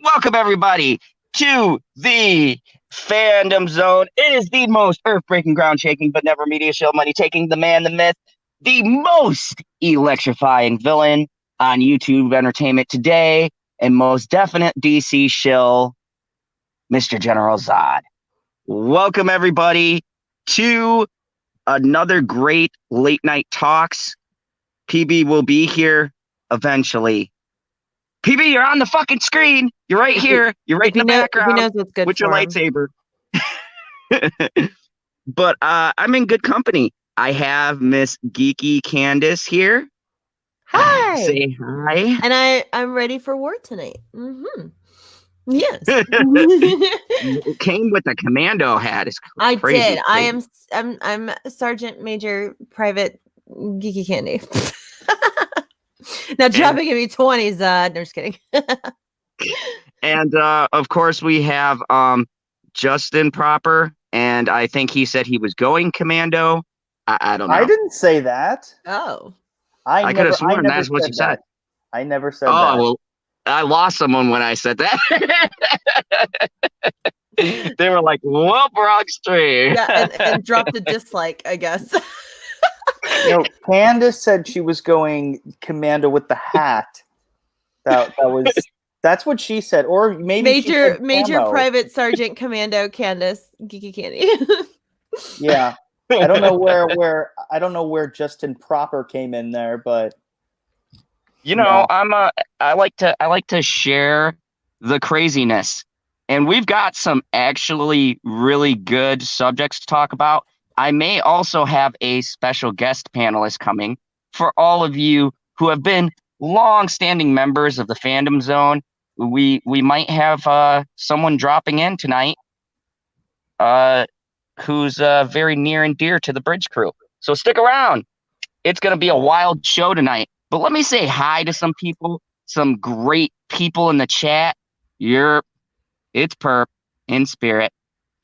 Welcome everybody to the Fandom Zone. It is the most earth-breaking, ground-shaking, but never media shill money-taking, the man, the myth, the most electrifying villain on YouTube entertainment today, and most definite DC shill, Mr. General Zod. Welcome everybody to another great late night talks. PB will be here eventually. PB, you're on the fucking screen. You're right here. You're right in the background. He knows what's good with your lightsaber. But I'm in good company. I have Miss Geeky Candace here. Hi. Say hi. And I'm ready for war tonight. Mm-hmm. Yes. It came with a commando hat. It's crazy. I did. I'm Sergeant Major Private Geeky Candy. Now drop it, give me 20s. No, just kidding. And of course we have Justin Proper, and I think he said he was going commando. I don't know. I didn't say that. Oh. I could have sworn that's what you said. I never said that. Oh, well, I lost someone when I said that. They were like, whoop, wrong stream. Yeah, and dropped a dislike, I guess. No, Candace said she was going commando with the hat. That's what she said. Or maybe Major Private Sergeant Commando Candace Geeky Candy. Yeah. I don't know where Justin Proper came in there, but you know, I like to share the craziness. And we've got some actually really good subjects to talk about. I may also have a special guest panelist coming for all of you who have been long-standing members of the Fandom Zone. We might have someone dropping in tonight who's very near and dear to the Bridge crew. So stick around. It's going to be a wild show tonight. But let me say hi to some people, some great people in the chat. It's Perp in spirit,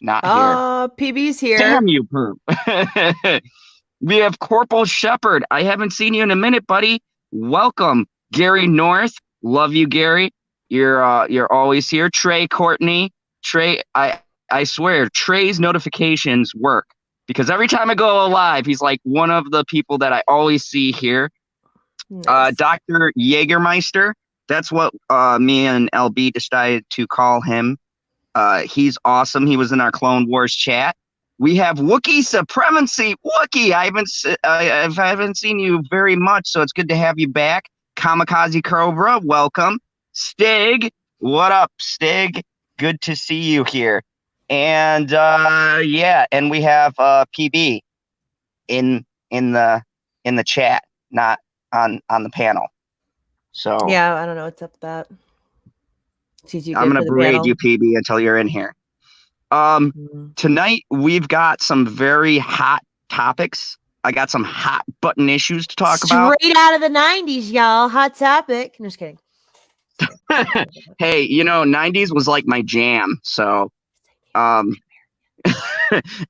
not here. PB's here. Damn you, Perp. We have Corporal Shepard. I haven't seen you in a minute, buddy. Welcome. Gary North. Love you, Gary. You're always here. Trey Courtney. Trey, I swear, Trey's notifications work because every time I go live, he's like one of the people that I always see here. Nice. Dr. Jägermeister. That's what me and LB decided to call him. He's awesome. He was in our Clone Wars chat. We have Wookiee Supremacy. Wookiee, I haven't seen you very much, so it's good to have you back. Kamikaze Cobra, welcome. Stig, what up, Stig? Good to see you here. And and we have PB in the chat, not on the panel. So yeah, I don't know what's up with that. I'm gonna berate you, PB, until you're in here. Tonight we've got some very hot topics. I got some hot button issues to talk about. Straight out of the 90s, y'all. Hot topic. I'm just kidding. Hey, 90s was like my jam, so I'm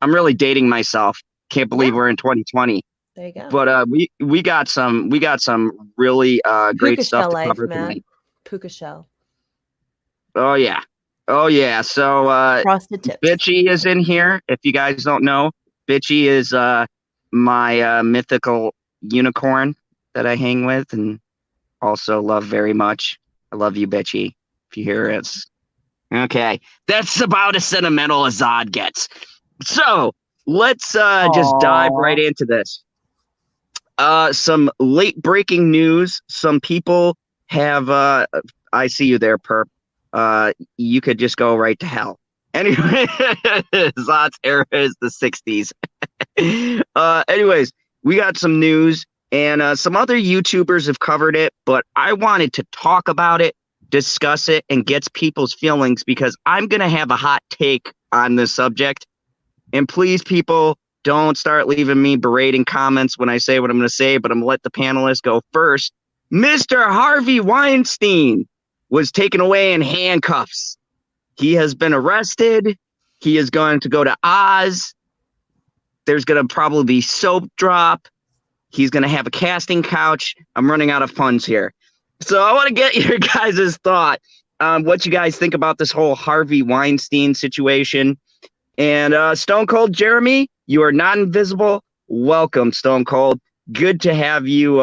really dating myself. Can't believe we're in 2020. There you go. But we got some really great stuff to cover tonight. Puka shell. Oh yeah. So Bitchy is in here. If you guys don't know, Bitchy is my mythical unicorn that I hang with and also love very much. I love you, Bitchy. If you hear it. Okay. That's about as sentimental as Zod gets. So let's just dive right into this. Some late breaking news. Some people have I see you there, Perp. You could just go right to hell. Anyway, Zod's era is the 60s. Anyways, we got some news and some other YouTubers have covered it, but I wanted to talk about it, discuss it, and get people's feelings because I'm going to have a hot take on this subject. And please, people, don't start leaving me berating comments when I say what I'm going to say, but I'm going to let the panelists go first. Mr. Harvey Weinstein was taken away in handcuffs. He has been arrested. He is going to go to Oz. There's going to probably be soap drop. He's going to have a casting couch. I'm running out of puns here. So I want to get your guys' thought what you guys think about this whole Harvey Weinstein situation. And Stone Cold Jeremy, you are not invisible. Welcome, Stone Cold. Good to have you.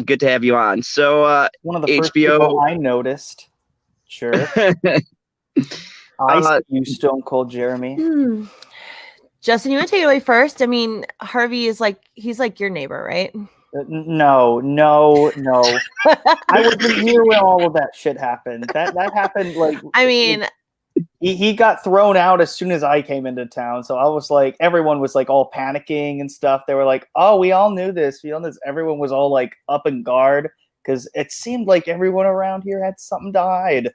Good to have you on. So one of the HBO, first people I noticed. Sure. I see you, Stone Cold Jeremy. Justin, you want to take it away first? I mean, Harvey is he's like your neighbor, right? No. I wasn't here when all of that shit happened. That happened like. I mean, he got thrown out as soon as I came into town. So I was like, everyone was like all panicking and stuff. They were like, "Oh, we all knew this. We all knew this." Everyone was all like up in guard because it seemed like everyone around here had something to hide,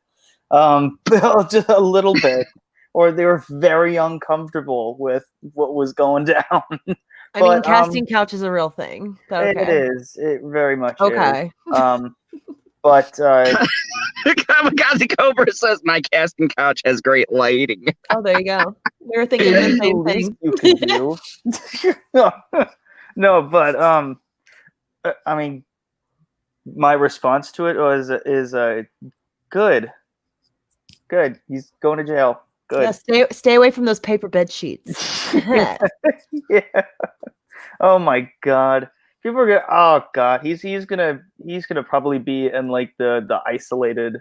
just a little bit, or they were very uncomfortable with what was going down. I mean, casting couch is a real thing. Okay. It is. It very much okay. Is. But Kamikaze Cobra says my casting couch has great lighting. Oh, there you go. We were thinking the same thing. You could do. No, but I mean, my response to it is good. Good. He's going to jail. Good. Yeah, stay away from those paper bed sheets. Yeah. Oh my God. People are gonna. Oh God. He's gonna probably be in like the isolated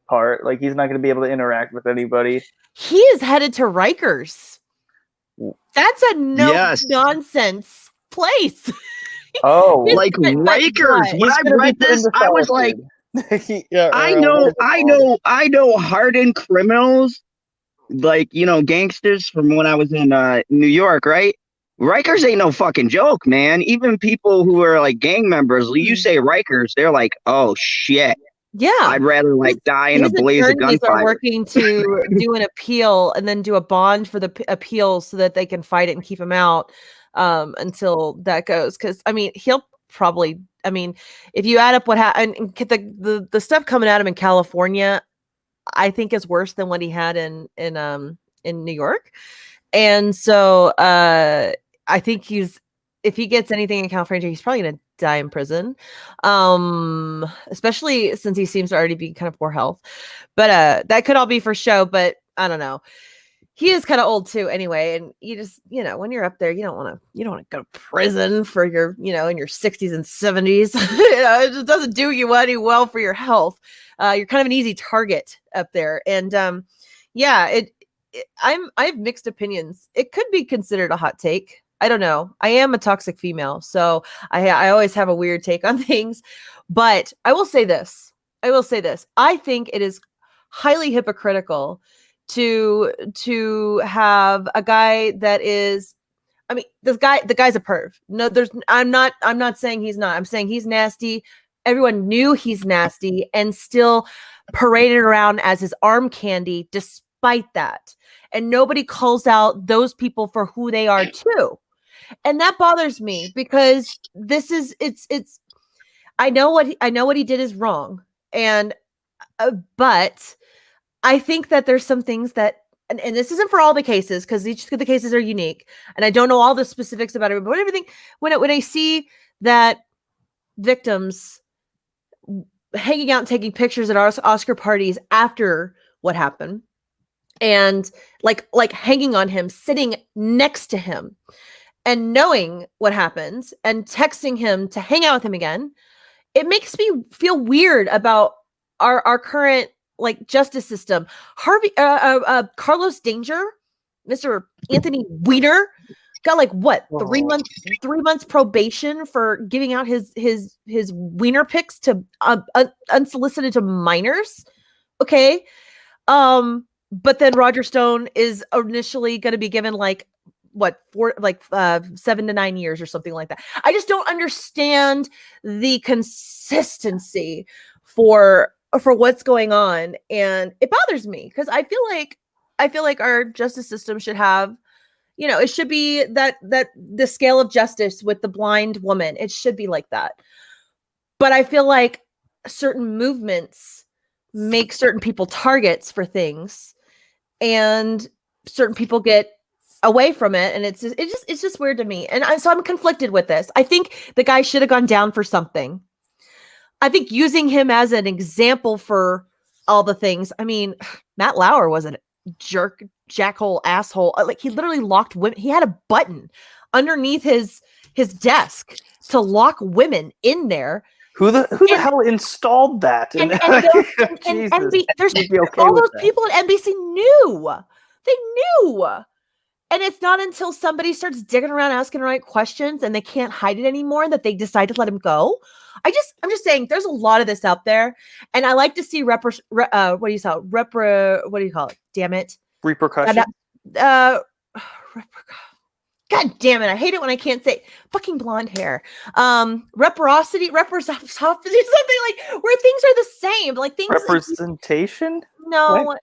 part. Like he's not gonna be able to interact with anybody. He is headed to Rikers. That's a nonsense place. Oh, like Rikers. When I read this, I was like, I know hardened criminals, like, you know, gangsters from when I was in New York, right? Rikers ain't no fucking joke, man. Even people who are like gang members, you say Rikers, they're like, oh shit. Yeah, I'd rather like die in a blaze of gunfire. Are working to do an appeal and then do a bond for the appeal so that they can fight it and keep him out until that goes. Because I mean, he'll probably. I mean, if you add up what happened, the stuff coming at him in California, I think is worse than what he had in New York, and so I think if he gets anything in California, he's probably gonna die in prison, especially since he seems to already be kind of poor health. But that could all be for show. But I don't know. He is kind of old too, anyway. And you just, you know, when you're up there, you don't want to go to prison for your, you know, in your 60s and 70s. You know, it just doesn't do you any well for your health. You're kind of an easy target up there, and yeah, I have mixed opinions. It could be considered a hot take. I don't know. I am a toxic female, so I always have a weird take on things. But I will say this. I think it is highly hypocritical to have a guy that is. I mean, the guy's a perv. No, I'm not saying he's not. I'm saying he's nasty. Everyone knew he's nasty and still paraded around as his arm candy despite that. And nobody calls out those people for who they are too. And that bothers me because it's I know what he did is wrong. And but I think that there's some things that and this isn't for all the cases because each of the cases are unique. And I don't know all the specifics about it, but everything when I see that victims hanging out and taking pictures at Oscar parties after what happened and like hanging on him, sitting next to him and knowing what happens and texting him to hang out with him again, it makes me feel weird about our current like justice system. Carlos Danger, Mr. Anthony Weiner, got like what 3 months probation for giving out his wiener pics to unsolicited to minors. Okay, but then Roger Stone is initially going to be given like 7 to 9 years or something like that. I just don't understand the consistency for what's going on, and it bothers me because I feel like our justice system should have, you know, it should be that the scale of justice with the blind woman, it should be like that. But I feel like certain movements make certain people targets for things, and certain people get away from it, and it's just weird to me. And so I'm conflicted with this. I think the guy should have gone down for something. I think using him as an example for all the things. I mean, Matt Lauer was a jerk, jackhole, asshole. Like he literally locked women. He had a button underneath his desk to lock women in there. Who the hell installed that? And Jesus, there's okay all those that. people at NBC knew. They knew. And it's not until somebody starts digging around, asking the right questions, and they can't hide it anymore that they decide to let him go. I'm just saying, there's a lot of this out there, and I like to see what do you call it? Damn it, repercussion. God damn it! I hate it when I can't say fucking blonde hair. Reciprocity, something like where things are the same, like things representation. No,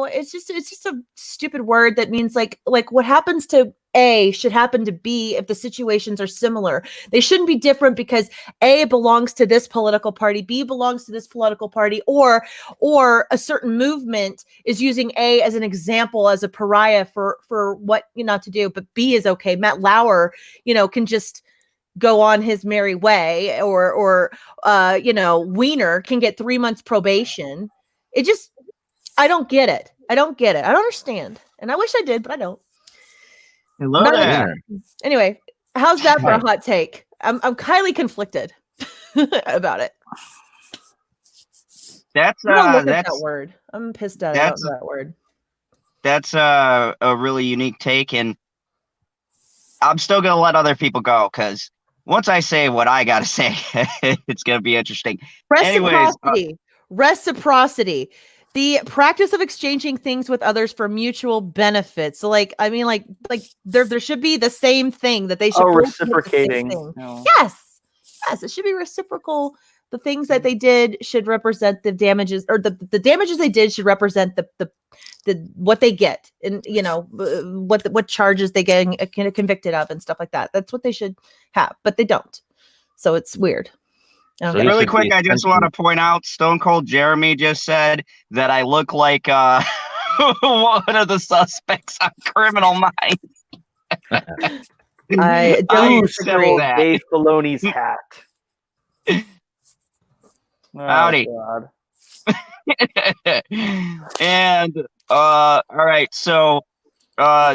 it's just a stupid word that means like what happens to A should happen to B if the situations are similar. They shouldn't be different because A belongs to this political party, B belongs to this political party, or a certain movement is using A as an example as a pariah for what not to do, but B is okay. Matt Lauer, can just go on his merry way, or Wiener can get 3 months probation. I don't get it. I don't understand. And I wish I did, but I don't. Hello there. Anyway, how's that for a hot take? I'm highly conflicted about it. That's that word. I'm pissed at that word. That's a really unique take, and I'm still gonna let other people go because once I say what I gotta say, it's gonna be interesting. Reciprocity. The practice of exchanging things with others for mutual benefit. So, there should be the same thing that they should reciprocating. No. Yes, it should be reciprocal. The things that they did should represent the damages, or the damages they did should represent the what they get, and what charges they get convicted of and stuff like that. That's what they should have, but they don't. So it's weird. So really quick, I just want to point out, Stone Cold Jeremy just said that I look like one of the suspects on Criminal Minds. I don't agree. Dave Filoni's hat. Howdy. God. And all right, so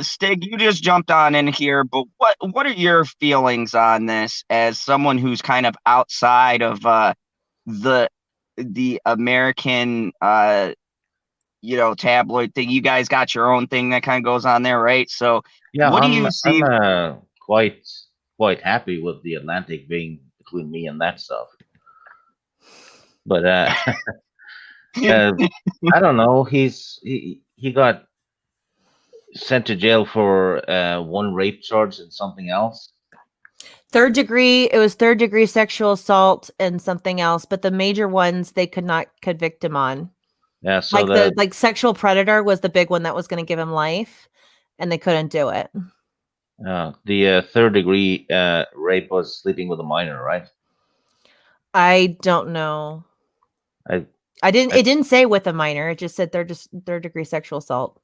Stig, you just jumped on in here, but what are your feelings on this as someone who's kind of outside of the American tabloid thing? You guys got your own thing that kind of goes on there, right? So yeah, what do you see? I'm quite happy with the Atlantic being between me and that stuff. But I don't know. He got sent to jail for one rape charge and something else. It was third degree sexual assault and something else, but the major ones they could not convict him on. Yeah, so the sexual predator was the big one that was going to give him life, and they couldn't do it. The third degree rape was sleeping with a minor, right? I don't know. It didn't say with a minor. It just said third degree sexual assault.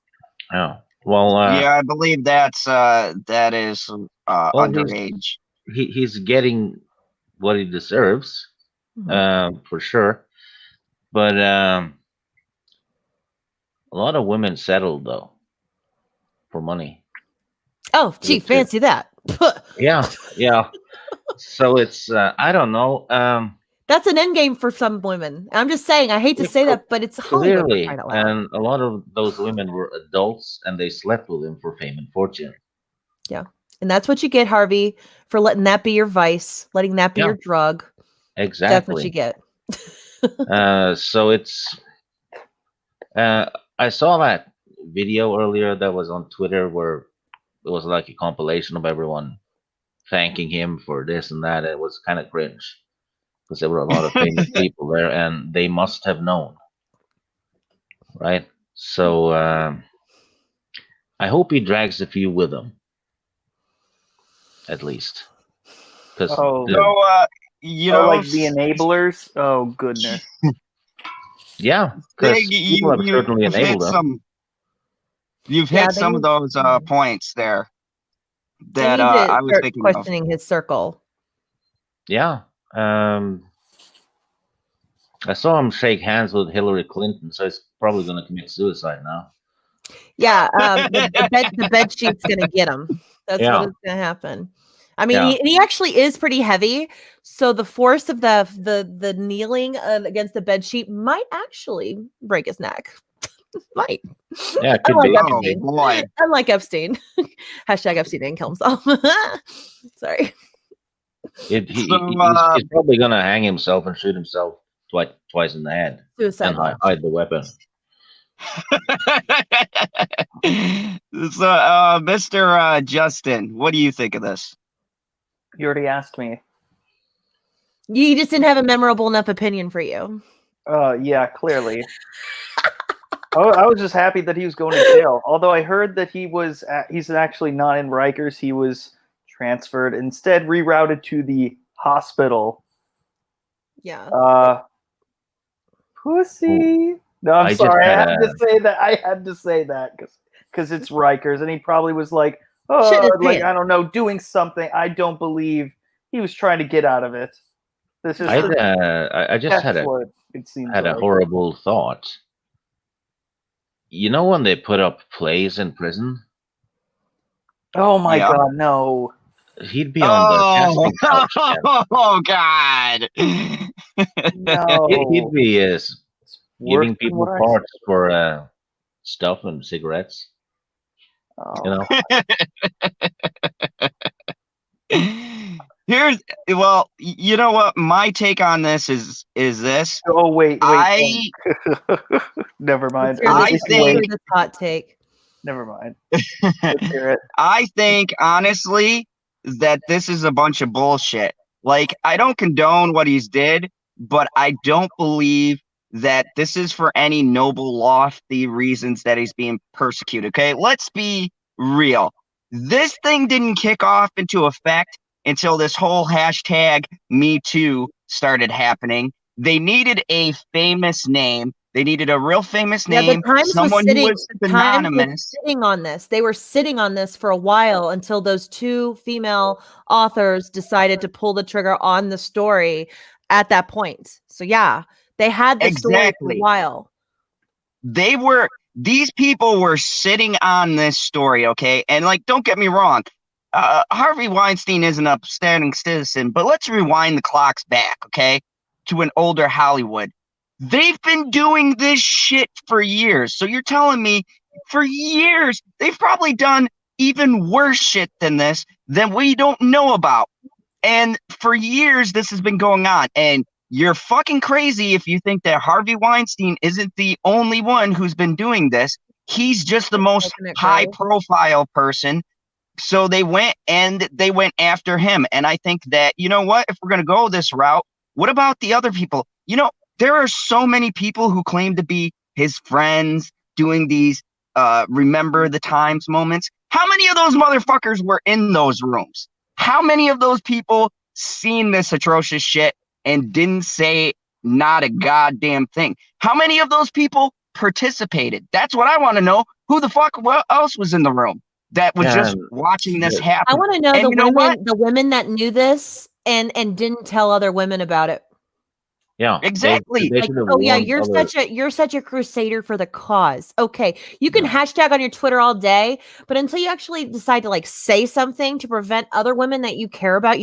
Oh. Well, yeah, I believe that is underage. He's getting what he deserves, for sure. But a lot of women settled though for money. Oh, gee, fancy that. Yeah. So it's I don't know. That's an end game for some women. I'm just saying, I hate to say that, but it's Hollywood. Clearly, and a lot of those women were adults, and they slept with him for fame and fortune. Yeah, and that's what you get, Harvey, for letting that be your vice, letting that be your drug. Exactly, that's what you get. So it's. I saw that video earlier that was on Twitter where it was like a compilation of everyone thanking him for this and that. It was kind of cringe. Because there were a lot of famous people there, and they must have known, right? So I hope he drags a few with him, at least. like the enablers. Oh goodness. Yeah, because people have certainly enabled them. You've hit some of those points there that I was thinking questioning his circle. Yeah. I saw him shake hands with Hillary Clinton, so he's probably going to commit suicide now. Yeah, the bed sheet's gonna get him. That's what is gonna happen. I mean, he actually is pretty heavy, so the force of the kneeling against the bed sheet might actually break his neck. Might. Yeah, it could be. Oh, boy. Unlike Epstein. Hashtag Epstein didn't kill himself. Sorry. He's probably gonna hang himself and shoot himself twice in the head. Suicide. And hide the weapon. So, Mr. Justin, what do you think of this? You already asked me. You just didn't have a memorable enough opinion for you. Yeah, clearly. I was just happy that he was going to jail. Although I heard that he's actually not in Rikers. He was transferred, instead rerouted to the hospital. Yeah. Pussy. No, I'm sorry. I had to say that because it's Rikers, and he probably was like, I don't know, doing something. I don't believe he was trying to get out of it. This is. I just had a horrible thought. You know when they put up plays in prison? Oh my God, no. He'd be on the casting couch. Oh God. No. He'd be giving people parts for stuff and cigarettes. Oh. You know what? My take on this is this. Oh wait. Never mind. I think this hot take. Never mind. Let's hear it. I think honestly that this is a bunch of bullshit. Like, I don't condone what he's did, but I don't believe that this is for any noble, lofty reasons that he's being persecuted. Okay, let's be real. This thing didn't kick off into effect until this whole hashtag Me Too started happening. They needed a famous name. They needed a real famous name. Someone who was anonymous. Sitting on this. They were sitting on this for a while until those two female authors decided to pull the trigger on the story at that point. So yeah, they had the story for a while. These people were sitting on this story, okay? And like, don't get me wrong. Harvey Weinstein is an upstanding citizen, but let's rewind the clocks back, okay? To an older Hollywood. They've been doing this shit for years. So you're telling me for years, they've probably done even worse shit than this that we don't know about. And for years, this has been going on. And you're fucking crazy if you think that Harvey Weinstein isn't the only one who's been doing this. He's just the most high profile person. So they went after him. And I think that, you know what, if we're going to go this route, what about the other people? You know, there are so many people who claim to be his friends doing these remember the times moments. How many of those motherfuckers were in those rooms? How many of those people seen this atrocious shit and didn't say not a goddamn thing? How many of those people participated? That's what I want to know. Who the fuck else was in the room that was just watching this happen? I want to know the women that knew this and didn't tell other women about it. Yeah, exactly. Like, oh yeah, you're such a crusader for the cause. Okay, you can hashtag on your Twitter all day, but until you actually decide to like say something to prevent other women that you care about,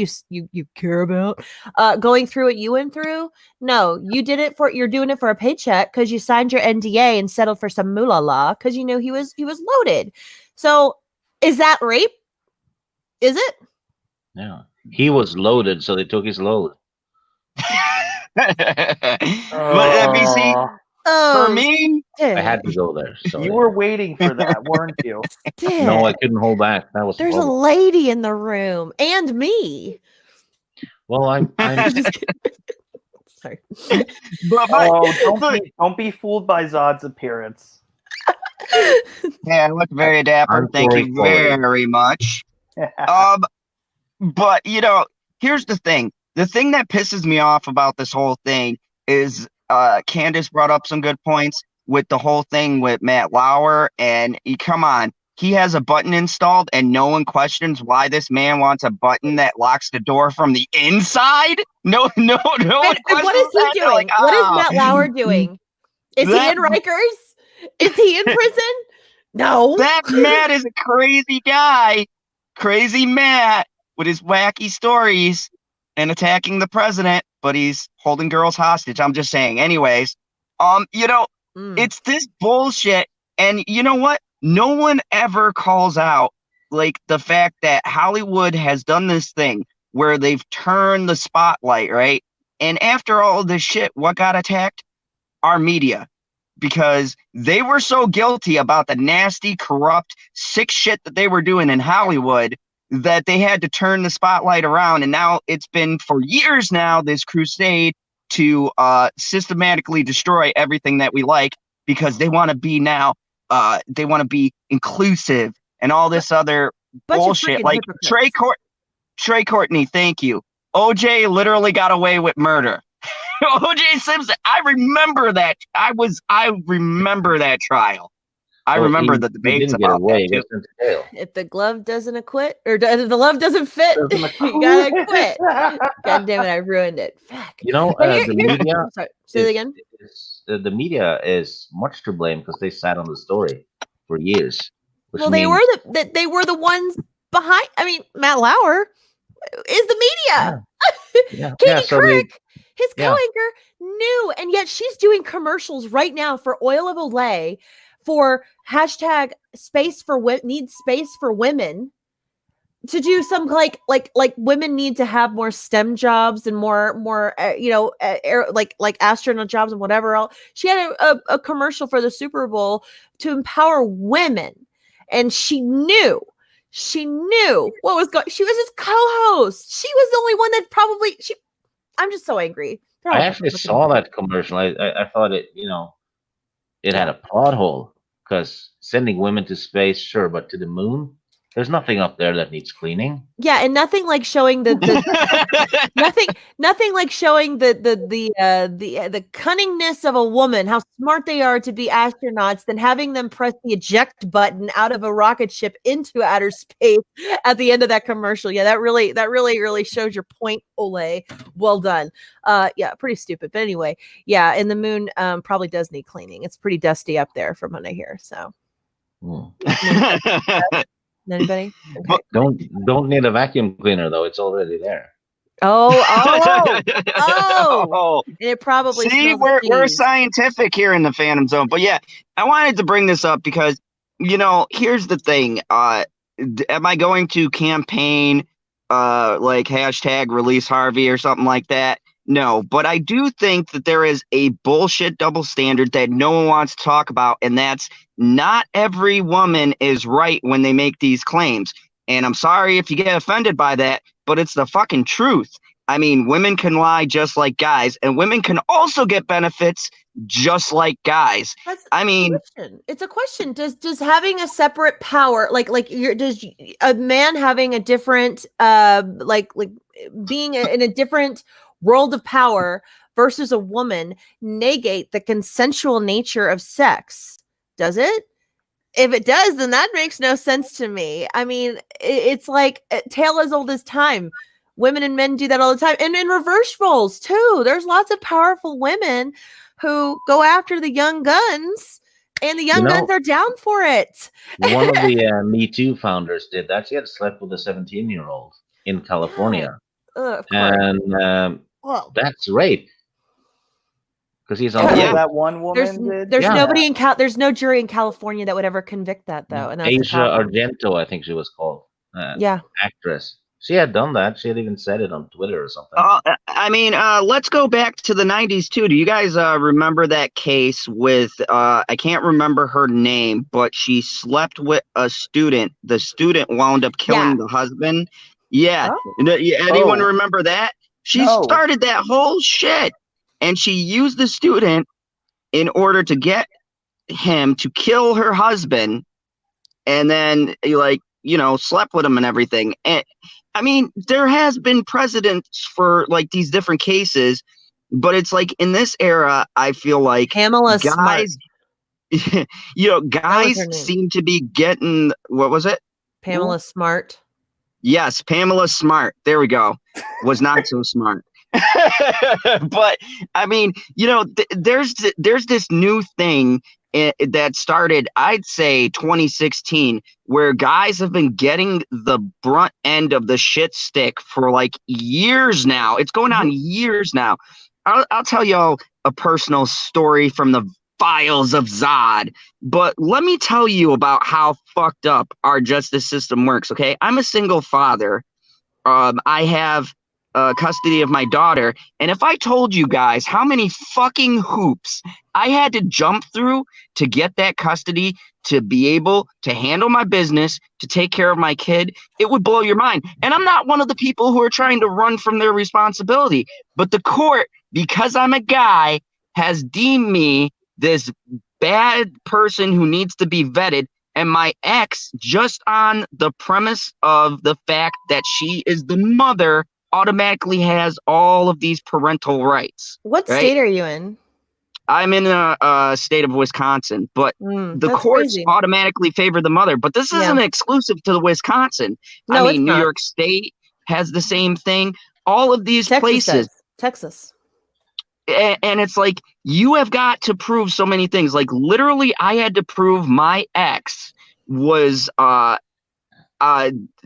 going through what you went through, no, you're doing it for a paycheck because you signed your NDA and settled for some moolah because you know he was loaded. So is that rape? Is it? Yeah, he was loaded, so they took his load. But BC, for me, I had to go there. So you were waiting for that, weren't you? No, I couldn't hold back. There's a lady in the room and me. Well, I'm just sorry. Don't be fooled by Zod's appearance. Yeah, I look very dapper. Thank you very much. But you know, here's the thing. The thing that pisses me off about this whole thing is Candace brought up some good points with the whole thing with Matt Lauer. And come on, he has a button installed and no one questions why this man wants a button that locks the door from the inside? No one questions what is he that. doing? Like, what is Matt Lauer doing? Is he in Rikers? Is he in prison? No. That Matt is a crazy guy. Crazy Matt with his wacky stories and attacking the president, but he's holding girls hostage. I'm just saying. Anyways, it's this bullshit. And you know what? No one ever calls out like the fact that Hollywood has done this thing where they've turned the spotlight, right? And after all this shit, what got attacked? Our media. Because they were so guilty about the nasty, corrupt, sick shit that they were doing in Hollywood that they had to turn the spotlight around. And now it's been for years now, this crusade to systematically destroy everything that we like because they want to be now, they want to be inclusive and all this other bullshit. Like Trey Courtney, thank you. OJ literally got away with murder. OJ Simpson, I remember that. I remember that trial. I remember the debates about that too. If the glove doesn't acquit, or if the glove doesn't fit, you gotta quit. God damn it, I ruined it. Fuck. The media. Sorry, say it again. The media is much to blame because they sat on the story for years. Well, they were the ones behind. I mean, Matt Lauer is the media. Yeah. Katie Couric, his co-anchor, knew, and yet she's doing commercials right now for Oil of Olay for hashtag needs space for women to do some like women need to have more STEM jobs and more like astronaut jobs and whatever else. She had a commercial for the Super Bowl to empower women, and she knew what was going. She was his co-host. She was the only one that probably. I'm just so angry. I actually saw that commercial. I thought it had a plot hole because sending women to space, sure, but to the moon, there's nothing up there that needs cleaning. Yeah, and nothing like showing the nothing like showing the cunningness of a woman, how smart they are to be astronauts, than having them press the eject button out of a rocket ship into outer space at the end of that commercial. Yeah, that really shows your point, Olay. Well done. Yeah, pretty stupid. But anyway, yeah, and the moon probably does need cleaning. It's pretty dusty up there from what I hear. So. Anybody? Okay. Don't need a vacuum cleaner though; it's already there. Oh! And it probably we're scientific here in the Phantom Zone, but yeah, I wanted to bring this up because here's the thing: am I going to campaign like hashtag release Harvey or something like that? No, but I do think that there is a bullshit double standard that no one wants to talk about, and that's not every woman is right when they make these claims. And I'm sorry if you get offended by that, but it's the fucking truth. I mean, women can lie just like guys, and women can also get benefits just like guys. It's a question. Does having a separate power, does a man having a different, being in a different world of power versus a woman negate the consensual nature of sex? Does it? If it does, then that makes no sense to me. I mean, it's like a tale as old as time. Women and men do that all the time. And in reverse roles too. There's lots of powerful women who go after the young guns, and the young guns are down for it. One of the Me Too founders did that. She had slept with a 17-year-old in California. Of course. And that's rape. Because he's on that one woman did. There's nobody there's no jury in California that would ever convict that though. And that's Asia Argento, I think she was called. Actress. She had done that. She had even said it on Twitter or something. Let's go back to the 90s too. Do you guys remember that case with I can't remember her name, but she slept with a student. The student wound up killing the husband. Yeah. Anyone remember that? She started that whole shit. And she used the student in order to get him to kill her husband, and then slept with him and everything. And I mean, there has been precedents for like these different cases, but it's like in this era, I feel like Pamela guys. guys seem to be getting, what was it? Pamela Smart. Yes, Pamela Smart. There we go. Was not so smart. But I mean, there's this new thing that started, I'd say 2016, where guys have been getting the brunt end of the shit stick for like years now. It's going on years now. I'll tell y'all a personal story from the files of Zod, but let me tell you about how fucked up our justice system works. Okay, I'm a single father. I have custody of my daughter, and if I told you guys how many fucking hoops I had to jump through to get that custody, to be able to handle my business, to take care of my kid, it would blow your mind. And I'm not one of the people who are trying to run from their responsibility, but the court, because I'm a guy, has deemed me this bad person who needs to be vetted, and my ex, just on the premise of the fact that she is the mother, automatically has all of these parental rights. What state are you in? I'm in a state of Wisconsin, but the courts automatically favor the mother. But this isn't exclusive to Wisconsin. No, I mean, New York State has the same thing. All of these places. Texas. And it's like, you have got to prove so many things. Like, literally, I had to prove my ex was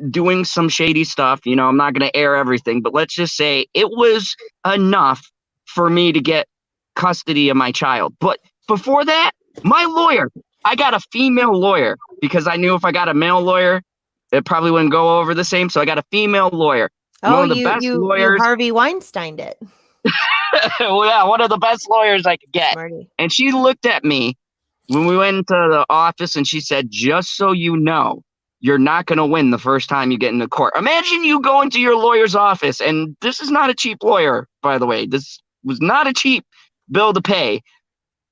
doing some shady stuff. I'm not going to air everything, but let's just say it was enough for me to get custody of my child. But before that, my lawyer, I got a female lawyer because I knew if I got a male lawyer, it probably wouldn't go over the same. So I got a female lawyer. Oh, you Harvey Weinsteined it. Well, yeah, one of the best lawyers I could get. Smarty. And she looked at me when we went into the office and she said, just so you know, you're not going to win the first time you get into court. Imagine you go into your lawyer's office, and this is not a cheap lawyer, by the way. This was not a cheap bill to pay.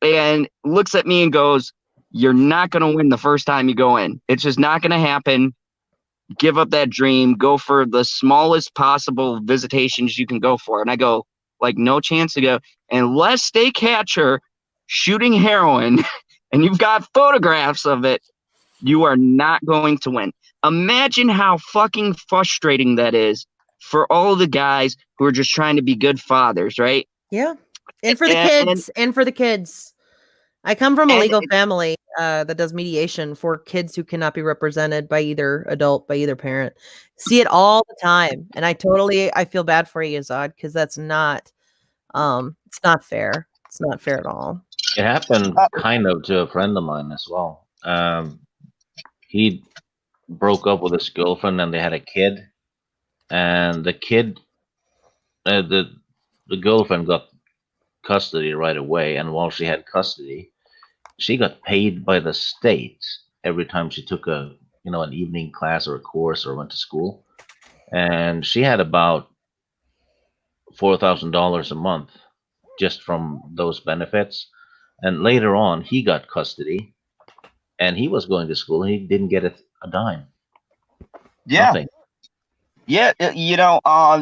And looks at me and goes, you're not going to win the first time you go in. It's just not going to happen. Give up that dream. Go for the smallest possible visitations you can go for. And I go, like, no chance to go, unless they catch her shooting heroin and you've got photographs of it, you are not going to win. Imagine how fucking frustrating that is for all the guys who are just trying to be good fathers, right? Yeah. And for the kids. I come from a legal family that does mediation for kids who cannot be represented by either adult, by either parent. See it all the time. And I feel bad for you, Zod, because that's not, it's not fair. It's not fair at all. It happened kind of to a friend of mine as well. He broke up with his girlfriend and they had a kid. And the kid, the girlfriend got custody right away. And while she had custody, she got paid by the state every time she took an evening class or a course or went to school. And she had about $4,000 a month just from those benefits. And later on, he got custody and he was going to school and he didn't get a dime. Yeah. Nothing. Yeah.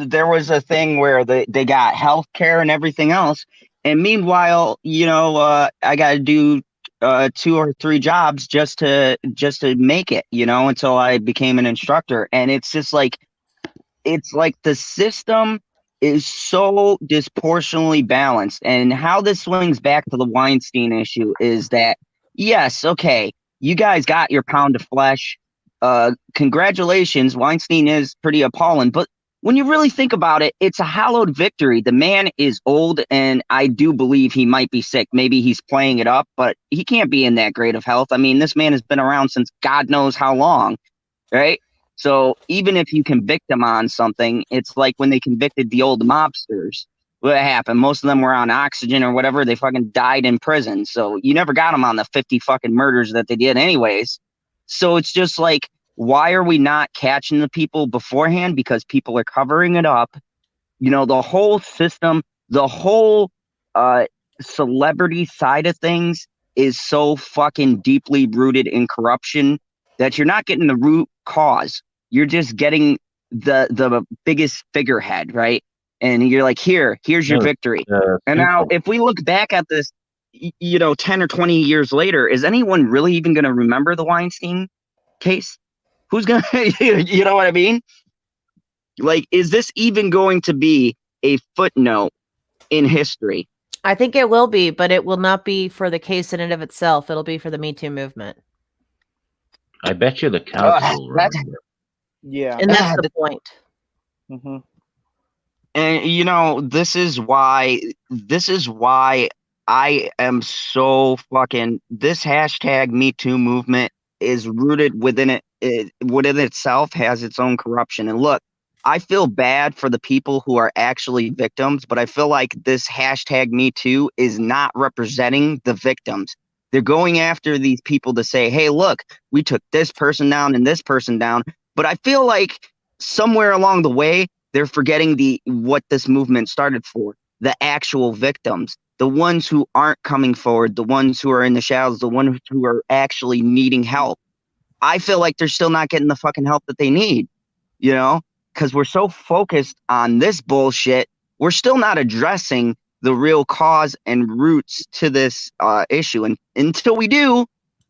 There was a thing where they got health care and everything else. And meanwhile, I got to do 2 or 3 jobs just to make it, until I became an instructor. And it's just like, the system is so disproportionately balanced. And how this swings back to the Weinstein issue is that, yes, okay, you guys got your pound of flesh. Congratulations. Weinstein is pretty appalling, but when you really think about it, it's a hallowed victory. The man is old, and I do believe he might be sick. Maybe he's playing it up, but he can't be in that great of health. I mean, this man has been around since God knows how long, right? So even if you convict him on something, it's like when they convicted the old mobsters. What happened? Most of them were on oxygen or whatever. They fucking died in prison. So you never got them on the 50 fucking murders that they did anyways. So it's just like, why are we not catching the people beforehand? Because people are covering it up. The whole system, the whole celebrity side of things is so fucking deeply rooted in corruption that you're not getting the root cause. You're just getting the biggest figurehead, right? And you're like, here's your victory. And now if we look back at this, 10 or 20 years later, is anyone really even going to remember the Weinstein case? Who's going to, you know what I mean? Like, is this even going to be a footnote in history? I think it will be, but it will not be for the case in and of itself. It'll be for the Me Too movement. I bet you the council will remember. Yeah. And that's the point. Mm-hmm. And this is why I am so fucking, this hashtag Me Too movement is rooted within within itself, has its own corruption. And look, I feel bad for the people who are actually victims, but I feel like this hashtag Me Too is not representing the victims. They're going after these people to say, hey, look, we took this person down and this person down. But I feel like somewhere along the way, they're forgetting what this movement started for, the actual victims, the ones who aren't coming forward, the ones who are in the shadows, the ones who are actually needing help. I feel like they're still not getting the fucking help that they need, because we're so focused on this bullshit. We're still not addressing the real cause and roots to this issue. And until we do,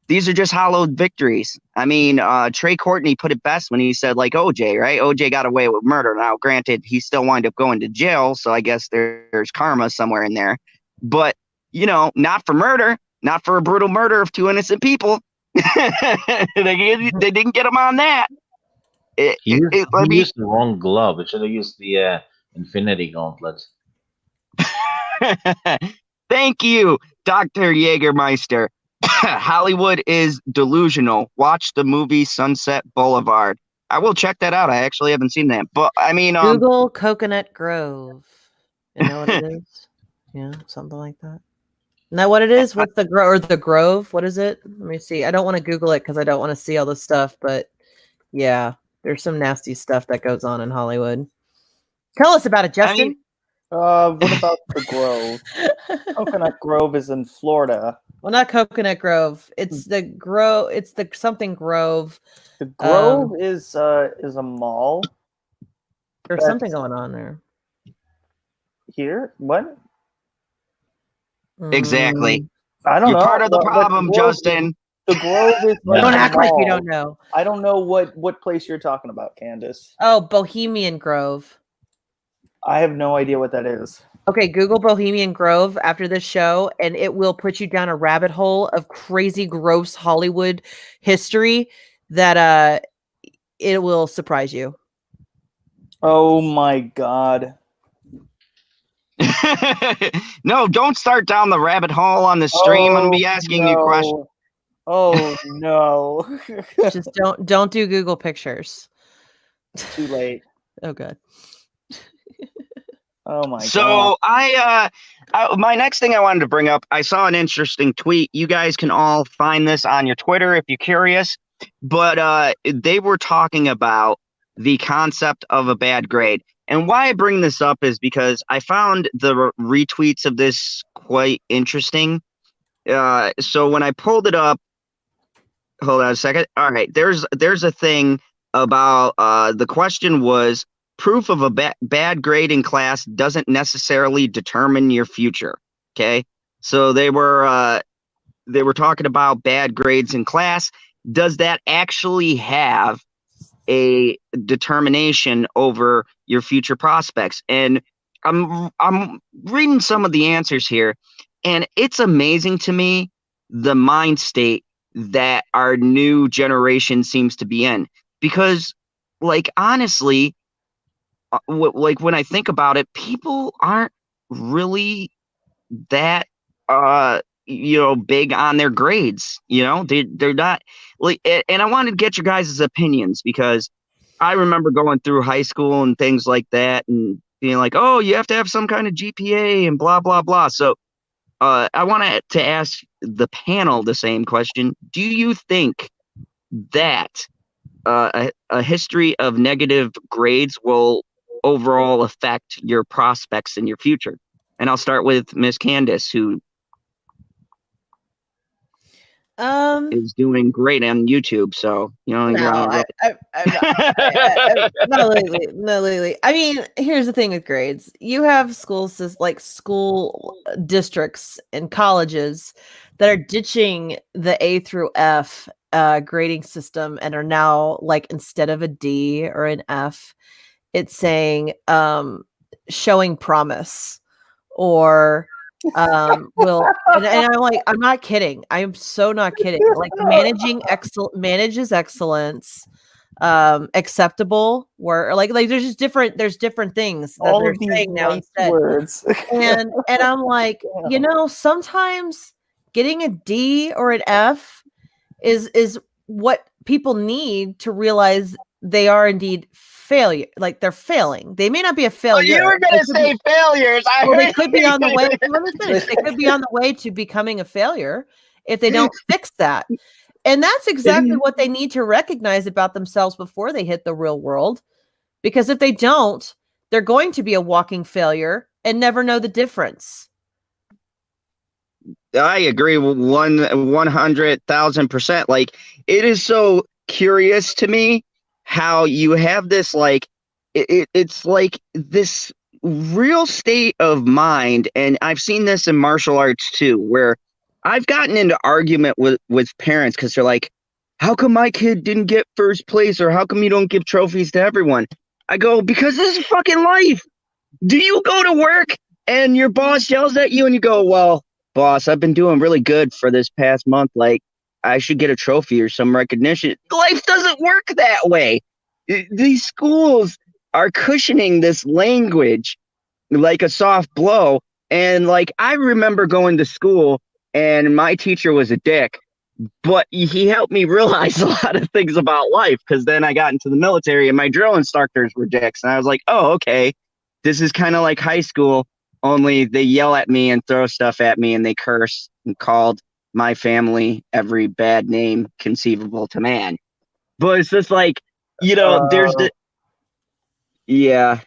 these are just hollowed victories. I mean, Trey Courtney put it best when he said, like, OJ, right? OJ got away with murder. Now, granted, he still wound up going to jail, so I guess there's karma somewhere in there. But, not for murder, not for a brutal murder of two innocent people. They didn't get him on that. He used the wrong glove. It should have used the Infinity Gauntlet. Thank you, Dr. Jägermeister. Hollywood is delusional. Watch the movie Sunset Boulevard. I will check that out. I actually haven't seen that. But I mean, Google Coconut Grove. You know what it is? Yeah, something like that. Isn't that what it is? What's the Grove? What is it? Let me see. I don't want to Google it because I don't want to see all this stuff. But yeah, there's some nasty stuff that goes on in Hollywood. Tell us about it, Justin. What about the Grove? Coconut Grove is in Florida. Well, not Coconut Grove. It's the Grove. It's the something Grove. The Grove is a mall. There's something going on there. Here? What? Exactly. I don't know. You're part of the problem, Justin. The Grove is like don't act like you don't know. I don't know what place you're talking about, Candace. Oh, Bohemian Grove. I have no idea what that is. Okay, Google Bohemian Grove after this show, and it will put you down a rabbit hole of crazy, gross Hollywood history that it will surprise you. Oh my God. No, don't start down the rabbit hole on the stream. I'm gonna be asking you questions. Oh no. Just don't do Google pictures. Too late. Oh god. Oh my god. So my next thing I wanted to bring up, I saw an interesting tweet. You guys can all find this on your Twitter if you're curious. But they were talking about the concept of a bad grade. And why I bring this up is because I found the retweets of this quite interesting. So when I pulled it up, hold on a second. All right, there's a thing about the question was, proof of a bad grade in class doesn't necessarily determine your future. Okay, so they were talking about bad grades in class. Does that actually have a determination over your future prospects? And I'm reading some of the answers here, and it's amazing to me the mind state that our new generation seems to be in. Because, like, honestly, like when I think about it, people aren't really that big on their grades. They're not like, and I wanted to get your guys' opinions, because I remember going through high school and things like that and being like, oh, you have to have some kind of GPA and blah blah blah. So I wanted to ask the panel the same question. Do you think that a history of negative grades will overall affect your prospects in your future? And I'll start with Miss Candace, who is doing great on YouTube. So no, not lately. Not lately. I mean, here's the thing with grades: you have schools like school districts and colleges that are ditching the A through F grading system and are now like, instead of a D or an F, it's saying showing promise, or will and I'm like, I'm not kidding. I am so not kidding. Like, manages excellence, acceptable, where like there's different things that all they're of these saying now nice instead. words. And I'm like, sometimes getting a D or an F is what people need to realize they are indeed failure. Like, they're failing. They may not be a failure. You were gonna say failures. They could be on the way. Let me finish. They could be on the way to becoming a failure if they don't fix that. And that's exactly what they need to recognize about themselves before they hit the real world. Because if they don't, they're going to be a walking failure and never know the difference. I agree with 100,000%. Like, it is so curious to me how you have this, like, it's like this real state of mind. And I've seen this in martial arts too, where I've gotten into argument with parents because they're like, how come my kid didn't get first place? Or how come you don't give trophies to everyone? I go, because this is fucking life. Do you go to work and your boss yells at you and you go, well, boss, I've been doing really good for this past month. Like, I should get a trophy or some recognition. Life doesn't work that way. These schools are cushioning this language like a soft blow. And like, I remember going to school and my teacher was a dick, but he helped me realize a lot of things about life. Because then I got into the military and my drill instructors were dicks. And I was like, oh, okay, this is kind of like high school, only they yell at me and throw stuff at me and they curse and called my family every bad name conceivable to man. But it's just like, there's the wow.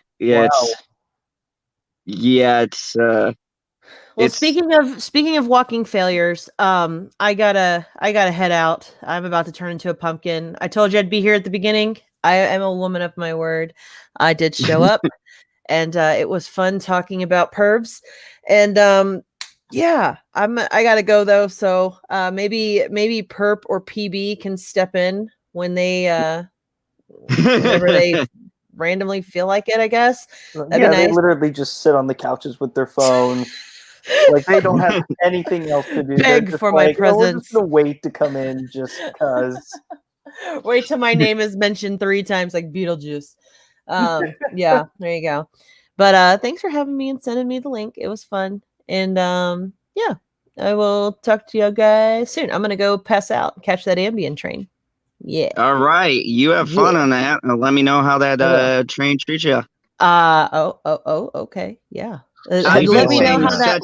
Well, speaking of walking failures, I gotta head out. I'm about to turn into a pumpkin. I told you I'd be here at the beginning. I am a woman of my word. I did show up, and it was fun talking about pervs. And I gotta go though. So maybe Perp or PB can step in when they whenever they randomly feel like it, I guess. That'd be nice. They literally just sit on the couches with their phones. Like, they don't have anything else to do. Beg for my presence. We're just gonna wait to come in just because. Wait till my name is mentioned 3 times like Beetlejuice. Yeah, there you go. But thanks for having me and sending me the link. It was fun. And I will talk to you guys soon. I'm gonna go pass out and catch that Ambien train. Yeah. All right. You have fun on that. Let me know how that train treats you. Okay. Yeah. Let me know how that.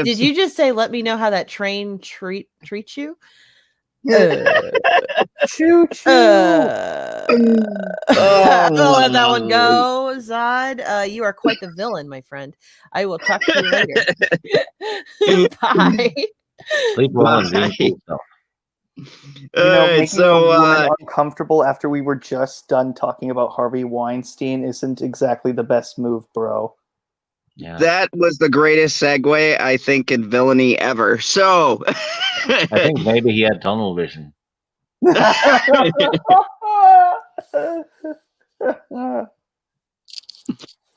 Did you just say let me know how that train treats you? Choo choo. I'll let that one go, Zod. You are quite the villain, my friend. I will talk to you later. Bye. Sleep well and drink stuff. Making a woman uncomfortable after we were just done talking about Harvey Weinstein isn't exactly the best move, bro. Yeah. That was the greatest segue, I think, in villainy ever. So I think maybe he had tunnel vision.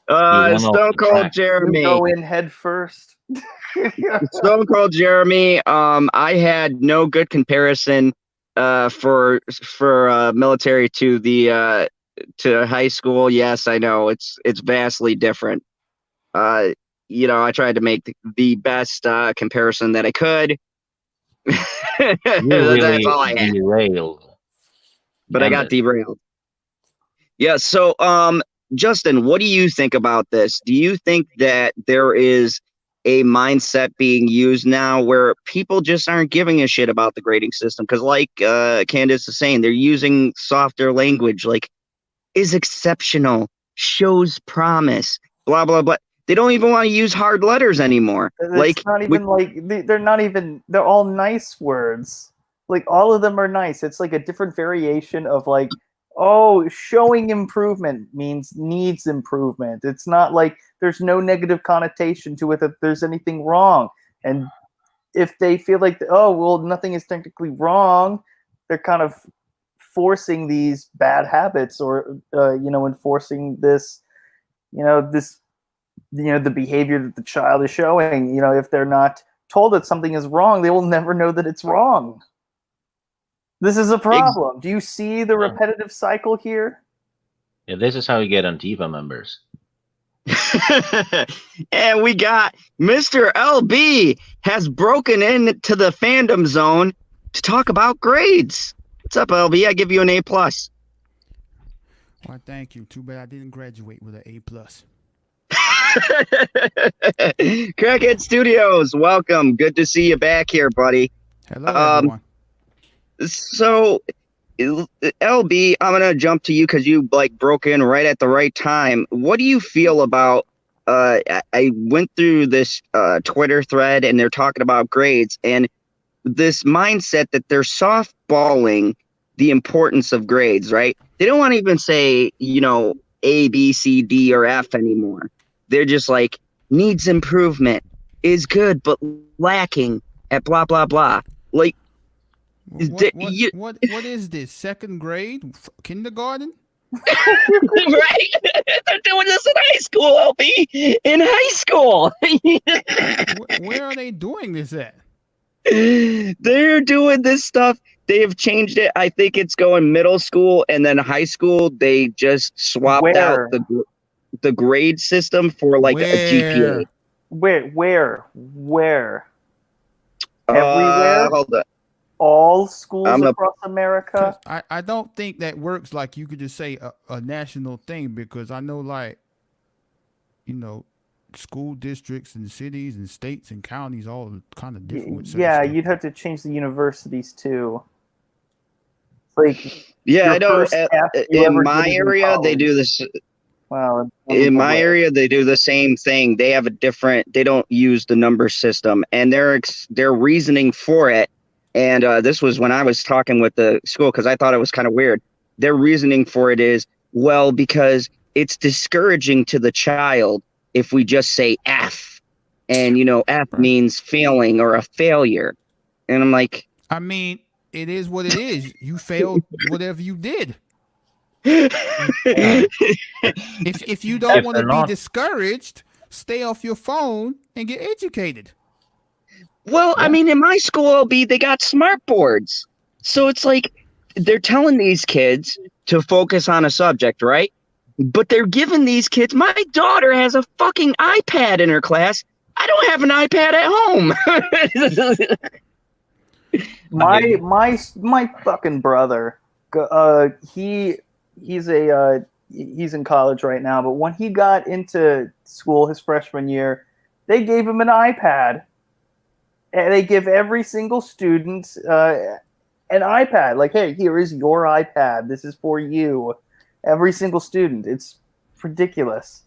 Stone Cold Jeremy. Go in head first. Stone Cold Jeremy. I had no good comparison for military to the to high school. Yes, I know it's vastly different. I tried to make the best comparison that I could. That's all I had. Derailed. But I got derailed. Yeah. So, Justin, what do you think about this? Do you think that there is a mindset being used now where people just aren't giving a shit about the grading system? Because like Candace is saying, they're using softer language, like is exceptional, shows promise, blah, blah, blah. They don't even want to use hard letters anymore. It's not even they're all nice words. Like all of them are nice. It's like a different variation of like, oh, showing improvement means needs improvement. It's not like there's no negative connotation to it that there's anything wrong. And if they feel like, oh, well, nothing is technically wrong, they're kind of forcing these bad habits or, enforcing this, the behavior that the child is showing. If they're not told that something is wrong, they will never know that it's wrong. This is a problem. Do you see the repetitive cycle here? Yeah, this is how you get Antifa members. And we got Mr. LB has broken into the fandom zone to talk about grades. What's up, LB? I give you an A+. Why, thank you. Too bad I didn't graduate with an A+. Crackhead Studios, welcome. Good to see you back here, buddy. Hello, everyone. So, LB, I'm gonna jump to you because you broke in right at the right time. What do you feel about? I went through this Twitter thread and they're talking about grades and this mindset that they're softballing the importance of grades. Right? They don't want to even say A, B, C, D, or F anymore. They're just like needs improvement, is good but lacking at blah blah blah. Like. What is this? Second grade? Kindergarten? Right? They're doing this in high school, LB. In high school. Where are they doing this at? They're doing this stuff. They have changed it. I think it's going middle school and then high school. They just swapped out the grade system for like a GPA. Where? Everywhere? Hold on. All schools across America? I don't think that works like you could just say a national thing because I know school districts and cities and states and counties all kind of different. Yeah, you'd have to change the universities too. Like I know in my area they do this. Wow. In my area they do the same thing. They have a different. They don't use the number system, and their reasoning for it. And this was when I was talking with the school because I thought it was kind of weird. Their reasoning for it is, well, because it's discouraging to the child if we just say F. And, F means failing or a failure. And I'm like. I mean, it is what it is. You failed whatever you did. If you don't want to be discouraged, stay off your phone and get educated. Well, I mean, in my school, LB, they got smart boards. So it's like they're telling these kids to focus on a subject, right? But they're giving these kids, my daughter has a fucking iPad in her class. I don't have an iPad at home. my fucking brother, he's in college right now, but when he got into school his freshman year, they gave him an iPad. And they give every single student an iPad. Like, hey, here is your iPad. This is for you. Every single student. It's ridiculous.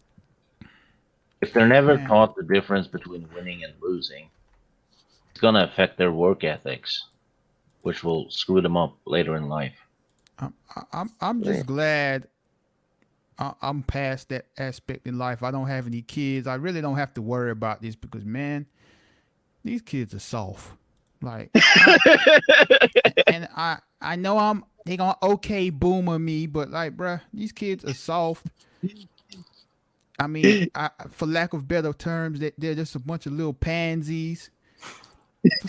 If they're never taught the difference between winning and losing, it's going to affect their work ethics, which will screw them up later in life. I'm just glad I'm past that aspect in life. I don't have any kids. I really don't have to worry about this because, man, these kids are soft. Like, and I know they gonna boomer me, but like, bruh, these kids are soft. I mean, for lack of better terms, they're just a bunch of little pansies. It's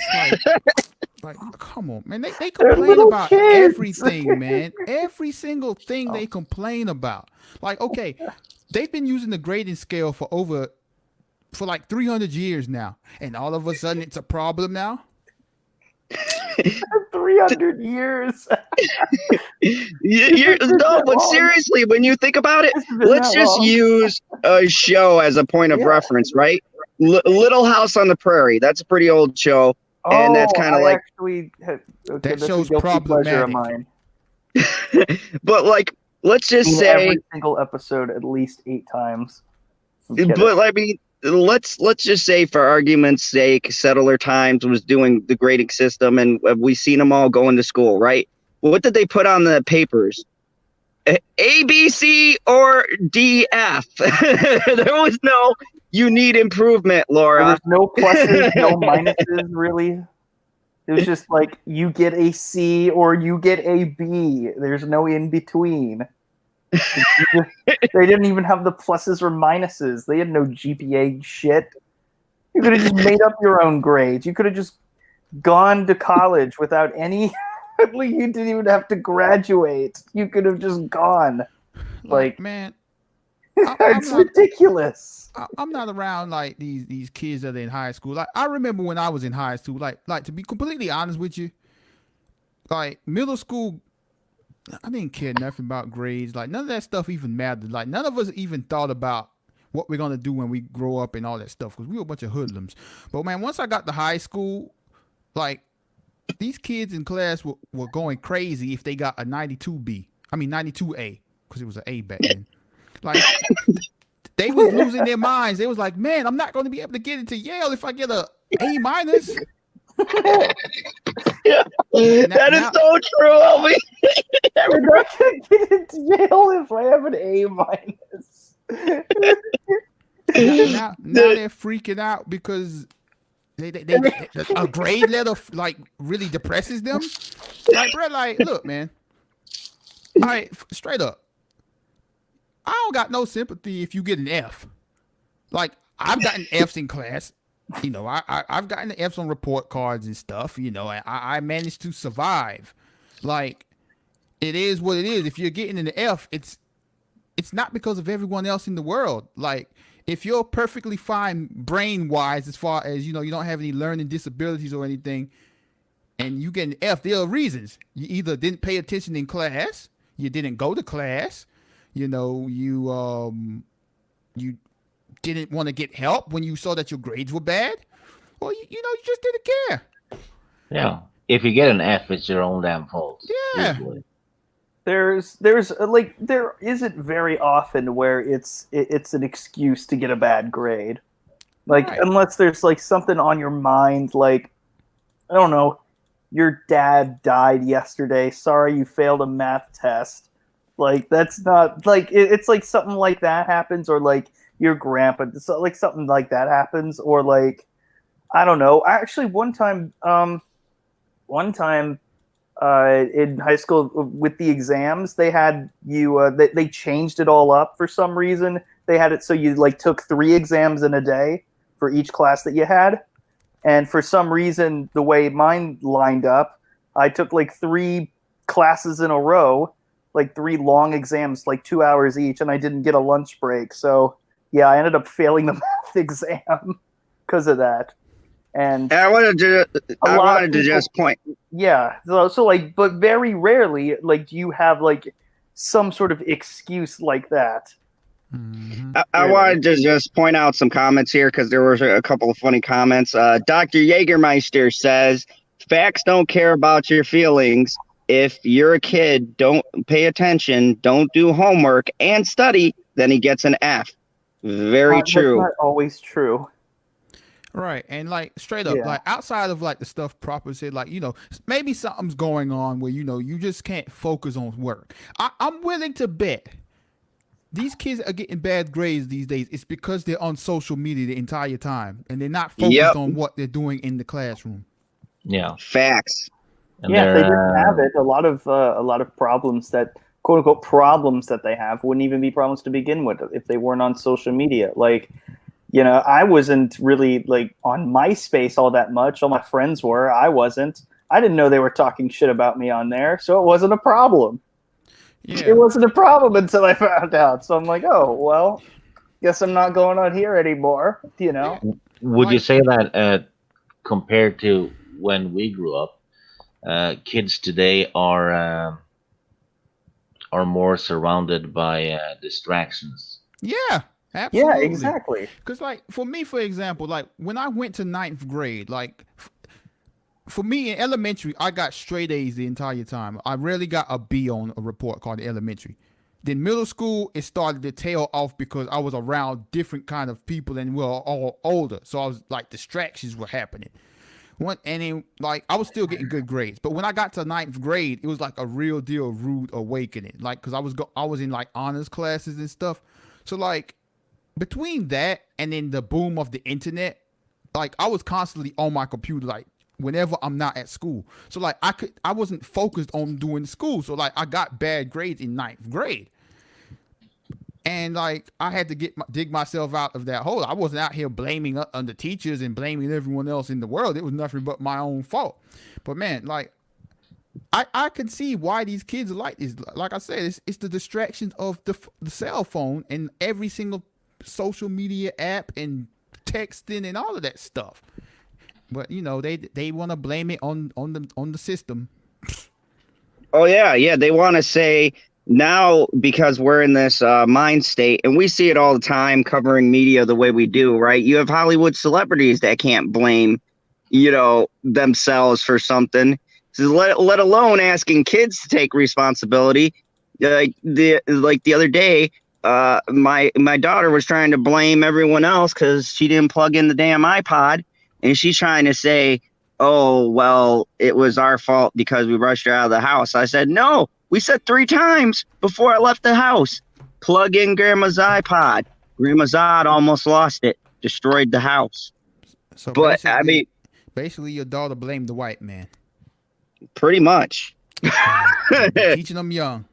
like, come on, man. They complain about everything, man. Every single thing they complain about. Like, okay, they've been using the grading scale for like 300 years now, and all of a sudden it's a problem now. 300 years. But seriously, when you think about it, let's just use a show as a point of reference, right? Little House on the Prairie. That's a pretty old show, and that's kind of like that show's problematic. Of mine. But like, let's just say every single episode at least 8 times. But I mean, let's just say, for argument's sake, Settler Times was doing the grading system, and we seen them all going to school, right? What did they put on the papers? A, B, C, or D, F. There was no, you need improvement, Laura. There was no pluses, no minuses, really. It was just like, you get a C or you get a B. There's no in between. They didn't even have the pluses or minuses. They had no GPA shit. You could have just made up your own grades. You could have just gone to college without any... You didn't even have to graduate. You could have just gone. Like, man, it's ridiculous. I'm not around like these kids that are in high school. Like, I remember when I was in high school. Like to be completely honest with you, like middle school, I didn't care nothing about grades. Like, none of that stuff even mattered. Like, none of us even thought about what we're gonna do when we grow up and all that stuff, because we were a bunch of hoodlums. But man, once I got to high school, like, these kids in class were going crazy if they got a 92A, because it was an A back then. Like, they was losing their minds. They was like, man, I'm not going to be able to get into Yale if I get a A-. Yeah. That is so true, Elvie. I'm not going to get into Yale if I have an A-. Now they're freaking out because they a grade letter like really depresses them. Like, bro, like, look, man. All right, straight up, I don't got no sympathy if you get an F. Like, I've gotten Fs in class. You know, I've gotten Fs on report cards and stuff. You know, I managed to survive. Like, it is what it is. If you're getting an F, it's not because of everyone else in the world. Like, if you're perfectly fine brain-wise, as far as, you know, you don't have any learning disabilities or anything, and you get an F, there are reasons. You either didn't pay attention in class, you didn't go to class, you know, you didn't want to get help when you saw that your grades were bad, or, you know, you just didn't care. Yeah. If you get an F, it's your own damn fault. Yeah. Usually. There isn't very often where it's an excuse to get a bad grade. Like, right. Unless there's like something on your mind, like, I don't know, your dad died yesterday. Sorry, you failed a math test. Like, that's not like it's like something like that happens, or like your grandpa, like something like that happens, or like, I don't know. Actually, one time in high school with the exams, they had you. They changed it all up for some reason. They had it so you like took 3 exams in a day for each class that you had, and for some reason, the way mine lined up, I took like 3 classes in a row, like 3 long exams, like 2 hours each, and I didn't get a lunch break. So yeah, I ended up failing the math exam because of that. And I wanted to just point. Yeah. So like, but very rarely, like, do you have like some sort of excuse like that. Mm-hmm. I wanted to just point out some comments here because there were a couple of funny comments. Dr. Jägermeister says, facts don't care about your feelings. If you're a kid, don't pay attention, don't do homework, and study, then he gets an F. Very true. That's not always true. Right. And like straight up, like outside of like the stuff proper said, like, you know, maybe something's going on where, you know, you just can't focus on work. I'm willing to bet these kids are getting bad grades these days. It's because they're on social media the entire time and they're not focused on what they're doing in the classroom. Yeah. Facts. And if they didn't have it, a lot of problems that, quote unquote, problems that they have wouldn't even be problems to begin with if they weren't on social media. Like, you know, I wasn't really like on MySpace all that much. All my friends were. I wasn't. I didn't know they were talking shit about me on there, so it wasn't a problem. Yeah. It wasn't a problem until I found out. So I'm like, oh, well, guess I'm not going on here anymore, you know? Would you say that compared to when we grew up, kids today are more surrounded by distractions? Yeah. Absolutely. Yeah, exactly. Because, like, for me, for example, like, when I went to 9th grade, like, for me in elementary, I got straight A's the entire time. I rarely got a B on a report card in elementary. then middle school, it started to tail off because I was around different kind of people and we were all older. So I was like, distractions were happening. And then, like, I was still getting good grades, but when I got to 9th grade, it was like a real deal rude awakening. Like, because I was in like honors classes and stuff. So like, between that and then the boom of the internet, like I was constantly on my computer, like whenever I'm not at school. So like I wasn't focused on doing school. So like I got bad grades in 9th grade. And like I had to dig myself out of that hole. I wasn't out here blaming on the teachers and blaming everyone else in the world. It was nothing but my own fault. But man, like I can see why these kids are like this. Like I said, it's the distractions of the cell phone and every single social media app and texting and all of that stuff. But you know they want to blame it on the system. Oh yeah, they want to say now, because we're in this mind state, and we see it all the time covering media the way we do, right? You have Hollywood celebrities that can't blame, themselves for something. So let alone asking kids to take responsibility. Like the other day, my daughter was trying to blame everyone else because she didn't plug in the damn iPod, and she's trying to say, "Oh well, it was our fault because we rushed her out of the house." I said, "No. We said 3 times before I left the house, plug in Grandma's iPod. Grandma's Zod almost lost it, destroyed the house." So but I mean, basically, your daughter blamed the white man. Pretty much. Teaching them young.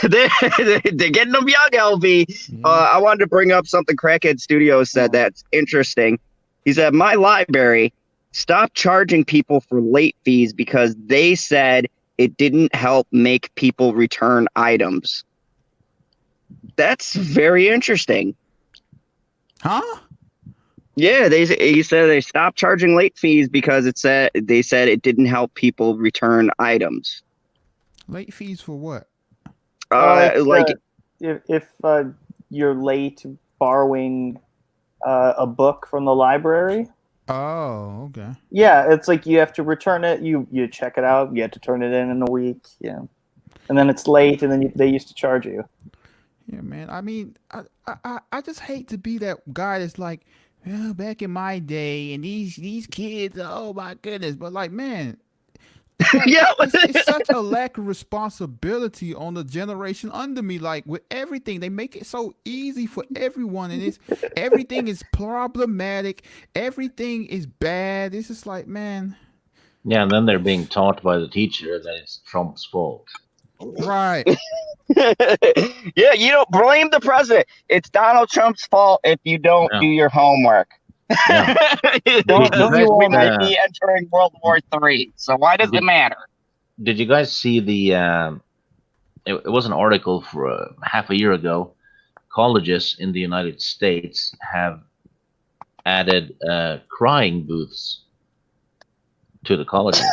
They're getting them young, LV. Mm-hmm. I wanted to bring up something Crackhead Studios said that's interesting. He said, "My library stopped charging people for late fees because they said it didn't help make people return items." That's very interesting. Huh? Yeah, he said they stopped charging late fees because they said it didn't help people return items. Late fees for what? If you're late borrowing a book from the library. Oh, okay. Yeah, it's like you have to return it. You check it out. You have to turn it in a week. Yeah, and then it's late, and then they used to charge you. Yeah, man. I mean, I just hate to be that guy that's like, well, back in my day, and these kids, oh my goodness. But like, man, yeah, it's such a lack of responsibility on the generation under me. Like with everything, they make it so easy for everyone, and everything is problematic. Everything is bad. It's just like, man. Yeah, and then they're being taught by the teacher that it's Trump's fault. Right. Yeah, you don't blame the president. It's Donald Trump's fault if you don't do your homework. Yeah. We might be entering World War III, so why does it matter? Did you guys see the? It was an article for half a year ago. Colleges in the United States have added crying booths to the colleges.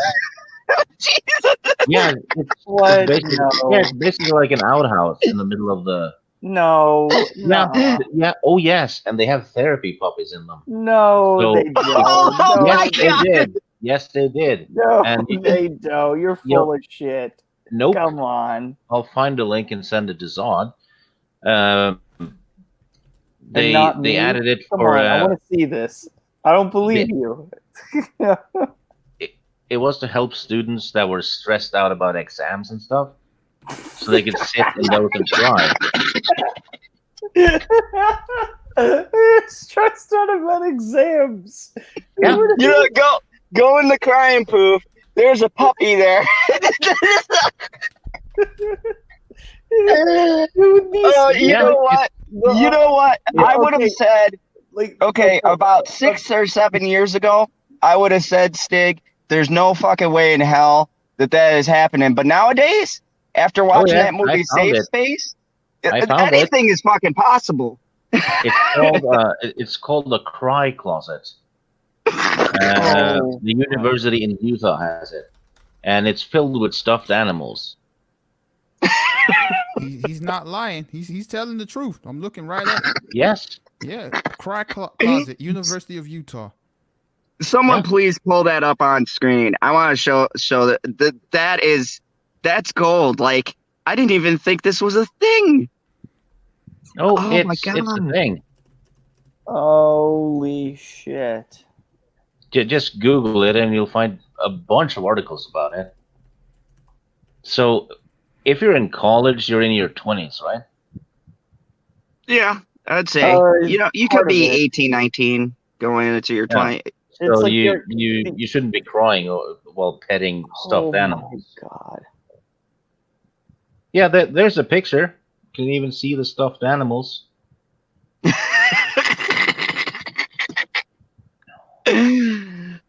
Jesus. Yeah, it's basically like an outhouse in the middle of the. No. Yeah. Oh, yes, and they have therapy puppies in them. No, so, they don't. Oh, yes, they did. Yes, they did. No, they don't. You're full of shit. Nope. Come on. I'll find the link and send it to Zod. They added it Come for. On, I want to see this. I don't believe you. It was to help students that were stressed out about exams and stuff, so they could sit in those and cry. Stressed out about exams. Yeah. Go in the crying poof. There's a puppy there. You know what? I would have said, about 6 or 7 years ago, I would have said, Stig, there's no fucking way in hell that is happening. But nowadays, after watching that movie Safe Space, anything is fucking possible. It's called the Cry Closet. The university in Utah has it, and it's filled with stuffed animals. He's not lying. He's telling the truth. I'm looking right at it. Yes. Yeah, Cry Closet, University of Utah. Someone please pull that up on screen. I want to show that that's gold. Like I didn't even think this was a thing. Oh, my it's a God. thing. Holy shit. Just Google it and you'll find a bunch of articles about it. So, if you're in college, you're in your 20s, right? Yeah, I'd say. You could be 18, 19 going into your 20. So like you shouldn't be crying while petting stuffed animals. Oh my god. Yeah, there's a picture. You can even see the stuffed animals.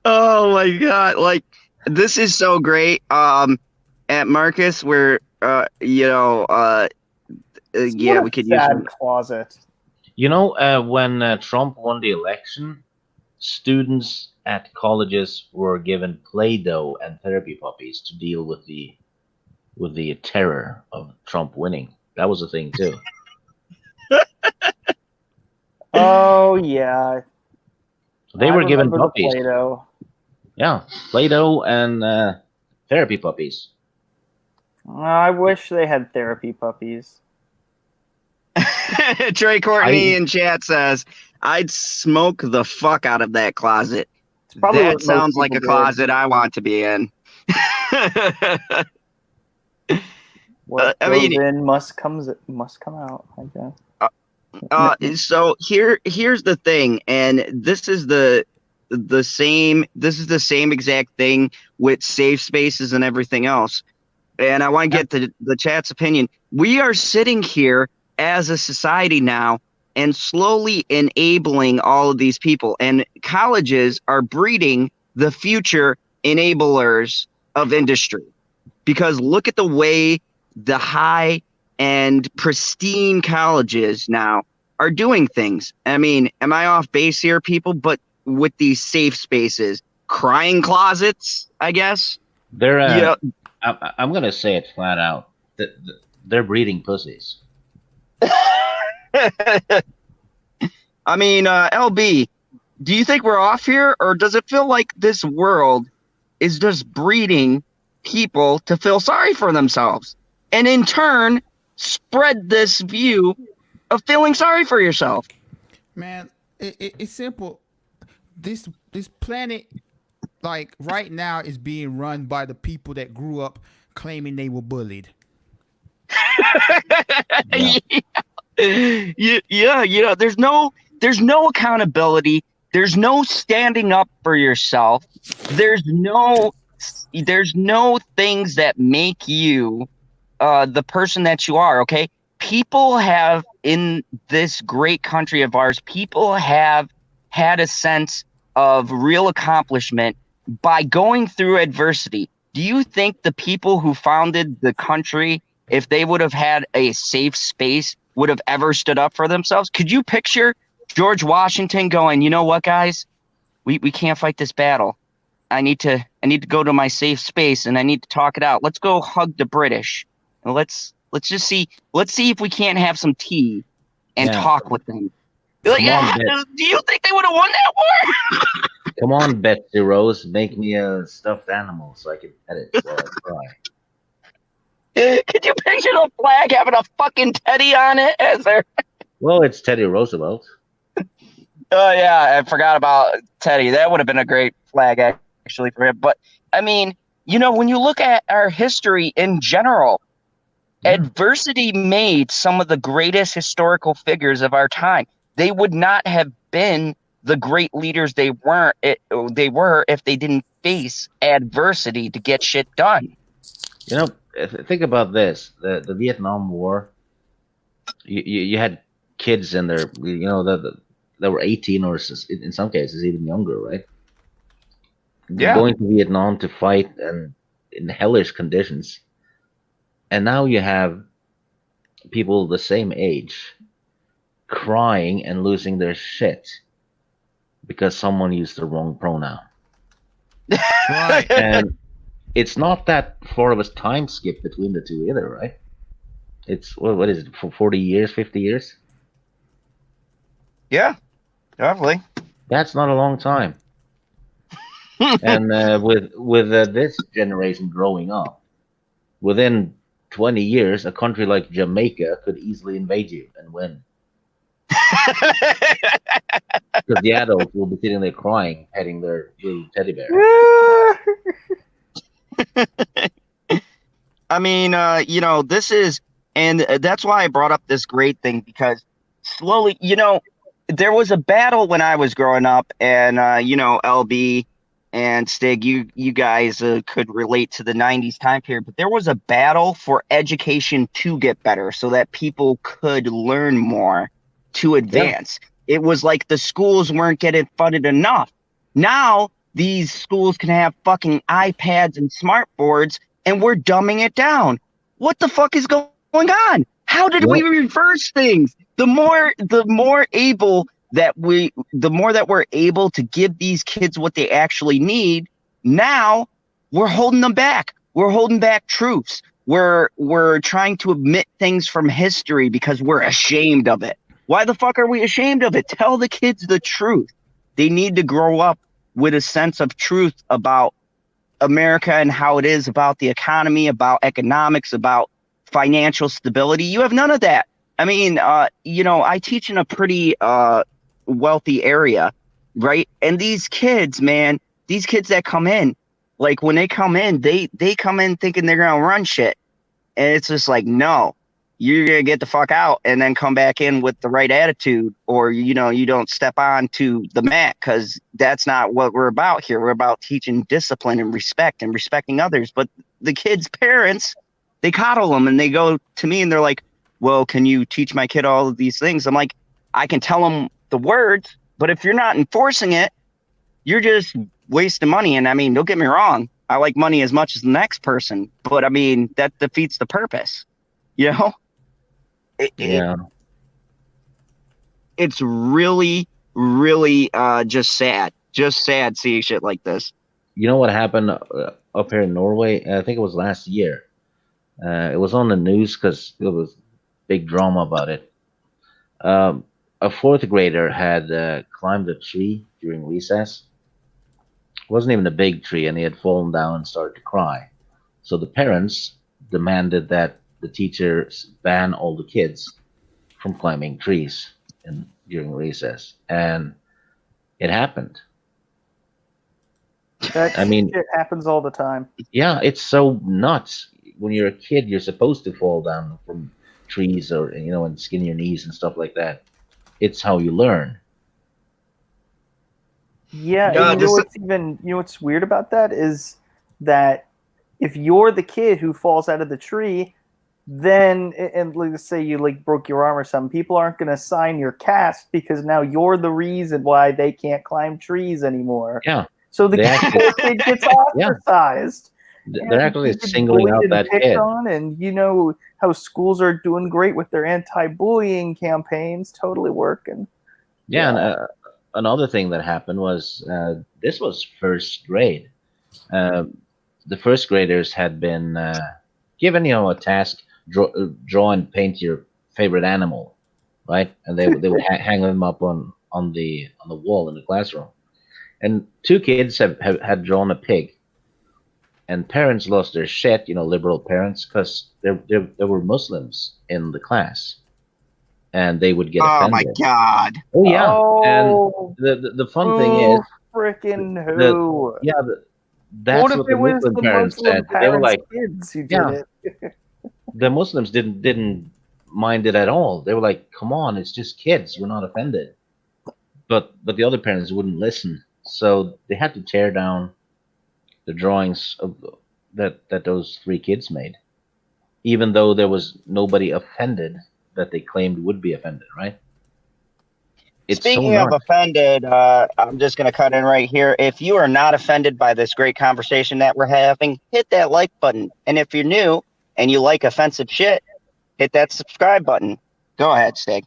Oh my God. Like, this is so great. At Marcus, where yeah, we could use sad closet. You know, when Trump won the election, students at colleges were given Play-Doh and therapy puppies to deal with the terror of Trump winning. That was a thing too. Oh yeah. They were given puppies. Play-Doh. Yeah, Play-Doh and therapy puppies. I wish they had therapy puppies. Trey Courtney in chat says, I'd smoke the fuck out of that closet. That sounds like a closet I want to be in. What goes in must come out, I guess. So here's the thing, and this is the same exact thing with safe spaces and everything else. And I want to get the chat's opinion. We are sitting here as a society now and slowly enabling all of these people, and colleges are breeding the future enablers of industry, because look at the way the high and pristine colleges now are doing things. I mean, am I off base here, people? But with these safe spaces, crying closets, I guess. They're I'm gonna say it flat out. They're breeding pussies. I mean, LB, do you think we're off here, or does it feel like this world is just breeding people to feel sorry for themselves, and in turn spread this view of feeling sorry for yourself? Man, it's simple. This planet, like right now, is being run by the people that grew up claiming they were bullied. Yeah, there's no accountability. There's no standing up for yourself. There's no things that make you the person that you are. Okay, people have, in this great country of ours, people have had a sense of real accomplishment by going through adversity. Do you think the people who founded the country, if they would have had a safe space, would have ever stood up for themselves? Could you picture George Washington going, you know what, guys, we can't fight this battle. I need to go to my safe space and I need to talk it out. Let's go hug the British and let's see if we can't have some tea and talk with them. Like, do you think they would have won that war? Come on, Betsy Rose, make me a stuffed animal so I can pet it while I cry. Could you picture the flag having a fucking teddy on it? Well, it's Teddy Roosevelt. Oh yeah, I forgot about Teddy. That would have been a great flag actually for him. But I mean, when you look at our history in general, adversity made some of the greatest historical figures of our time. They would not have been the great leaders they were if they didn't face adversity to get shit done. Think about this: the Vietnam War. You had kids in there, that were 18 or in some cases even younger, right? Yeah. Going to Vietnam to fight and in hellish conditions, and now you have people the same age crying and losing their shit because someone used the wrong pronoun. Right. And it's not that far of a time skip between the two either, right? It's what is it, for 40 years, 50 years? Yeah, definitely. That's not a long time. And with this generation growing up, within 20 years, a country like Jamaica could easily invade you and win. Because the adults will be sitting there crying, petting their little teddy bear. I mean, this is, and that's why I brought up this grade thing, because slowly, there was a battle when I was growing up, and, LB and Stig, you guys could relate to the 90s time period, but there was a battle for education to get better so that people could learn more to advance. Yeah. It was like the schools weren't getting funded enough. Now these schools can have fucking iPads and smart boards, and we're dumbing it down. What the fuck is going on? How did we reverse things? The more that we're able to give these kids what they actually need, now we're holding them back. We're holding back truths. We're trying to omit things from history because we're ashamed of it. Why the fuck are we ashamed of it? Tell the kids the truth. They need to grow up with a sense of truth about America and how it is, about the economy, about economics, about financial stability. You have none of that. I mean, I teach in a pretty wealthy area, right? And these kids, man, these kids that come in, like when they come in, they come in thinking they're gonna run shit, and it's just like, no, you're gonna get the fuck out and then come back in with the right attitude, or you don't step on to the mat, because that's not what we're about here. We're about teaching discipline and respect and respecting others. But the kids' parents, they coddle them, and they go to me and they're like, well, can you teach my kid all of these things? I'm like, I can tell them the words, but if you're not enforcing it, you're just wasting money. And I mean, don't get me wrong, I like money as much as the next person, but I mean, that defeats the purpose, It's really, really just sad seeing shit like this. You know what happened up here in Norway? I think it was last year. It was on the news because it was big drama about it. A fourth grader had climbed a tree during recess. It wasn't even a big tree, and he had fallen down and started to cry. So the parents demanded that the teachers ban all the kids from climbing trees during recess, and it happened. It happens all the time. Yeah, it's so nuts. When you're a kid, you're supposed to fall down from trees, or and skin your knees and stuff like that. It's how you learn. Yeah, and what's weird about that is that if you're the kid who falls out of the tree, then, and let's say you broke your arm or something, people aren't going to sign your cast because now you're the reason why they can't climb trees anymore. Yeah. So the kid gets ostracized. Yeah. They're actually singling out that kid. And how schools are doing great with their anti-bullying campaigns, totally working. Yeah. And another thing that happened was this was first grade. The first graders had been given a task, draw and paint your favorite animal, right? And they would hang them up on the wall in the classroom. And two kids had drawn a pig, and parents lost their shit, liberal parents, because there were Muslims in the class, and they would get offended. Oh my god! Oh yeah, and the fun thing is, freaking who? That's what the Muslim parents said. They were like, kids who did it. The Muslims didn't mind it at all. They were like, come on, it's just kids. We're not offended. But the other parents wouldn't listen. So they had to tear down the drawings that those three kids made, even though there was nobody offended that they claimed would be offended, right? Speaking of offended, I'm just going to cut in right here. If you are not offended by this great conversation that we're having, hit that like button. And if you're new and you like offensive shit, hit that subscribe button. Go ahead, Stig.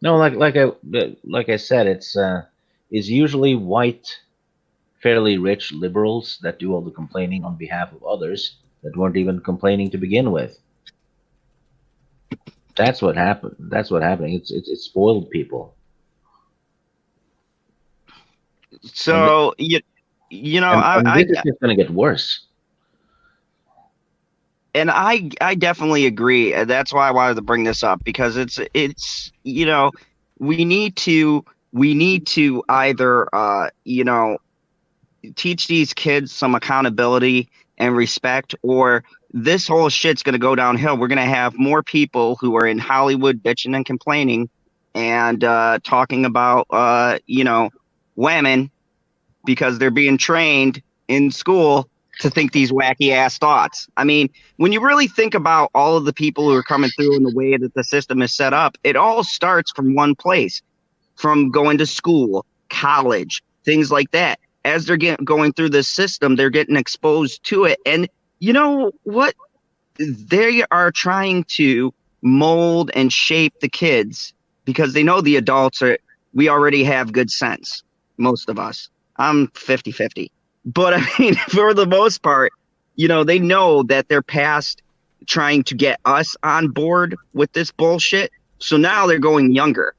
No, like I said, it's usually white, fairly rich liberals that do all the complaining on behalf of others that weren't even complaining to begin with. That's what happened. That's what happened. It's spoiled people. So this is just going to get worse. and I definitely agree. That's why I wanted to bring this up, because it's we need to either teach these kids some accountability and respect, or this whole shit's going to go downhill. We're going to have more people who are in Hollywood bitching and complaining and talking about women, because they're being trained in school to think these wacky ass thoughts. I mean, when you really think about all of the people who are coming through and the way that the system is set up, it all starts from one place, from going to school, college, things like that. As they're going through this system, they're getting exposed to it. And you know what? They are trying to mold and shape the kids, because they know the adults we already have good sense, most of us. I'm 50-50. But I mean, for the most part, they know that they're past trying to get us on board with this bullshit. So now they're going younger.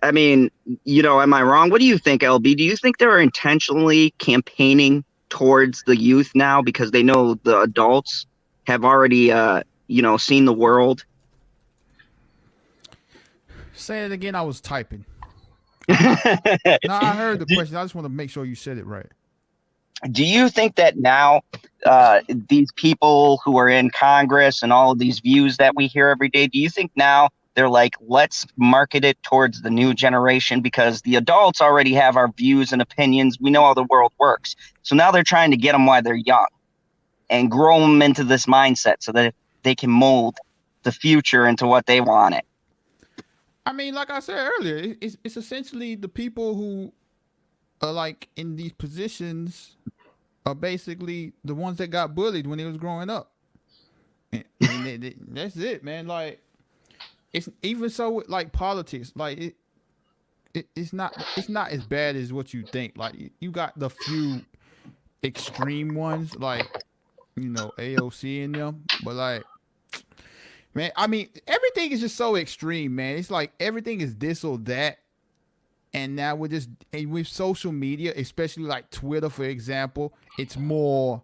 I mean, am I wrong? What do you think, LB? Do you think they're intentionally campaigning towards the youth now because they know the adults have already, seen the world? Say it again. I was typing. No, I heard the question. I just want to make sure you said it right. Do you think that now these people who are in Congress and all of these views that we hear every day, do you think now they're like, let's market it towards the new generation, because the adults already have our views and opinions. We know how the world works. So now they're trying to get them while they're young and grow them into this mindset so that they can mold the future into what they want it. I mean, like I said earlier, it's essentially the people who are like in these positions are basically the ones that got bullied when they was growing up. And that's it, man. Like, it's even so with like politics. Like it's not as bad as what you think. Like you got the few extreme ones, like AOC in them, but like, man, I mean, everything is just so extreme, man. It's like everything is this or that. And now with social media, especially like Twitter, for example, it's more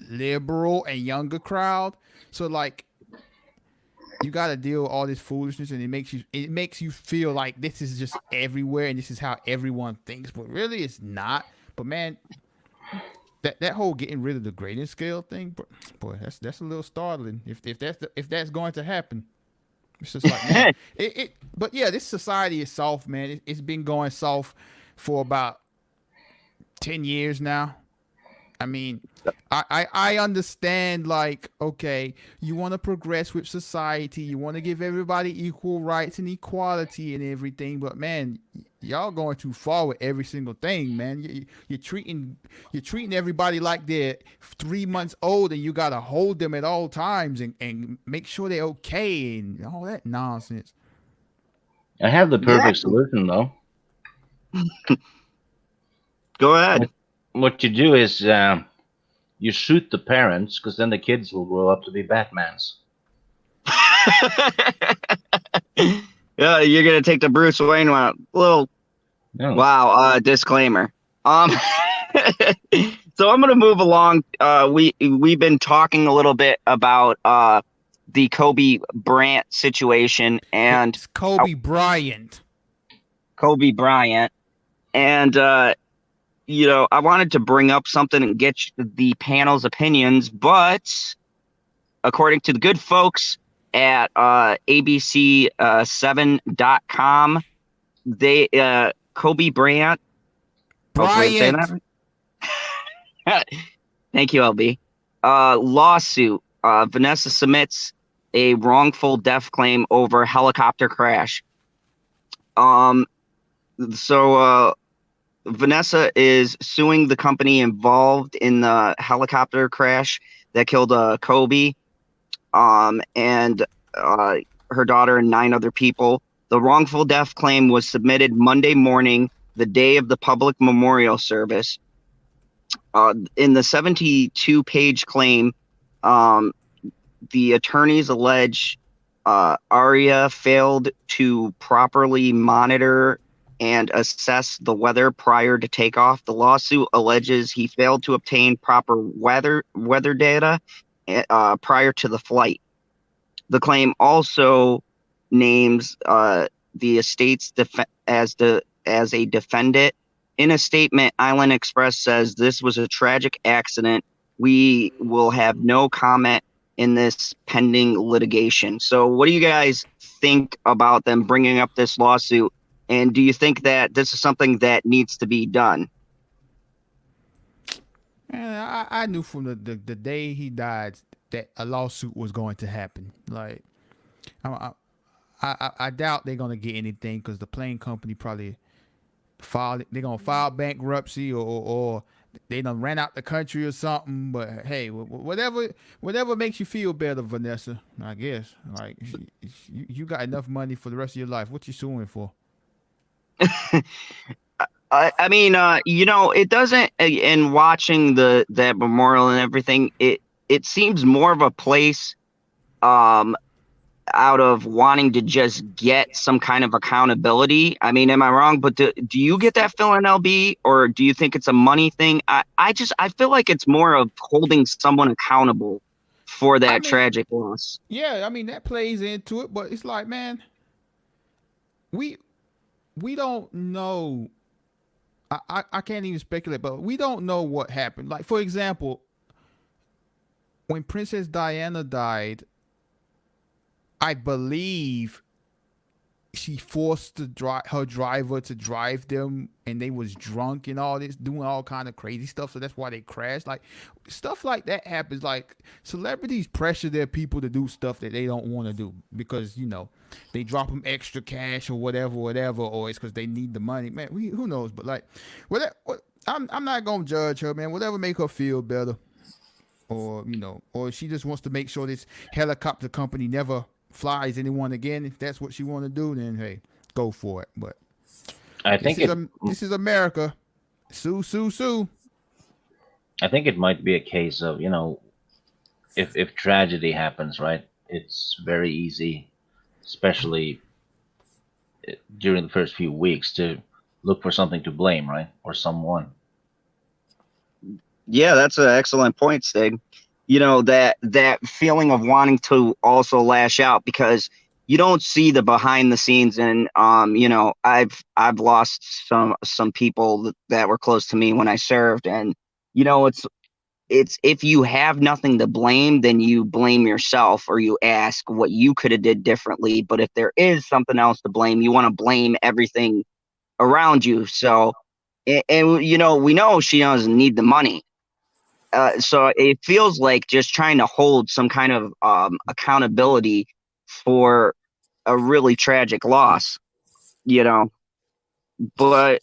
liberal and younger crowd. So like, you got to deal with all this foolishness, and it makes you feel like this is just everywhere and this is how everyone thinks, but really it's not. But man, that whole getting rid of the grading scale thing, boy, that's a little startling. If that's going to happen, it's just like, man, But yeah, this society is soft, man. It's been going soft for about 10 years now. I mean, I understand, like, okay, you want to progress with society, you want to give everybody equal rights and equality and everything, but man, y'all going too far with every single thing, man. You're treating everybody like they're 3 months old, and you gotta hold them at all times and make sure they're okay and all that nonsense. I have the perfect solution, though. Go ahead. What you do is you shoot the parents, because then the kids will grow up to be Batmans. Yeah, you're gonna take the Bruce Wayne one. Wow, disclaimer. So I'm gonna move along. We've been talking a little bit about the Kobe Bryant situation, and it's Kobe Bryant. Kobe Bryant, and I wanted to bring up something and get the panel's opinions, but according to the good folks at ABC7.com, they Kobe Bryant. Bryant. Thank you, LB. Lawsuit. Vanessa submits a wrongful death claim over helicopter crash. So Vanessa is suing the company involved in the helicopter crash that killed Kobe, and her daughter and 9 other people. The wrongful death claim was submitted Monday morning, the day of the public memorial service. In the 72-page claim, the attorneys allege Aria failed to properly monitor and assess the weather prior to takeoff. The lawsuit alleges he failed to obtain proper weather data prior to the flight. The claim also names the estates as a defendant. In a statement, Island Express says this was a tragic accident. We will have no comment in this pending litigation. So what do you guys think about them bringing up this lawsuit? And do you think that this is something that needs to be done? Man, I knew from the day he died that a lawsuit was going to happen. Like, I doubt they're gonna get anything because the plane company probably they're gonna file bankruptcy or they done ran out the country or something. But hey, whatever makes you feel better, Vanessa, I guess. Like, you got enough money for the rest of your life. What you suing for? I mean, it doesn't. In watching that memorial and everything, it seems more of a place, out of wanting to just get some kind of accountability. I mean, am I wrong? But do you get that feeling, LB, or do you think it's a money thing? I feel like it's more of holding someone accountable for that tragic loss. Yeah, I mean that plays into it, but it's like, man, we don't know. I can't even speculate, but we don't know what happened. Like, for example, when Princess Diana died, I believe she forced her driver to drive them, and they was drunk and all this, doing all kind of crazy stuff. So that's why they crashed. Like, stuff like that happens. Like, celebrities pressure their people to do stuff that they don't want to do because they drop them extra cash or whatever, or it's because they need the money. Man, who knows? But like, I'm not gonna judge her, man. Whatever make her feel better, or or she just wants to make sure this helicopter company never flies anyone again. If that's what she want to do, then hey, go for it. But I think this is America. Sue. I think it might be a case of, if tragedy happens, right? It's very easy, especially during the first few weeks, to look for something to blame, right? Or someone. Yeah, that's an excellent point, Stig. That feeling of wanting to also lash out because you don't see the behind the scenes. And I've lost some people that were close to me when I served, and it's if you have nothing to blame, then you blame yourself or you ask what you could have did differently. But if there is something else to blame, you want to blame everything around you. So, and we know she doesn't need the money. So it feels like just trying to hold some kind of accountability for a really tragic loss, But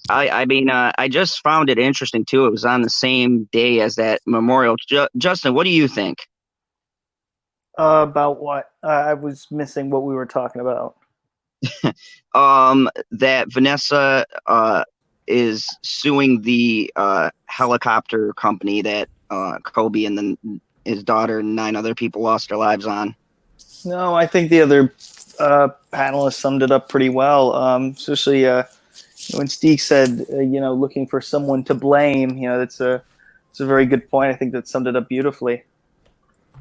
I just found it interesting too. It was on the same day as that memorial. Justin, what do you think? About what? I was missing what we were talking about. That Vanessa is suing the helicopter company that Kobe and then his daughter and 9 other people lost their lives on. No, I think the other panelists summed it up pretty well. Especially when Steve said, looking for someone to blame. It's a very good point. I think that summed it up beautifully.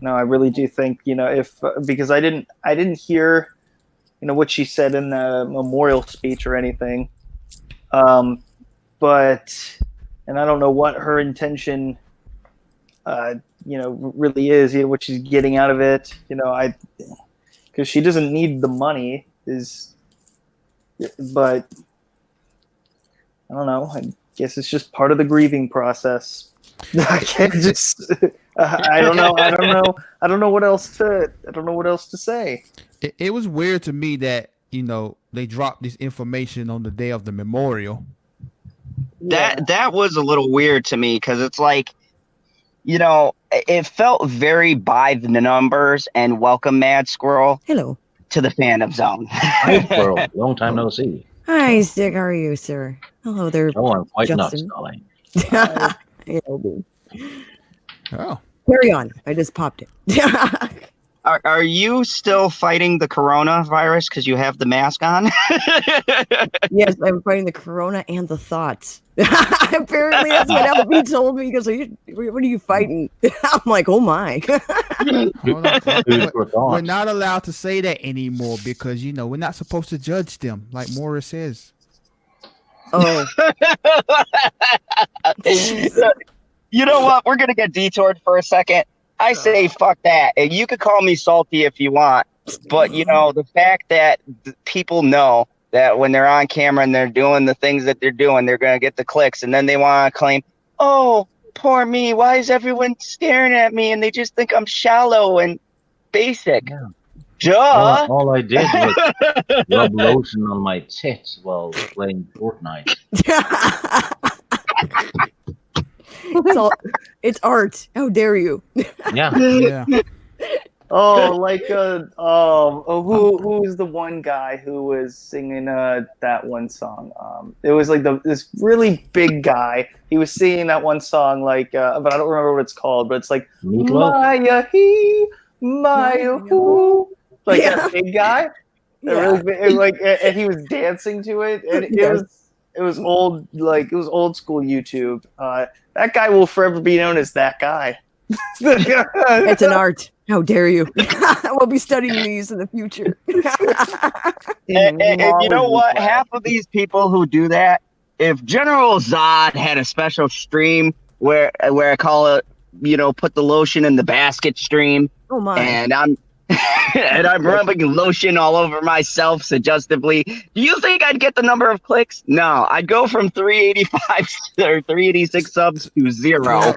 No, I really do think if because I didn't hear what she said in the memorial speech or anything. But I don't know what her intention, really is, what she's getting out of it, because she doesn't need the money, but I don't know. I guess it's just part of the grieving process. I can't just, I don't know. I don't know what else to say. It was weird to me that, they dropped this information on the day of the memorial. That was a little weird to me because it's like, it felt very by the numbers and welcome Mad Squirrel. Hello. To the fandom zone. Hi, Squirrel. Long time no see. Hi, Stick. How are you, sir? Hello there. Oh, I'm quite nuts, Justin. darling. Oh. Carry on. I just popped it. Are you still fighting the coronavirus because you have the mask on? Yes, I'm fighting the corona and the thoughts. Apparently, that's what LB told me. He goes, what are you fighting? I'm like, oh my. Hold on. We're not allowed to say that anymore because, we're not supposed to judge them, like Morris says. Oh. You know what? We're going to get detoured for a second. I say fuck that. And you could call me salty if you want. But, the fact that people know that when they're on camera and they're doing the things that they're doing, they're going to get the clicks. And then they want to claim, oh, poor me. Why is everyone staring at me? And they just think I'm shallow and basic. Yeah. Duh. All I did was rub lotion on my tits while playing Fortnite. It's art. How dare you? Yeah. Oh, like who was the one guy who was singing that one song? It was like this really big guy. He was singing that one song, like, but I don't remember what it's called. But it's like Maya he, Maya who, like that big guy. Yeah. And he was dancing to it, and it was old, like it was old school YouTube. That guy will forever be known as that guy. It's an art. How dare you? We'll be studying these in the future. And you know what? Half of these people who do that, if General Zod had a special stream where I call it, put the lotion in the basket stream. Oh my! And I'm rubbing lotion all over myself suggestively. Do you think I'd get the number of clicks? No, I'd go from 385 or 386 subs to 0.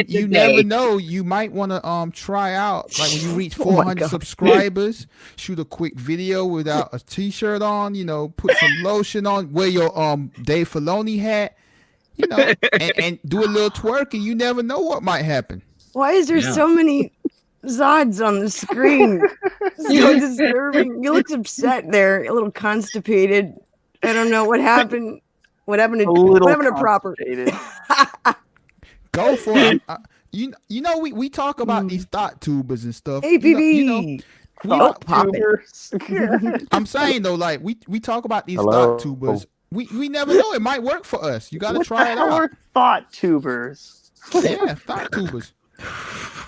You never know. You might want to try out, like when you reach 400 subscribers, shoot a quick video without a t-shirt on, put some lotion on, wear your Dave Filoni hat, and do a little twerking. You never know what might happen. Why is there so many Zods on the screen? So disturbing. You look upset there, a little constipated. I don't know what happened. What happened to proper? Go for it. We talk about these thought tubers and stuff. Hey, BB. I'm saying though, like we talk about these thought tubers. We never know. It might work for us. You got to try it out. Thought tubers. Yeah, thought tubers.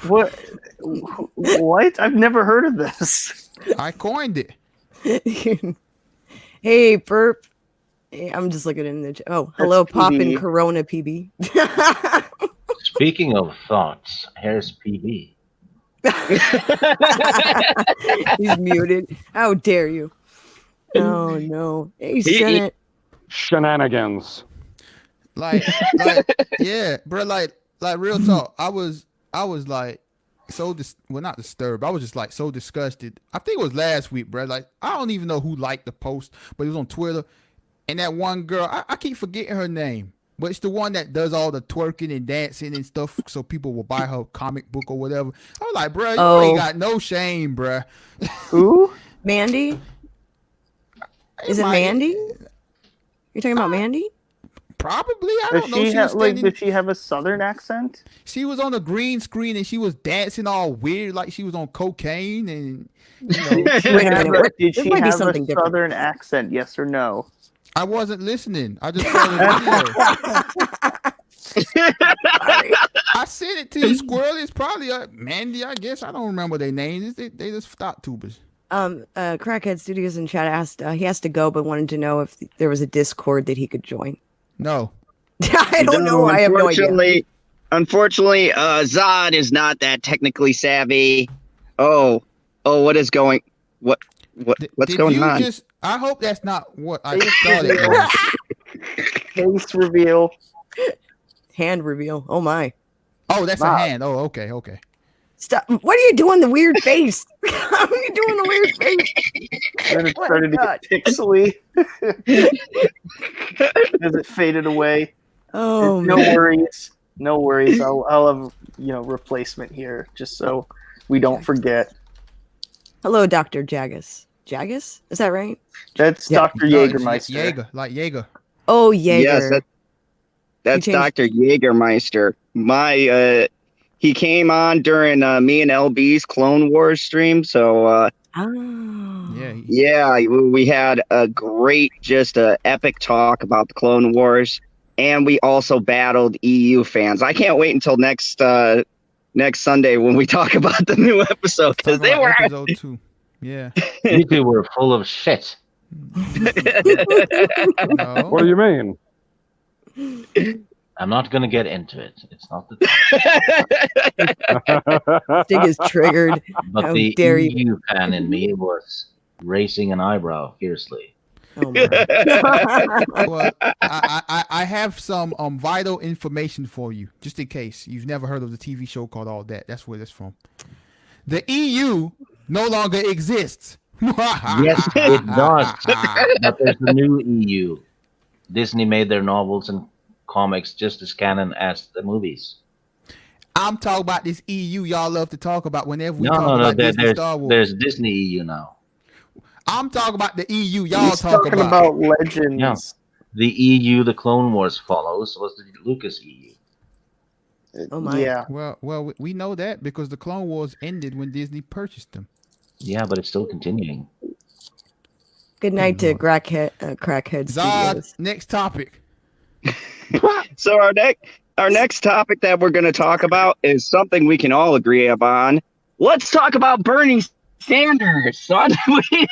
What? I've never heard of this. I coined it. Hey, Burp. Hey, I'm just looking in the. Oh, hello, Poppin' Corona PB. Speaking of thoughts, here's PB. He's muted. How dare you? Oh no! Hey, Senate. Shenanigans. Like, yeah, bro. Like real talk. I was like not disturbed. I was just like so disgusted. I think it was last week, bro. Like I don't even know who liked the post, but it was on Twitter. And that one girl, I keep forgetting her name, but it's the one that does all the twerking and dancing and stuff, so people will buy her comic book or whatever. I was like, bro, you ain't got no shame, bro. Who? Mandy? Is it Mandy? You're talking about Mandy? Probably. I don't know. Did she have a southern accent? She was on a green screen and she was dancing all weird, like she was on cocaine. And Wait a minute. Did she have a southern accent? Yes or no? I wasn't listening. I just saw the video. I sent it to you, Squirrel. It's probably Mandy, I guess. I don't remember their names. They just thought tubers. Crackhead Studios in chat asked he has to go, but wanted to know if there was a Discord that he could join. No. I don't know. I have no idea. Unfortunately, Zod is not that technically savvy. What's going on? I hope that's not what I thought it was. Face reveal. Hand reveal. Oh my. Oh, that's a hand. Oh, okay. Stop. What are you doing? The weird face. How are you doing the weird face? Then it started to get pixely. As it faded away. Oh, no worries. No worries. I'll have replacement here just so we don't forget. Hello, Dr. Jagus. Jagus? Is that right? That's Dr. Jägermeister. Jaeger. Oh, Jaeger. Yes, that's Dr. Jägermeister. My He came on during me and LB's Clone Wars stream. So we had a great, just a epic talk about the Clone Wars, and we also battled EU fans. I can't wait until next Sunday when we talk about the new episode, because they were episode 2. Yeah, you two were full of shit. No. What do you mean? I'm not going to get into it. It's not the time. Stig is triggered. But How the dare EU you? fan in me was raising an eyebrow fiercely. Oh my. Well, I have some vital information for you, just in case you've never heard of the TV show called All That. That's where that's from. The EU no longer exists. Yes, it does. But there's the new EU. Disney made their novels and comics just as canon as the movies. I'm talking about this EU y'all love to talk about whenever we talk about Disney Star Wars. There's Disney EU now. I'm talking about the EU y'all He's talk talking about. Legends. Yeah. The EU the Clone Wars follows was the Lucas EU. Oh my. Yeah. Well, we know that because the Clone Wars ended when Disney purchased them. Yeah, but it's still continuing. Good night to crackhead Zod, studios. next topic. So our next topic that we're going to talk about is something we can all agree upon. Let's talk about Bernie Sanders. So we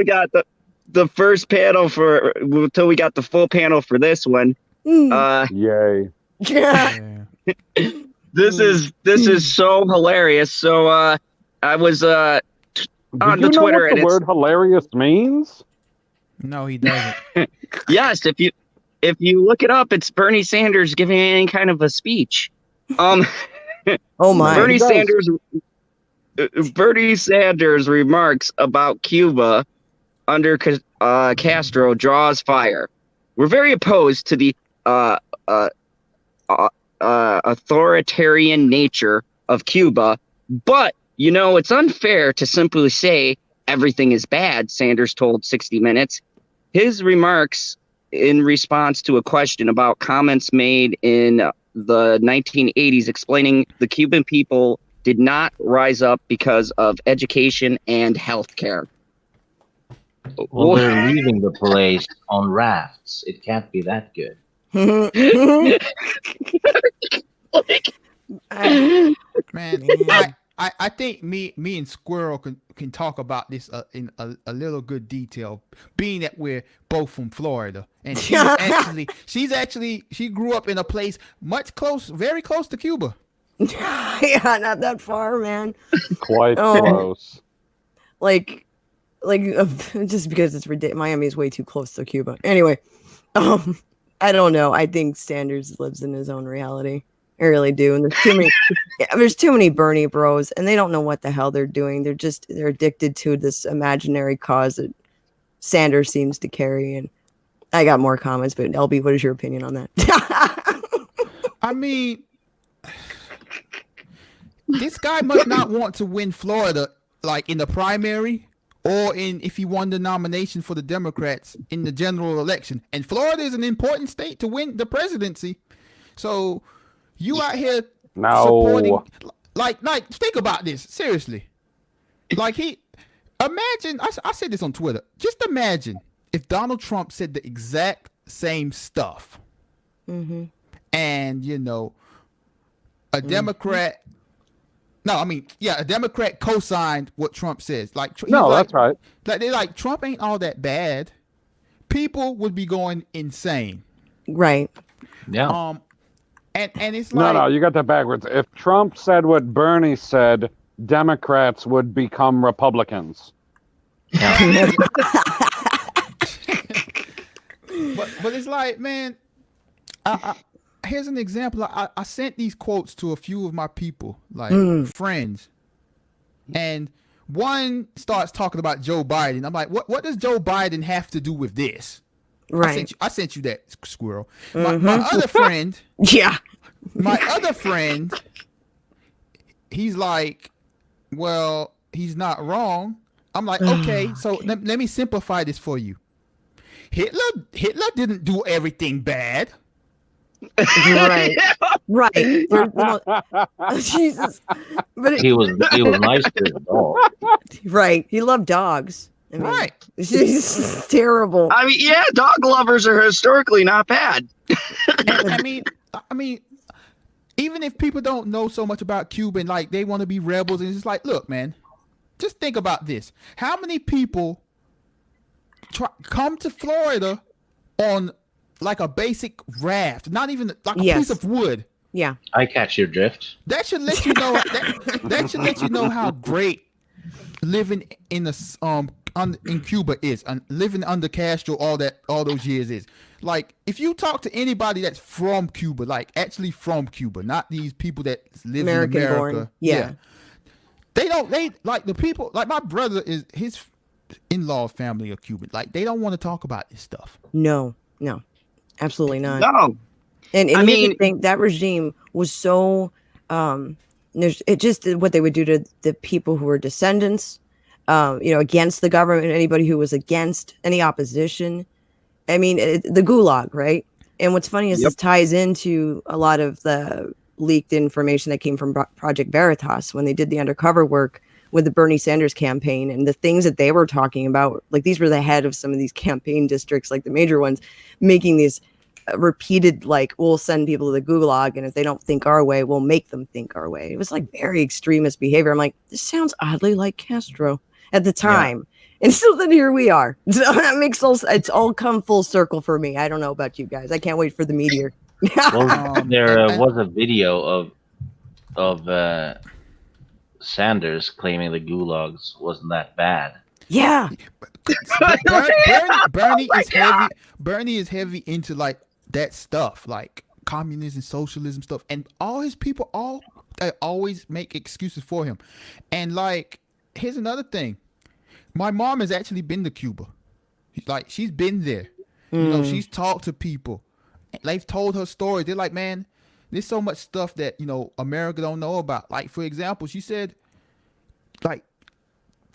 got the first panel until we got the full panel for this one. Yay. Yeah. This is so hilarious. So I was on the Twitter, know what the word hilarious means? No, he doesn't. Yes, if you look it up, it's Bernie Sanders giving any kind of a speech. Oh my. Bernie Sanders remarks about Cuba under Castro draws fire. We're very opposed to the authoritarian nature of Cuba, but it's unfair to simply say everything is bad, Sanders told 60 Minutes. His remarks in response to a question about comments made in the 1980s explaining the Cuban people did not rise up because of education and health care. Well, they're leaving the place on rafts. It can't be that good. Man, I think me and Squirrel can talk about this in a little good detail, being that we're both from Florida, and she grew up in a place very close to Cuba. Yeah, not that far, man. Quite close. Like just because it's ridiculous. Miami is way too close to Cuba. Anyway, I don't know. I think Sanders lives in his own reality. I really do. And there's too many Bernie bros, and they don't know what the hell they're doing. They're addicted to this imaginary cause that Sanders seems to carry. And I got more comments, but LB, what is your opinion on that? I mean, this guy must not want to win Florida, like in the primary, or if he won the nomination for the Democrats in the general election. And Florida is an important state to win the presidency. So you out here supporting, like think about this seriously. Like imagine, I said this on Twitter. Just imagine if Donald Trump said the exact same stuff, and a Democrat. A Democrat co-signed what Trump says. That's right. Like Trump ain't all that bad. People would be going insane. Right. Yeah. And it's like No, you got that backwards. If Trump said what Bernie said, Democrats would become Republicans. Yeah. but it's like, man, here's an example. I sent these quotes to a few of my people, like friends, and one starts talking about Joe Biden. I'm like, what does Joe Biden have to do with this? Right. I sent you that, Squirrel. My other friend. Yeah. My other friend, he's like, well, he's not wrong. I'm like, okay, so let me simplify this for you. Hitler didn't do everything bad. Right. Right. Jesus. But he was nice to his dog. Right. He loved dogs. I mean, Right. She's terrible. I mean, yeah, dog lovers are historically not bad. I mean, even if people don't know so much about Cuba and like they want to be rebels, and it's like, look, man, just think about this: how many people come to Florida on like a basic raft, not even like a piece of wood? Yeah, I catch your drift. That should let you know. That should let you know how great living in in Cuba is, living under Castro all those years is. Like, if you talk to anybody that's from Cuba, like actually from Cuba, not these people that live in America, born. Yeah. They like the people. Like my brother his in-law family are Cuban. Like they don't want to talk about this stuff. No, absolutely not. No. And I mean, think that regime was so it just what they would do to the people who were descendants, against the government, anybody who was against any opposition. I mean, the gulag, right? And what's funny is this ties into a lot of the leaked information that came from Project Veritas when they did the undercover work with the Bernie Sanders campaign, and the things that they were talking about. Like, these were the head of some of these campaign districts, like the major ones, making these repeated, like, we'll send people to the gulag, and if they don't think our way, we'll make them think our way. It was like very extremist behavior. I'm like, this sounds oddly like Castro at the time. Yeah. And so then here we are. So that makes it's all come full circle for me. I don't know about you guys. I can't wait for the meteor. Well, there was a video of Sanders claiming the gulags wasn't that bad. Yeah. Bernie is heavy into like that stuff, like communism, socialism stuff, and all his people always make excuses for him. And like, here's another thing. My mom has actually been to Cuba. Like, she's been there. She's talked to people. They've told her stories. They're like, man, there's so much stuff that, America don't know about. Like, for example, she said, like,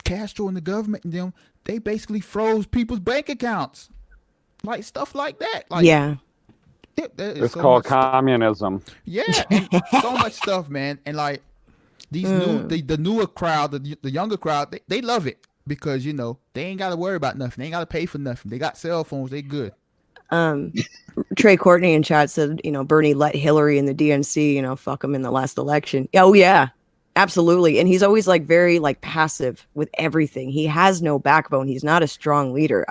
Castro and the government and them, they basically froze people's bank accounts. Like, stuff like that. Like, yeah. It's called communism. Yeah, and so much stuff, man. And like, these the newer crowd, the younger crowd, they love it. Because, they ain't got to worry about nothing. They ain't got to pay for nothing. They got cell phones. They good. Trey Courtney in chat said, Bernie let Hillary and the DNC, fuck him in the last election. Oh, yeah, absolutely. And he's always like very like passive with everything. He has no backbone. He's not a strong leader.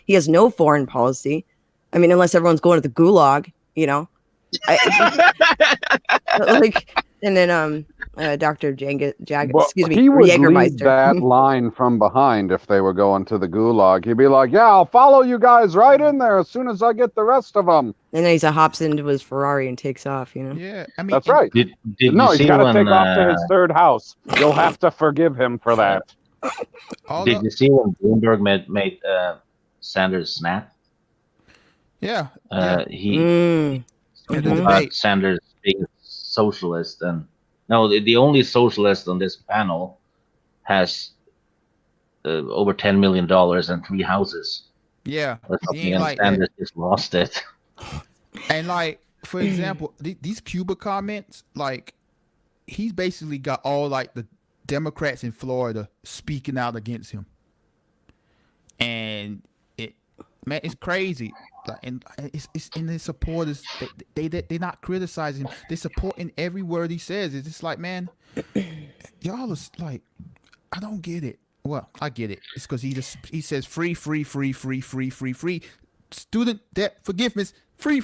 He has no foreign policy. I mean, unless everyone's going to the gulag, and then Dr. He would lead that line from behind if they were going to the gulag. He'd be like, yeah, I'll follow you guys right in there as soon as I get the rest of them. And then he hops into his Ferrari and takes off, Yeah, I mean, that's right. Did he's got to take off to his third house. You'll have to forgive him for that. Did you see when Bloomberg made Sanders snap? Yeah. He talked about Sanders being socialist, and no, the only socialist on this panel has over $10 million and 3 houses. Yeah, and like Sanders just lost it. And like, for example, these Cuba comments, like, he's basically got all like the Democrats in Florida speaking out against him, and it's crazy. Like, and it's in his supporters. They're not criticizing him. They're supporting every word he says. It's just like, man, y'all is like, I don't get it. Well, I get it. It's because he says free. Student debt forgiveness, free.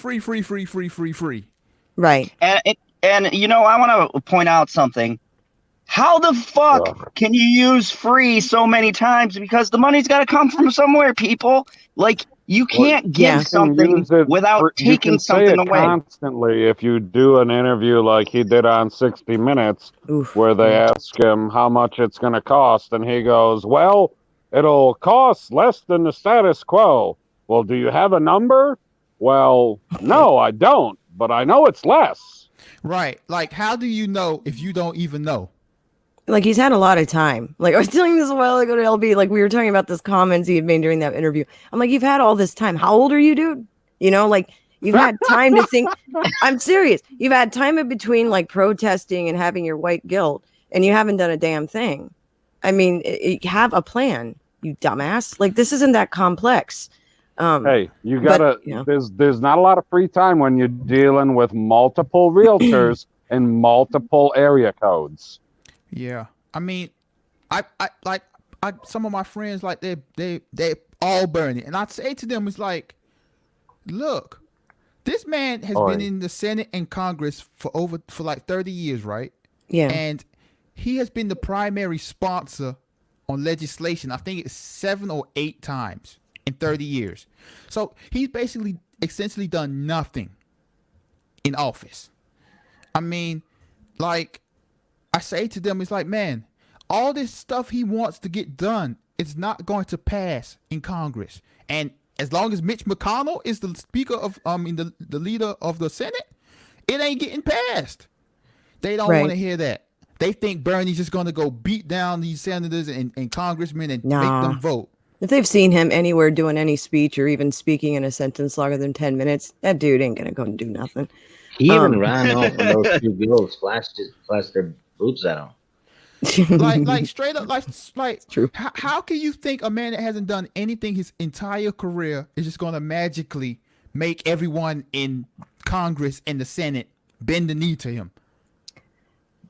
Right. And I want to point out something. How the fuck can you use free so many times? Because the money's got to come from somewhere, people. Like, you can't give something without taking something away. Constantly, if you do an interview like he did on 60 Minutes, where they ask him how much it's going to cost, and he goes, well, it'll cost less than the status quo. Well, do you have a number? Well, no, I don't, but I know it's less. Right. Like, how do you know if you don't even know? Like, he's had a lot of time. Like, I was telling this a while ago to LB, like, we were talking about this comments he had made during that interview. I'm like, you've had all this time. How old are you, dude? Like, You've had time to think. I'm serious. You've had time in between like protesting and having your white guilt, and you haven't done a damn thing. I mean, have a plan, you dumbass. Like, this isn't that complex. Hey, you gotta. There's not a lot of free time when you're dealing with multiple realtors and multiple area codes. Yeah, I mean, I some of my friends, like they all burn it, and I'd say to them, it's like, look, this man has been in the Senate and Congress for like 30 years, right? Yeah. And he has been the primary sponsor on legislation. I think it's 7 or 8 times in 30 years. So he's basically essentially done nothing in office. I mean, like, I say to them, it's like, man, all this stuff he wants to get done is not going to pass in Congress. And as long as Mitch McConnell is the speaker of, the leader of the Senate, it ain't getting passed. They don't want to hear that. They think Bernie's just going to go beat down these senators and congressmen and make them vote. If they've seen him anywhere doing any speech or even speaking in a sentence longer than 10 minutes, that dude ain't going to go and do nothing. He even ran off when those 2 girls flashed their boobs at him. like straight up, like true. How can you think a man that hasn't done anything his entire career is just going to magically make everyone in Congress and the Senate bend the knee to him?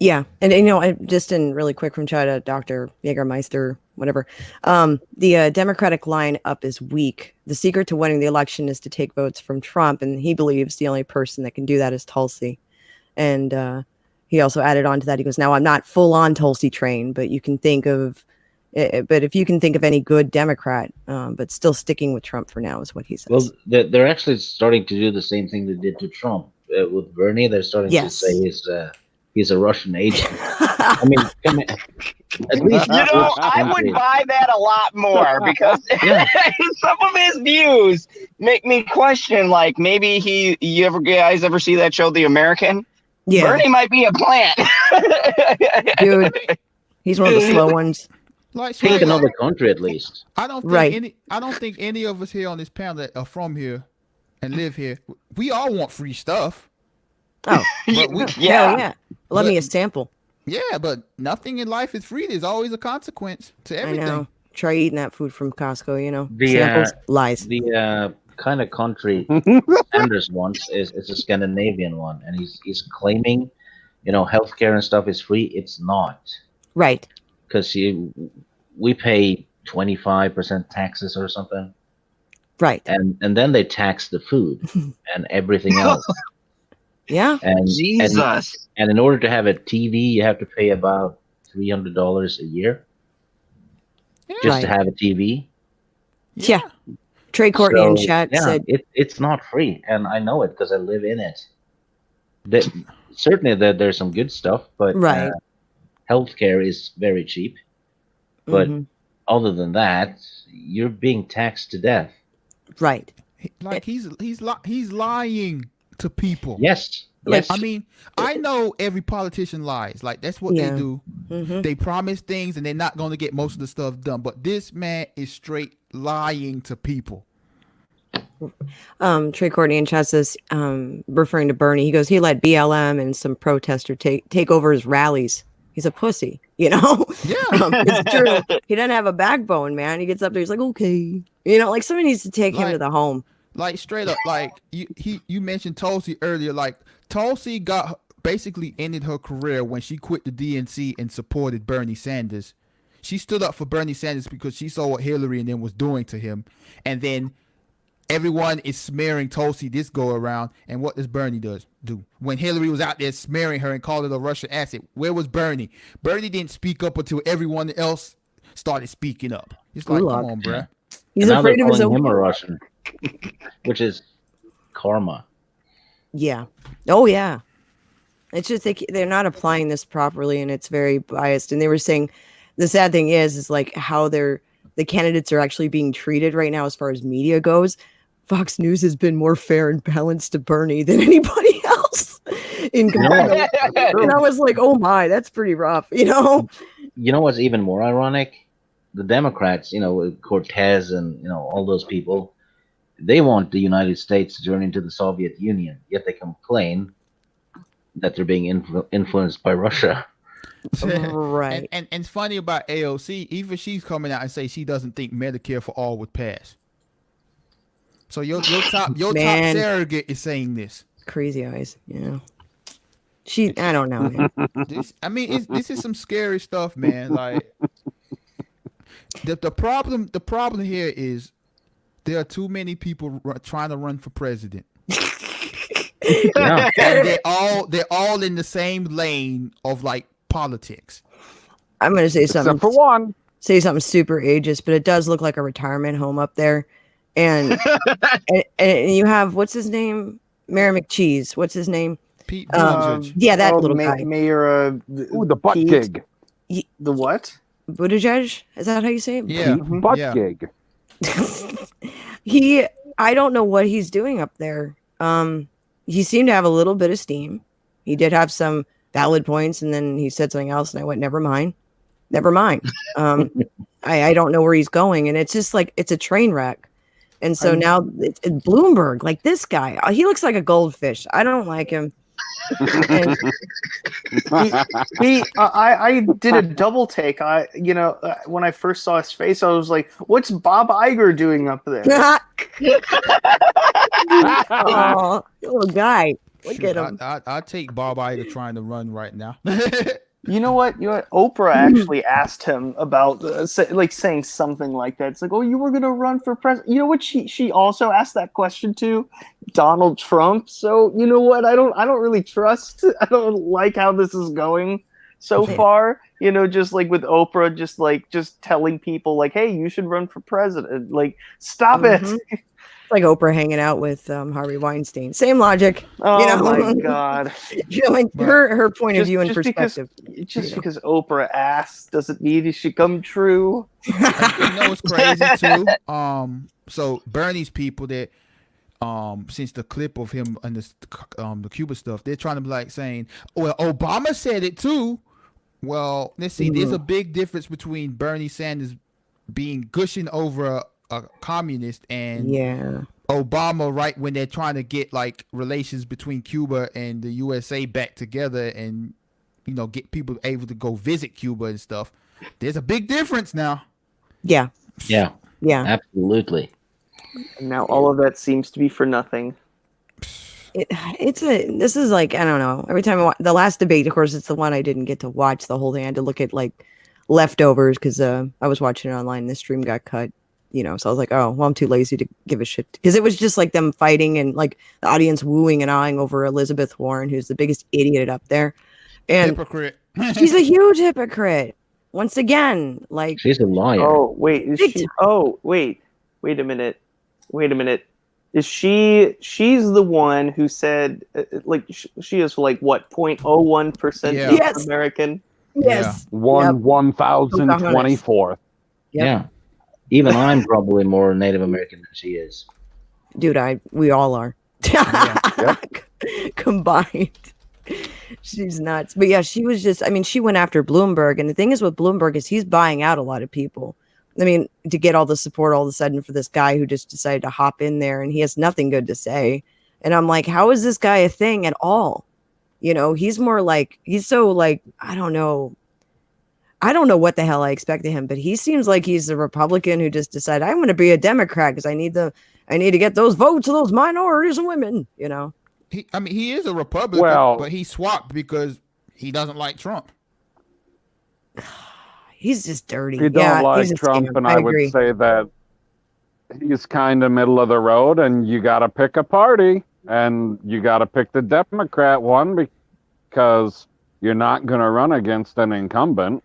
Yeah, and I just in really quick from China, Dr. Jägermeister, whatever. The Democratic line up is weak. The secret to winning the election is to take votes from Trump, and he believes the only person that can do that is Tulsi. And he also added on to that. He goes, "Now I'm not full on Tulsi train, but you can think of, if you can think of any good Democrat, but still sticking with Trump for now," is what he says. Well, they're actually starting to do the same thing they did to Trump with Bernie. They're starting to say he's a Russian agent. I mean, at least I would buy that a lot more because some of his views make me question. Like, maybe you guys ever see that show, The American? Yeah, Bernie might be a plant. Dude, he's one of the slow ones. Like, pick another country at least. I don't think any of us here on this panel that are from here and live here, we all want free stuff. Oh, yeah. Let me a sample. Yeah, but nothing in life is free. There's always a consequence to everything. I know. Try eating that food from Costco, samples, lies. The kind of country Sanders wants is a Scandinavian one, and he's claiming, healthcare and stuff is free. It's not. Right. Because we pay 25% taxes or something. Right. And then they tax the food and everything else. Yeah. And Jesus. And in order to have a TV, you have to pay about $300 a year just to have a TV. Yeah. Trey Courtney in chat said it's not free, and I know it because I live in it. Certainly, there's some good stuff, but healthcare is very cheap. But other than that, you're being taxed to death. Right. Like he's lying to people. Yes. I mean, I know every politician lies. Like, that's what they do. They promise things and they're not going to get most of the stuff done. But this man is straight lying to people. Trey Courtney in chat says, referring to Bernie, he goes, he let BLM and some protester take over his rallies. He's a pussy, Yeah. It's true. He doesn't have a backbone, man. He gets up there, he's like, okay. Like, somebody needs to take him to the home. Like, straight up, like, you mentioned Tulsi earlier. Like, Tulsi basically ended her career when she quit the DNC and supported Bernie Sanders. She stood up for Bernie Sanders because she saw what Hillary and them was doing to him. And then everyone is smearing Tulsi this go around. And what does Bernie do? When Hillary was out there smearing her and called it a Russian asset, where was Bernie? Bernie didn't speak up until everyone else started speaking up. It's like, come on, bruh. He's afraid of his own. Him a Russian, which is karma. Yeah. Oh, yeah. It's just they're not applying this properly, and it's very biased. And they were saying the sad thing is like how the candidates are actually being treated right now as far as media goes. Fox News has been more fair and balanced to Bernie than anybody else. And I was like, oh my, that's pretty rough, You know what's even more ironic? The Democrats, with Cortez and all those people, they want the United States to join into the Soviet Union, yet they complain that they're being influenced by Russia. Right. And it's funny about AOC, even she's coming out and say she doesn't think Medicare for all would pass. So your top surrogate is saying this. Crazy eyes, I don't know, man. This is some scary stuff, man. Like the problem here is there are too many people trying to run for president. And they're all in the same lane of like politics. I'm gonna say something. Except for one. Say something super ageist, but it does look like a retirement home up there. And and you have, what's his name? Mayor McCheese. What's his name? Pete Buttigieg. Yeah, that little guy. Mayor. The butt gig. The what? Buttigieg? Is that how you say it? Yeah. Butt gig. I don't know what he's doing up there. He seemed to have a little bit of steam. He did have some valid points, and then he said something else, and I went, never mind. I don't know where he's going, and it's just like it's a train wreck. And so now it's Bloomberg, like this guy, he looks like a goldfish. I don't like him. I did a double take. When I first saw his face, I was like, "What's Bob Iger doing up there?" Oh, little guy, look at him. I take Bob Iger trying to run right now. You know what? Oprah actually asked him about saying something like that. It's like, "Oh, you were gonna run for president." You know what? She also asked that question to Donald Trump. So you know what? I don't really trust. I don't like how this is going so far. Just like with Oprah, just telling people like, "Hey, you should run for president." Like, stop it. Like Oprah hanging out with Harvey Weinstein. Same logic. Oh my god! Her point of view and perspective. Because Oprah asked doesn't mean it should come true. It's crazy too. So Bernie's people that since the clip of him and the Cuba stuff, they're trying to be like saying, well, Obama said it too. Well, let's see. There's a big difference between Bernie Sanders being gushing over a communist and Obama right when they're trying to get like relations between Cuba and the USA back together and get people able to go visit Cuba and stuff. There's a big difference now. Yeah, absolutely. And now all of that seems to be for nothing. This is like, I don't know, every time the last debate, of course, it's the one I didn't get to watch the whole thing. I had to look at like leftovers because I was watching it online and the stream got cut. So I was like, oh, well, I'm too lazy to give a shit. Because it was just like them fighting and like the audience wooing and eyeing over Elizabeth Warren, who's the biggest idiot up there. And hypocrite. She's a huge hypocrite. Once again, like. She's a liar. Oh, wait. Wait a minute. Is she's the one who said, she is like, what, 0.01% American? Yes. 1,024th. Yeah. Even I'm probably more Native American than she is. Dude, we all are. Combined. She's nuts. But yeah, she was just, she went after Bloomberg. And the thing is with Bloomberg is he's buying out a lot of people. To get all the support all of a sudden for this guy who just decided to hop in there and he has nothing good to say. And I'm like, how is this guy a thing at all? He's more like, he's so like, I don't know what the hell I expect of him, but he seems like he's a Republican who just decided I'm going to be a Democrat because I need to get those votes of those minorities and women. He is a Republican, but he swapped because he doesn't like Trump. He's just dirty. He don't like Trump, and I would say that he's kind of middle of the road, and you got to pick a party, and you got to pick the Democrat one because you're not going to run against an incumbent.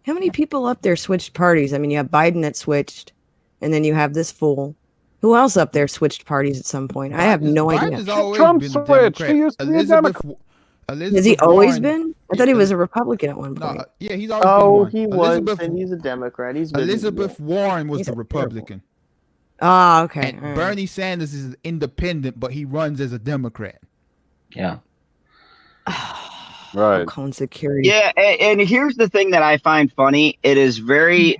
How many people up there switched parties? You have Biden that switched, and then you have this fool. Who else up there switched parties at some point? I have no idea. Trump switched. He used to be a Democrat. Has he always been? I thought he was a Republican at one point. Yeah, he's always been one. He was, and he's a Democrat. Elizabeth Warren was the Republican. Oh, okay. And Bernie Sanders is independent, but he runs as a Democrat. Yeah. Right. Homeland security. Yeah, and here's the thing that I find funny. It is very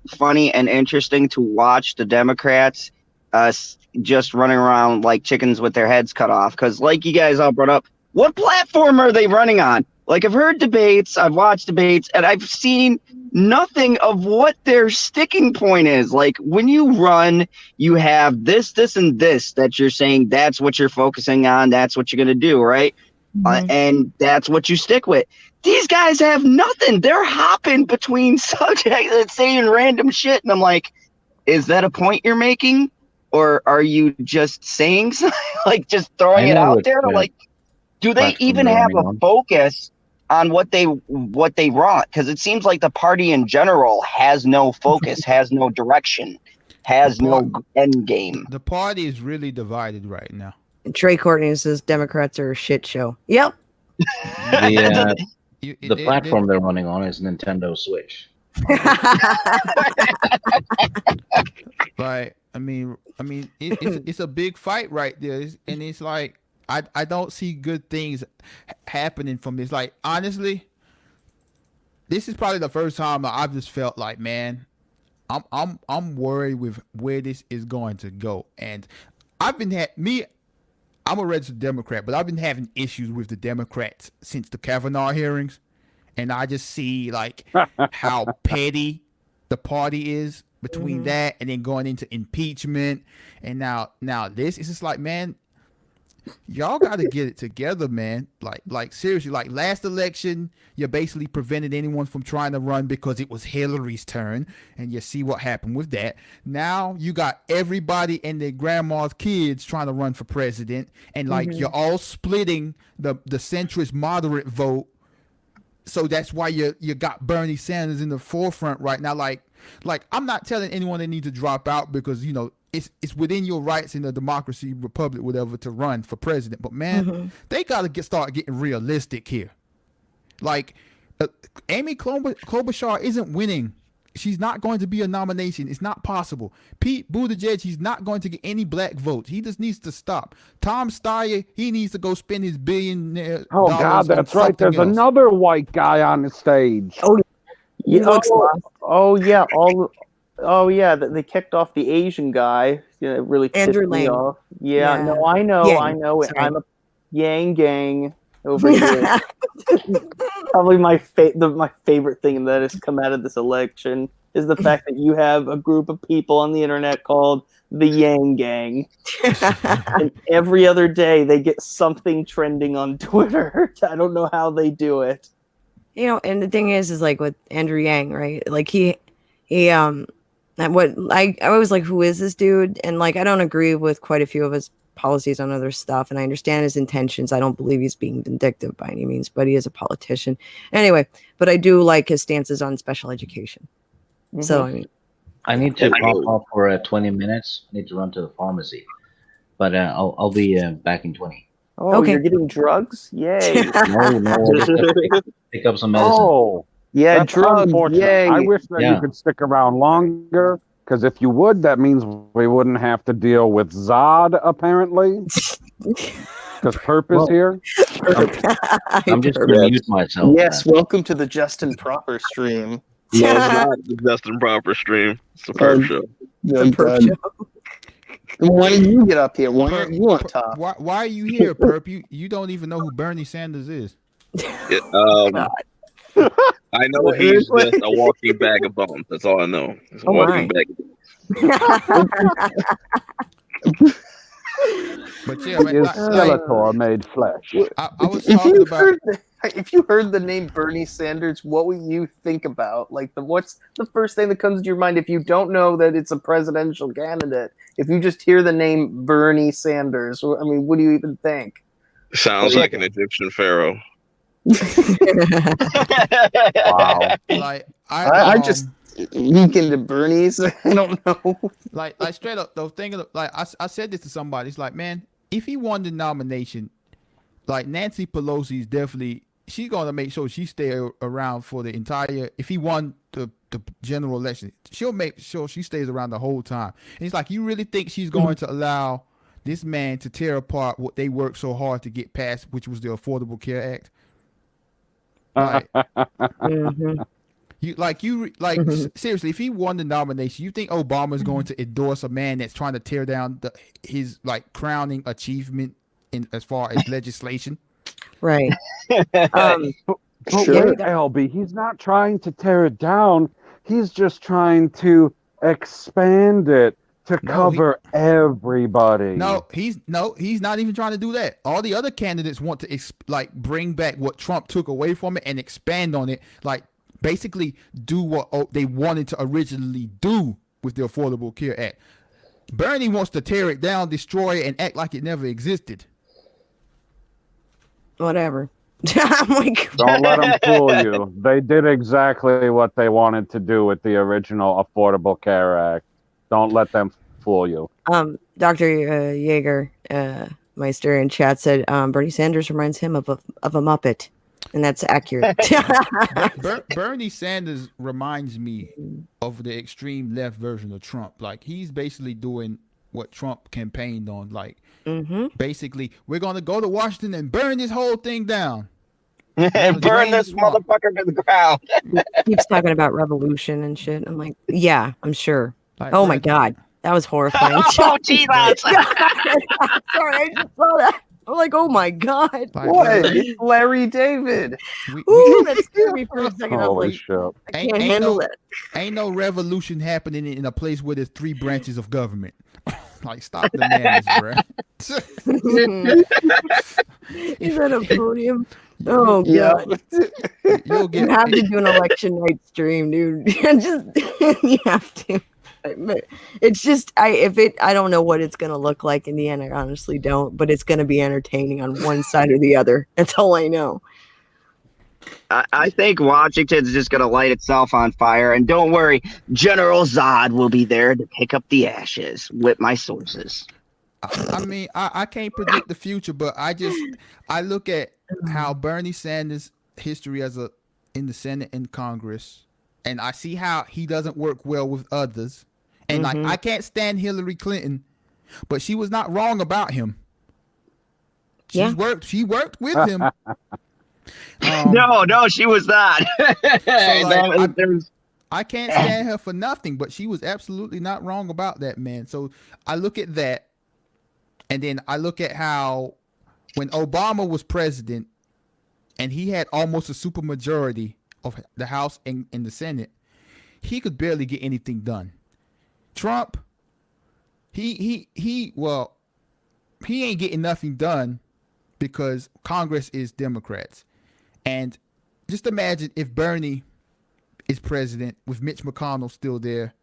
funny and interesting to watch the Democrats just running around like chickens with their heads cut off. Because like you guys all brought up, what platform are they running on? Like I've heard debates, I've watched debates, and I've seen nothing of what their sticking point is. Like when you run, you have this, and this that you're saying that's what you're focusing on. That's what you're going to do, right? And that's what you stick with. These guys have nothing. They're hopping between subjects and saying random shit. And I'm like, is that a point you're making? Or are you just saying something, like just throwing it out there? Like, do they even have a focus on what they want? Because it seems like the party in general has no focus, has no direction, has no end game. The party is really divided right now. And Trey Courtney says Democrats are a shit show. Yep. The platform they're running on is Nintendo Switch. Like, I mean, it's a big fight right there, and it's like I don't see good things happening from this. Like honestly, this is probably the first time I've just felt like, man, I'm worried with where this is going to go, and I'm a registered Democrat, but I've been having issues with the Democrats since the Kavanaugh hearings. And I just see like how petty the party is between that and then going into impeachment. And now this is just like, man, y'all got to get it together, man. Like seriously, like last election, you basically prevented anyone from trying to run because it was Hillary's turn. And you see what happened with that. Now you got everybody and their grandma's kids trying to run for president. And like you're all splitting the centrist moderate vote. So that's why you got Bernie Sanders in the forefront right now. Like I'm not telling anyone they need to drop out because, you know, it's within your rights in a democracy, republic, whatever, to run for president. But man, they got to start getting realistic here. Like Amy Klobuchar isn't winning. She's not going to be a nomination. It's not possible. Pete Buttigieg, he's not going to get any black votes. He just needs to stop. Tom Steyer, he needs to go spend his billionaire. Oh God, that's right. There's another white guy on the stage. Oh, yeah. They kicked off the Asian guy. Yeah, it really pissed me off. Yeah, no, I know. Sorry. I'm a Yang gang over here. Probably my favorite thing that has come out of this election is the fact that you have a group of people on the internet called the Yang Gang. And every other day they get something trending on Twitter. I don't know how they do it. You know, and the thing is like with Andrew Yang, right? Like he I was like, who is this dude? And like I don't agree with quite a few of his policies on other stuff, and I understand his intentions. I don't believe he's being vindictive by any means, but he is a politician anyway. But I do like his stances on special education. So I mean, I need to pop off for 20 minutes. I need to run to the pharmacy, but I'll be back in 20. Oh, okay. You're getting drugs? Yay! No, pick up some medicine. Oh, yeah, that's drugs. Unfortunate. Yay! I wish that you could stick around longer. Because if you would, that means we wouldn't have to deal with Zod, apparently. Because Perp is here. I'm just going to mute myself. Yes, welcome to the Justin Proper stream. No, it's not the Justin Proper stream. It's the Perp show. The Perp show. Why did you get up here? Why aren't you on top? Why are you here, Perp? You don't even know who Bernie Sanders is. I know he's just a walking bag of bones. That's all I know. He's a walking bag of bones. But yeah, man, Skeletor made flesh. I was talking about. If you heard the name Bernie Sanders, what would you think about? Like, what's the first thing that comes to your mind if you don't know that it's a presidential candidate? If you just hear the name Bernie Sanders, I mean, what do you even think? Sounds like an Egyptian pharaoh. Wow. Like I just leak into Bernie's. I don't know. Like straight up though, thinking like I said this to somebody. It's like, man, if he won the nomination, like Nancy Pelosi is definitely she's gonna make sure she stay around for the entire. If he won the general election, she'll make sure she stays around the whole time. And it's like, you really think she's going to allow this man to tear apart what they worked so hard to get passed, which was the Affordable Care Act? Like, Seriously, if he won the nomination, you think Obama's going to endorse a man that's trying to tear down his like crowning achievement in as far as legislation? Right. But wait, LB, he's not trying to tear it down. He's just trying to expand it to cover everybody. He's not even trying to do that. All the other candidates want to bring back what Trump took away from it and expand on it, like basically do what they wanted to originally do with the Affordable Care Act. Bernie wants to tear it down, destroy it, and act like it never existed. Whatever. I'm like, don't let them fool you. They did exactly what they wanted to do with the original Affordable Care Act. Don't let them fool you. Dr. Yeager Meister in chat said Bernie Sanders reminds him of a Muppet, and that's accurate. Bernie Sanders reminds me of the extreme left version of Trump. Like, he's basically doing what Trump campaigned on. Like, basically, we're going to go to Washington and burn this whole thing down. And burn this motherfucker to the ground. Keeps talking about revolution and shit. I'm like, yeah, I'm sure. Like, oh my God, that was horrifying. Oh, geez, sorry, I just saw that. I'm like, oh my God. What? It's Larry David. That scared me for a second. Holy like, shit. I can't handle it. Ain't no revolution happening in a place where there's 3 branches of government. Like, stop the madness, bro. He's at a podium. Oh God! You have to do an election night stream, dude. You have to. It's just I don't know what it's gonna look like in the end. I honestly don't, but it's gonna be entertaining on one side or the other. That's all I know. I think Washington's just gonna light itself on fire, and don't worry, General Zod will be there to pick up the ashes with my sources. I mean, I can't predict the future, but I look at how Bernie Sanders' history in the Senate and Congress, and I see how he doesn't work well with others. And like, I can't stand Hillary Clinton, but she was not wrong about him. She worked with him. No, she was not. I can't stand her for nothing, but she was absolutely not wrong about that, man. So I look at that. And then I look at how when Obama was president and he had almost a supermajority of the House and the Senate, he could barely get anything done. Trump, he ain't getting nothing done because Congress is Democrats. And just imagine if Bernie is president with Mitch McConnell still there,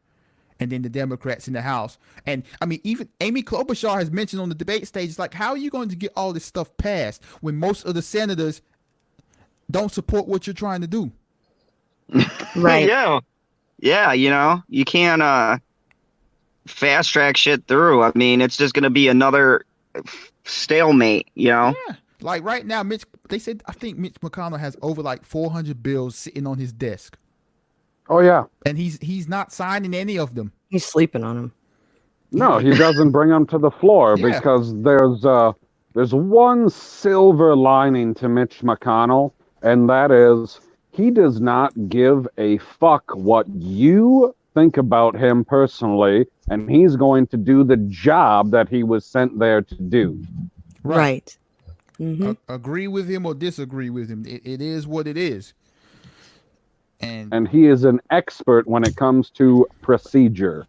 and then the Democrats in the House. And I mean, even Amy Klobuchar has mentioned on the debate stage, it's like, how are you going to get all this stuff passed when most of the senators don't support what you're trying to do? Right. Yeah, you can't fast track shit through. I mean, it's just going to be another stalemate, Yeah. Like right now, they said, I think Mitch McConnell has over like 400 bills sitting on his desk. Oh yeah, and he's not signing any of them. He's sleeping on them. No, he doesn't bring them to the floor because there's one silver lining to Mitch McConnell, and that is he does not give a fuck what you think about him personally, and he's going to do the job that he was sent there to do. Right. Agree with him or disagree with him. It is what it is. And he is an expert when it comes to procedure.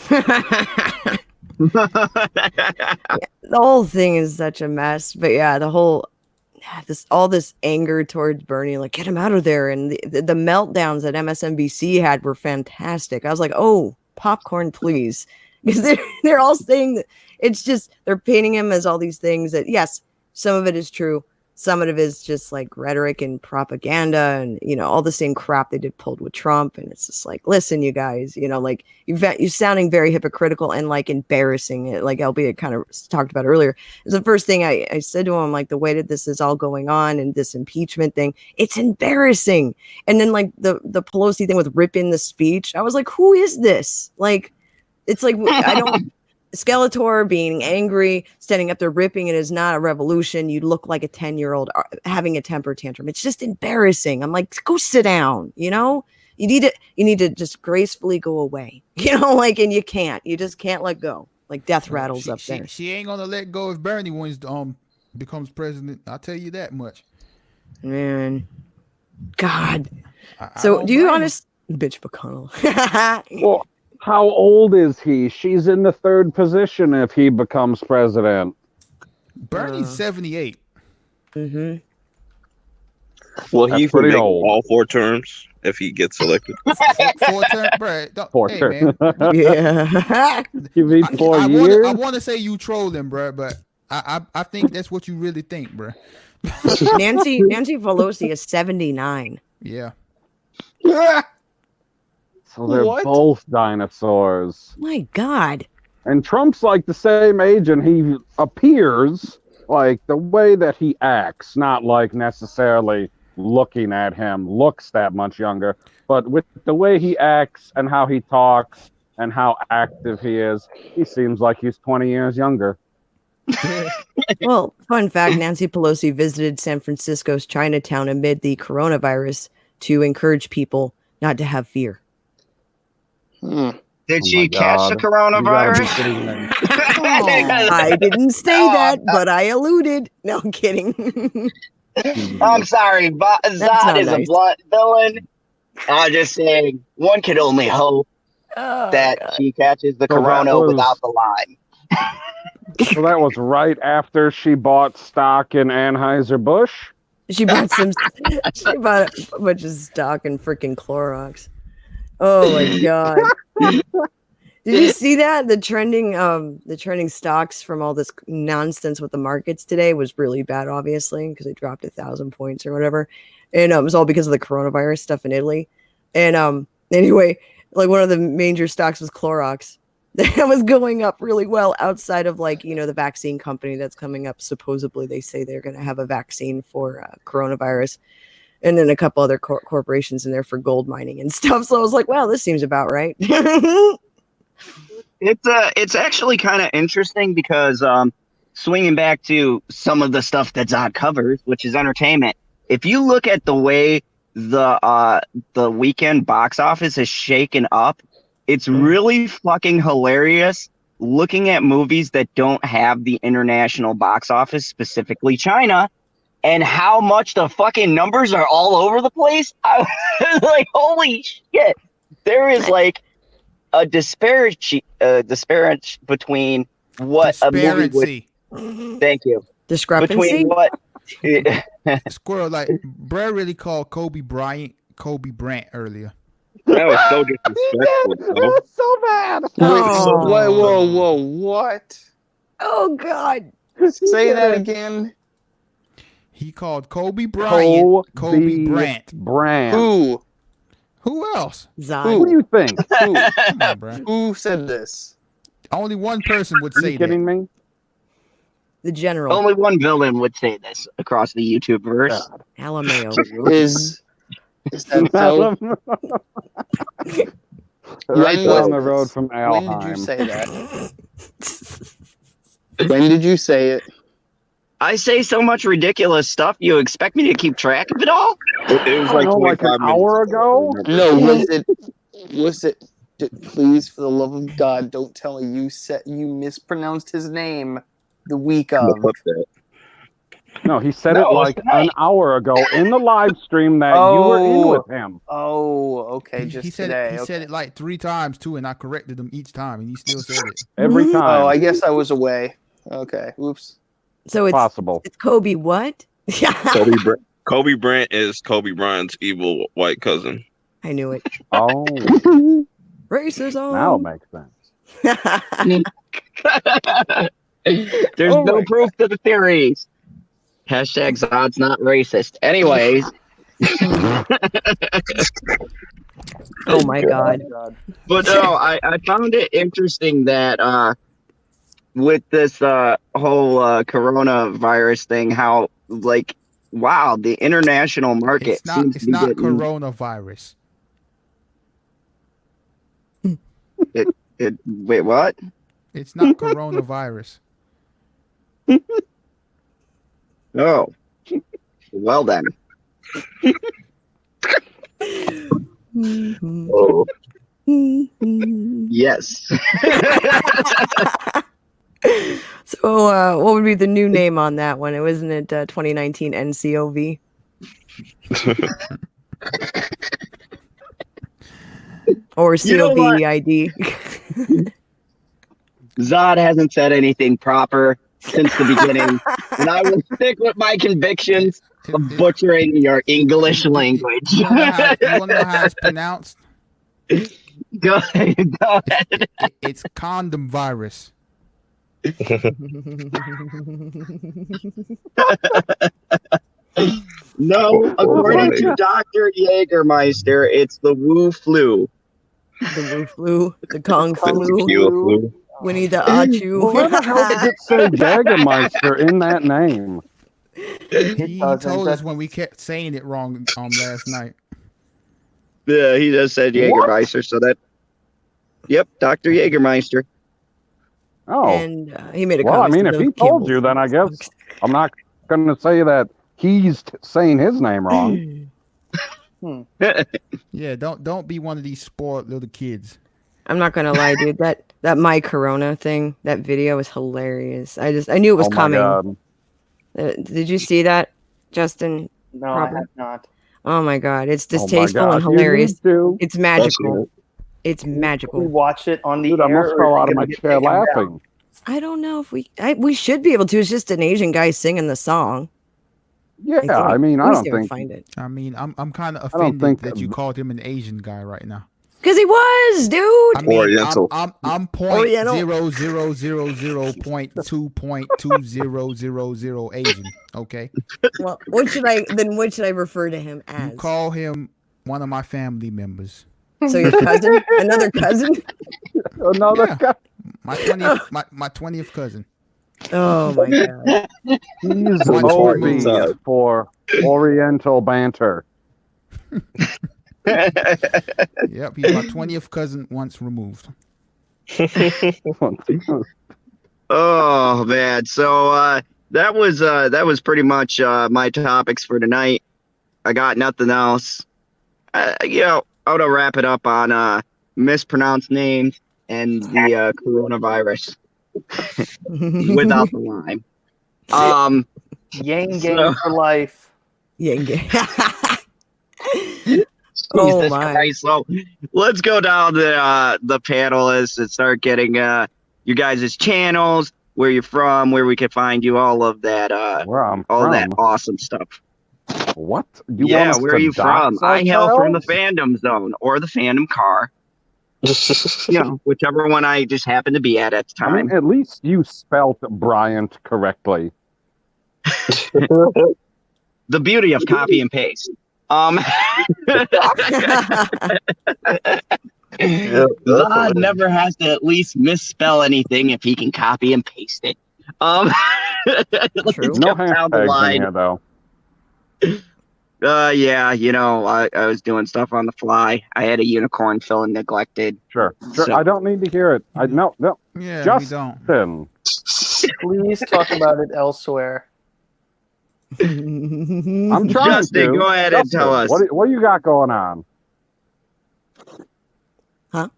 The whole thing is such a mess. But yeah, all this anger towards Bernie, like, get him out of there. And the meltdowns that MSNBC had were fantastic. I was like, oh, popcorn, please. Because they're all saying that it's just, they're painting him as all these things that, yes, some of it is true. Some of it is just like rhetoric and propaganda and, all the same crap they did pulled with Trump. And it's just like, listen, you guys, like you're sounding very hypocritical and like embarrassing it. Like LB had kind of talked about earlier. It's the first thing I said to him, like the way that this is all going on and this impeachment thing, it's embarrassing. And then like the Pelosi thing with ripping the speech, I was like, who is this? Like, it's like, I don't. Skeletor being angry, standing up there ripping, it is not a revolution. You look like a 10-year-old having a temper tantrum. It's just embarrassing. I'm like, go sit down, You need to just gracefully go away. Like, and you just can't let go. Like death rattles up there. She ain't gonna let go if Bernie wins becomes president. I'll tell you that much. Man. God. So do you honest bitch McConnell? Well, how old is he? She's in the third position if he becomes president. Bernie's 78. Mm-hmm. Well, he pretty make old. all 4 terms if he gets elected. 4 terms, bro. 4 hey, terms. Man. Yeah. You mean 4 years? I want to say you trolling, bro, but I think that's what you really think, bro. Nancy Pelosi is 79. Yeah. So they're both dinosaurs. My God. And Trump's like the same age, and he appears like the way that he acts, not like necessarily looking at him, looks that much younger, but with the way he acts and how he talks and how active he is, he seems like he's 20 years younger. Well, fun fact, Nancy Pelosi visited San Francisco's Chinatown amid the coronavirus to encourage people not to have fear. Did she catch the coronavirus? I didn't say that, but I alluded. No, I'm kidding. I'm sorry, but Zod is a blunt villain. I'm just saying, one could only hope that she catches the corona without the line. So that was right after she bought stock in Anheuser-Busch? She bought a bunch of stock in freaking Clorox. Oh my God. Did you see that? The trending stocks from all this nonsense with the markets today was really bad, obviously, because they dropped 1,000 points or whatever. And it was all because of the coronavirus stuff in Italy. And anyway, like one of the major stocks was Clorox. That was going up really well outside of the vaccine company that's coming up. Supposedly they say they're going to have a vaccine for coronavirus. And then a couple other corporations in there for gold mining and stuff. So I was like, wow, this seems about right. It's actually kind of interesting because swinging back to some of the stuff that Zod covers, which is entertainment. If you look at the way the weekend box office is shaken up, it's really fucking hilarious looking at movies that don't have the international box office, specifically China, and how much the fucking numbers are all over the place. I was like, holy shit. There is like a disparity between what a movie would... Thank you. Discrepancy? Between what... Squirrel, like, Brad really called Kobe Bryant Kobe Bryant earlier. That was so disrespectful. It was so bad. Whoa, what? Oh, God. Say that again. He called Kobe Bryant Kobe Bryant. Who? Who else? Zod. Who do you think? Who? Come on, bro. Who said this? Only one person would say that. Are you kidding me? The general. Only one villain would say this across the YouTube verse. Alameo. Is that so? Right down the road from Alheim. When did you say that? When did you say it? I say so much ridiculous stuff. You expect me to keep track of it all? It was like an hour ago. No, was it? Please, for the love of God, don't tell me you mispronounced his name the week of. No, he said it like an hour ago in the live stream that you were in with him. Oh, okay. He said today. He said it like 3 times too, and I corrected him each time, and he still said it every time. Oh, I guess I was away. Okay, oops. So it's possible. It's Kobe what? Kobe Bryant is Kobe Bryant's evil white cousin. I knew it. Oh. Racism. Now it makes sense. There's no proof to the theories. Hashtag Zod's not racist. Anyways. Oh my God. But no, I found it interesting that with this whole coronavirus thing, how like, wow, the international market it's not coronavirus. Wait, what? It's not coronavirus. Oh, well then. Oh. Yes. So, what would be the new name on that one? It wasn't it 2019 NCOV? Or COVID? Zod hasn't said anything proper since the beginning, and I will stick with my convictions of butchering your English language. You want to know how it's pronounced? Go ahead. It's condom virus. No, according to Dr. Jägermeister, it's the Wu flu. The Wu flu, the Kung flu, Winnie the Achu. Where the hell does it say Jägermeister in that name? He told us when we kept saying it wrong last night. Yeah, he just said Jägermeister, so that. Yep, Dr. Jägermeister. Oh, and he made a well. I comment. mean, if he told you, then I guess I'm not going to say that he's saying his name wrong. Yeah, don't be one of these spoiled little kids. I'm not gonna lie, dude. That My Corona thing, that video was hilarious. I knew it was coming. Did you see that, Justin? No, I have not. Oh my god, it's distasteful and hilarious. It's magical. It's magical. We watch it on the Dude, I air. almost fell out of my chair laughing. I don't know if we should be able to. It's just an Asian guy singing the song. Yeah, I mean, I don't think. Find it. I mean, I'm kind of offended that you called him an Asian guy right now. Because he was, dude. I mean, Oriental. I'm point 0.0000.2000 Asian. Okay. Well, what should I refer to him as? You call him one of my family members. So your cousin, another cousin, Cousin. My 20th cousin. Oh my god. He's OB for Oriental banter. Yep, he's my 20th cousin once removed. Oh man, so that was pretty much my topics for tonight. I got nothing else. I would wrap it up on mispronounced names and the coronavirus without the lime. Yang Gang for life. Yang Gang. Jesus Christ. So let's go down the panelists and start getting you guys' channels, where you're from, where we can find you, all of that that awesome stuff. What? Where are you from? I hail from the fandom zone or the fandom car. Whichever one I just happened to be at the time. I mean, at least you spelt Bryant correctly. The beauty of copy and paste. Zod never has to at least misspell anything if he can copy and paste it. True. No hashtags in here, though. I was doing stuff on the fly. I had a unicorn feeling neglected. Sure. So. I don't need to hear it. No. Yeah, Justin. we don't. Please talk about it elsewhere. I'm trying Justin, to. go ahead and tell us. What do you got going on? Huh?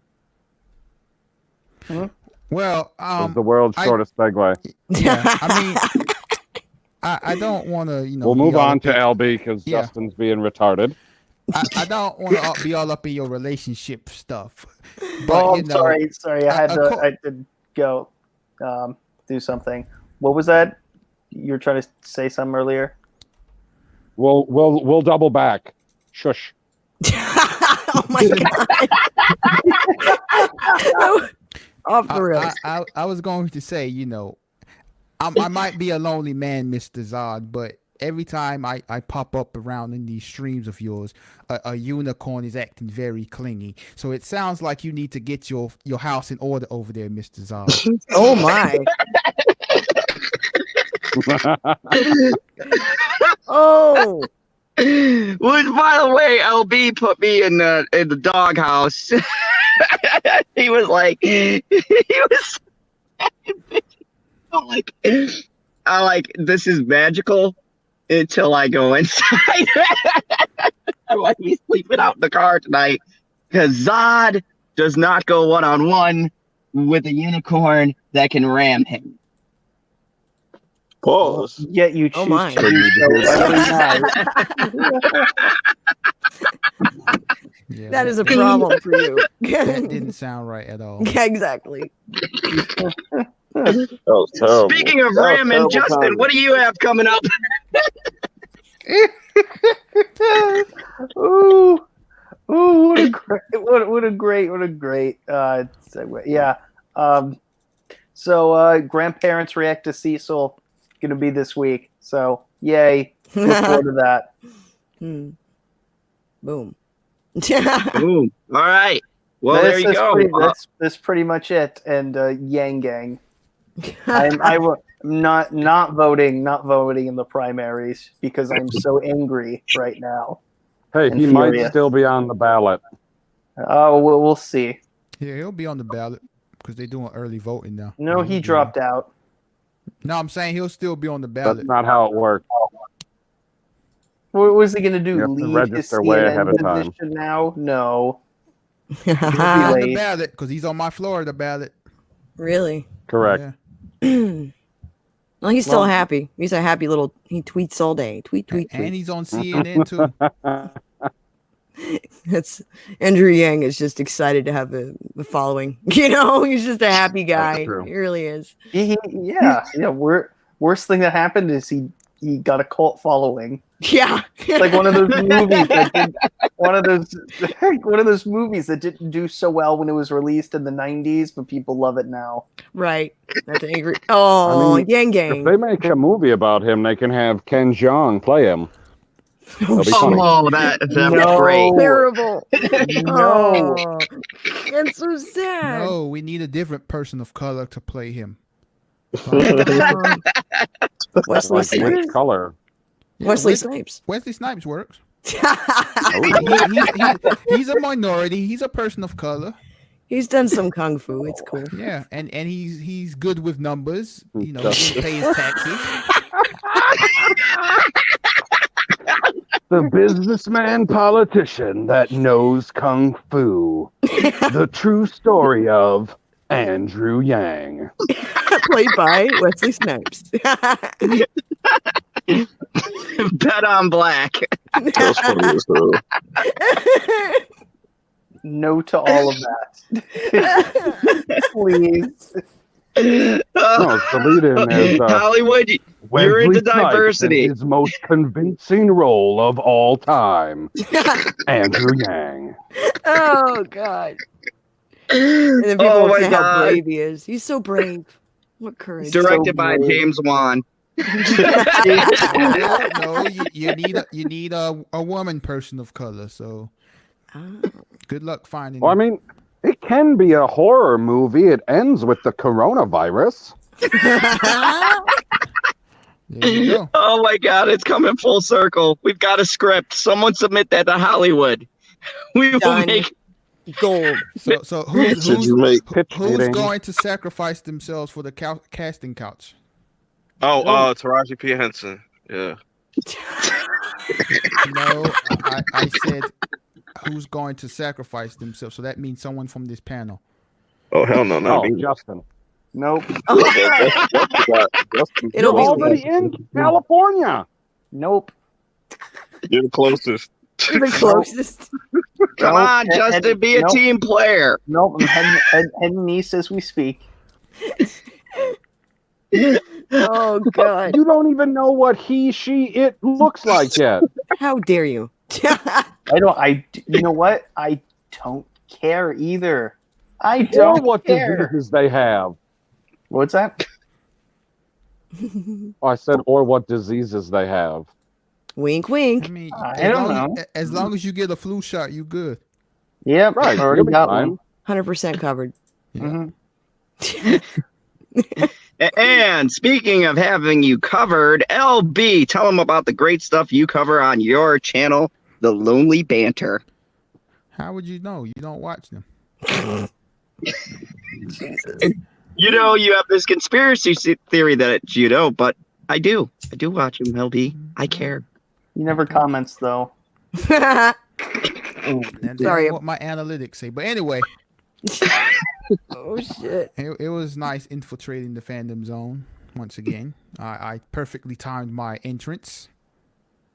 Well, the world's shortest segue. Yeah, I mean, I don't want to, We'll move on to LB because Justin's being retarded. I don't want to be all up in your relationship stuff. But, I'm sorry. I had to go do something. What was that? You were trying to say something earlier. We'll double back. Shush. Oh my god. Off the rails. I was going to say, I might be a lonely man, Mr. Zod, but every time I pop up around in these streams of yours, a unicorn is acting very clingy. So it sounds like you need to get your house in order over there, Mr. Zod. Oh my. Oh. Which, by the way, LB put me in the doghouse. He was like, like, this is magical. until I go inside. I might be sleeping out in the car tonight because Zod does not go one-on-one with a unicorn that can ram him. Pause. Yet you choose my. to do so every night. Yeah, That is a problem for you. that didn't sound right at all. Yeah, exactly. That was terrible. Speaking of That was ramming, terrible Justin, timing. what do you have coming up? Ooh, what a great segue. Yeah. So grandparents react to Cecil gonna be this week. So yay. Look forward to that. Boom. Boom. All right. Well, there you go. That's pretty much it. And Yang Gang. I'm not voting in the primaries because I'm so angry right now. Hey, And he might furious. still be on the ballot. Oh, we'll see. Yeah, he'll be on the ballot because they're doing early voting now. No, Yeah, he he'll be dropped out. No, I'm saying he'll still be on the That's ballot. not how it works. What was he going to do? You have to Leave his register way ahead CNN of time. position now? No. He'll be on the late. ballot because he's on my Florida ballot. Really? Correct. Yeah. Well, he's still happy. He's a happy little. He tweets all day. Tweet. And he's on CNN too. That's Andrew Yang is just excited to have the following. You know, he's just a happy guy. true. He really is. Yeah. Worst thing that happened is he got a cult following. Yeah. It's like one of those movies that didn't do so well when it was released in the 90s, but people love it now. Right. That's angry. Oh, I mean, Yang If Gang. they make a movie about him, they can have Ken Jeong play him. That'll be funny. Oh, that No. was great. Terrible. No. Oh, that's so sad. No, we need a different person of color to play him. Wesley Like Snipes. which color? Yeah, Wesley Snipes. Wesley Snipes works. Oh, He's a minority. He's a person of color. He's done some kung fu. It's cool. Yeah, and he's good with numbers. You know, he can pay his taxes. the businessman politician that knows kung fu. The true story of Andrew Yang. Played by Wesley Snipes. Bet on black. That's funny as hell. No to all of that. Please. No, the lead-in is Hollywood, you're Wesley into Snipes diversity. in his most convincing role of all time, Andrew Yang. Oh God. And then people Oh will my say how God. brave he is. He's so brave. What courage. Directed So by brave. James Wan. No, you need a woman person of color. So Oh. good luck finding. Well, I mean, it can be a horror movie. It ends with the coronavirus. There you go. Oh my God, it's coming full circle. We've got a script. Someone submit that to Hollywood. We will Done. make. Gold. So who's Should you make? Pitch meeting. going to sacrifice themselves for the casting couch? Oh, Taraji P. Henson. Yeah. No, I said who's going to sacrifice themselves. So that means someone from this panel. Oh hell no, not Oh, me. Justin. Nope. It'll You're be already in California. Nope. You're the closest. You're the closest. Come Nope. on, Justin, be a Nope. team player. Nope. I'm heading east as we speak. Oh God. You don't even know what he, she, it looks like yet. How dare you? You know what? I don't care either. I Or don't what care. diseases they have. What's that? I said, or what diseases they have. Wink, I wink. mean, I don't know. As long as you get a flu shot, you good. Yep. Right, Already you'll be got fine. one. 100% covered. Mhm. And speaking of having you covered, LB, tell them about the great stuff you cover on your channel, The Lonely Banter. How would you know? You don't watch them. You know, you have this conspiracy theory that it's judo, but I do watch him, LB. I care. He never comments though. That's Sorry. what my analytics say. But anyway, Oh shit. it was nice infiltrating the fandom zone once again. I perfectly timed my entrance.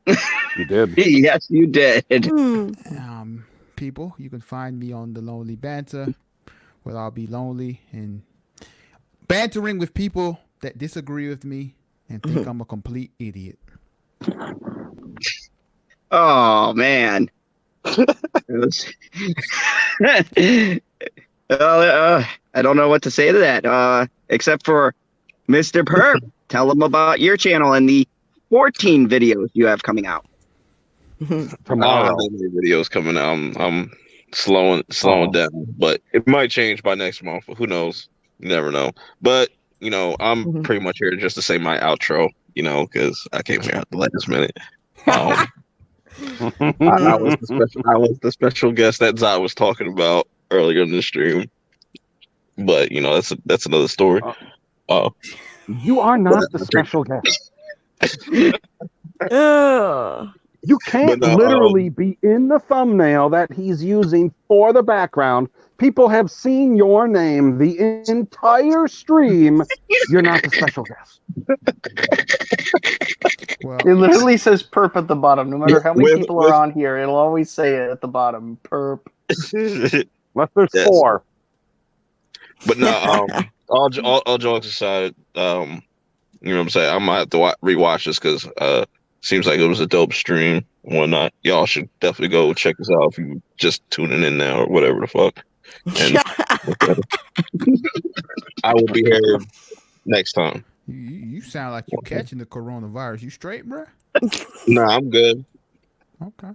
You did. Yes, you did. People, you can find me on the Lonely Banter, where I'll be lonely and bantering with people that disagree with me and think I'm a complete idiot. Oh man. I don't know what to say to that. Except for Mr. Perp, tell them about your channel and the 14 videos you have coming out. Tomorrow. I don't have any videos coming out. I'm slowing down, but it might change by next month. Who knows? You never know. But I'm pretty much here just to say my outro. Because I came here at the last minute. I was the special guest that Zai was talking about earlier in the stream. But that's another story. You are not the special guest. You can't literally be in the thumbnail that he's using for the background. People have seen your name the entire stream. You're not the special guest. Well, It literally says perp at the bottom. No matter how many people are on here, it'll always say it at the bottom. Perp. Unless there's 4. But no, all jokes aside, you know what I'm saying? I'm gonna have to rewatch this because seems like it was a dope stream and whatnot. Y'all should definitely go check us out if you just tuning in now or whatever the fuck. And I will be here next time. you sound like you catching the coronavirus. You straight, bro? Nah, I'm good. Okay.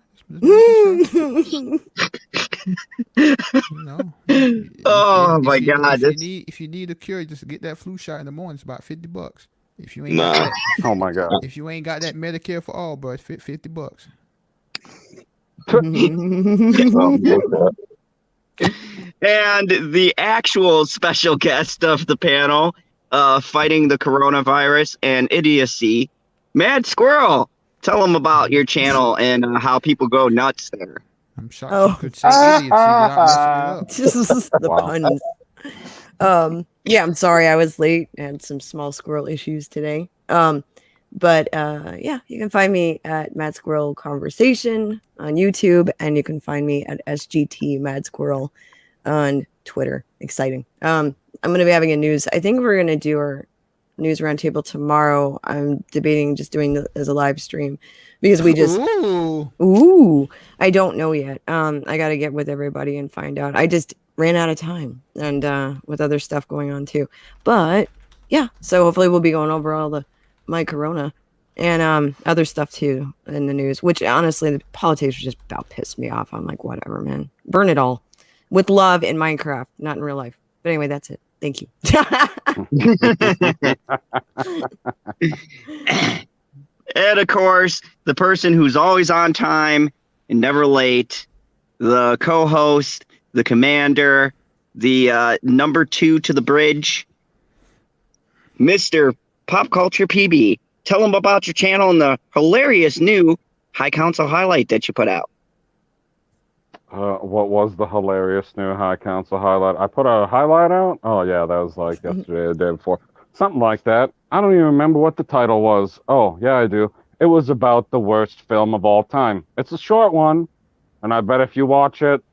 Oh my God! If you need a cure, just get that flu shot in the morning. It's about $50. If you ain't got that, Oh my God. if you ain't got that Medicare for all, bro, it's $50. And the actual special guest of the panel, fighting the coronavirus and idiocy, Mad Squirrel. Tell them about your channel and how people go nuts there. I'm shocked you could say idiocy without messing it up. The puns. Yeah, I'm sorry I was late. I had some small squirrel issues today. But yeah, you can find me at Mad Squirrel Conversation on YouTube, and you can find me at SGT Mad Squirrel on Twitter. Exciting. I'm gonna be having I think we're gonna do our news roundtable tomorrow. I'm debating just doing it as a live stream because we just I don't know yet. I gotta get with everybody and find out. I just ran out of time and with other stuff going on too. But yeah, so hopefully we'll be going over all my corona and other stuff too in the news, which honestly the politics just about pissed me off. I'm like, whatever, man. Burn it all. With love in Minecraft, not in real life. But anyway, that's it. Thank you. And of course, the person who's always on time and never late, the co-host, the commander, the number 2 to the bridge, Mr. Pop Culture PB. Tell them about your channel and the hilarious new High Council highlight that you put out. What was the hilarious new High Council highlight? I put a highlight out? Oh, yeah, that was like yesterday or the day before. Something like that. I don't even remember what the title was. Oh, yeah, I do. It was about the worst film of all time. It's a short one, and I bet if you watch it,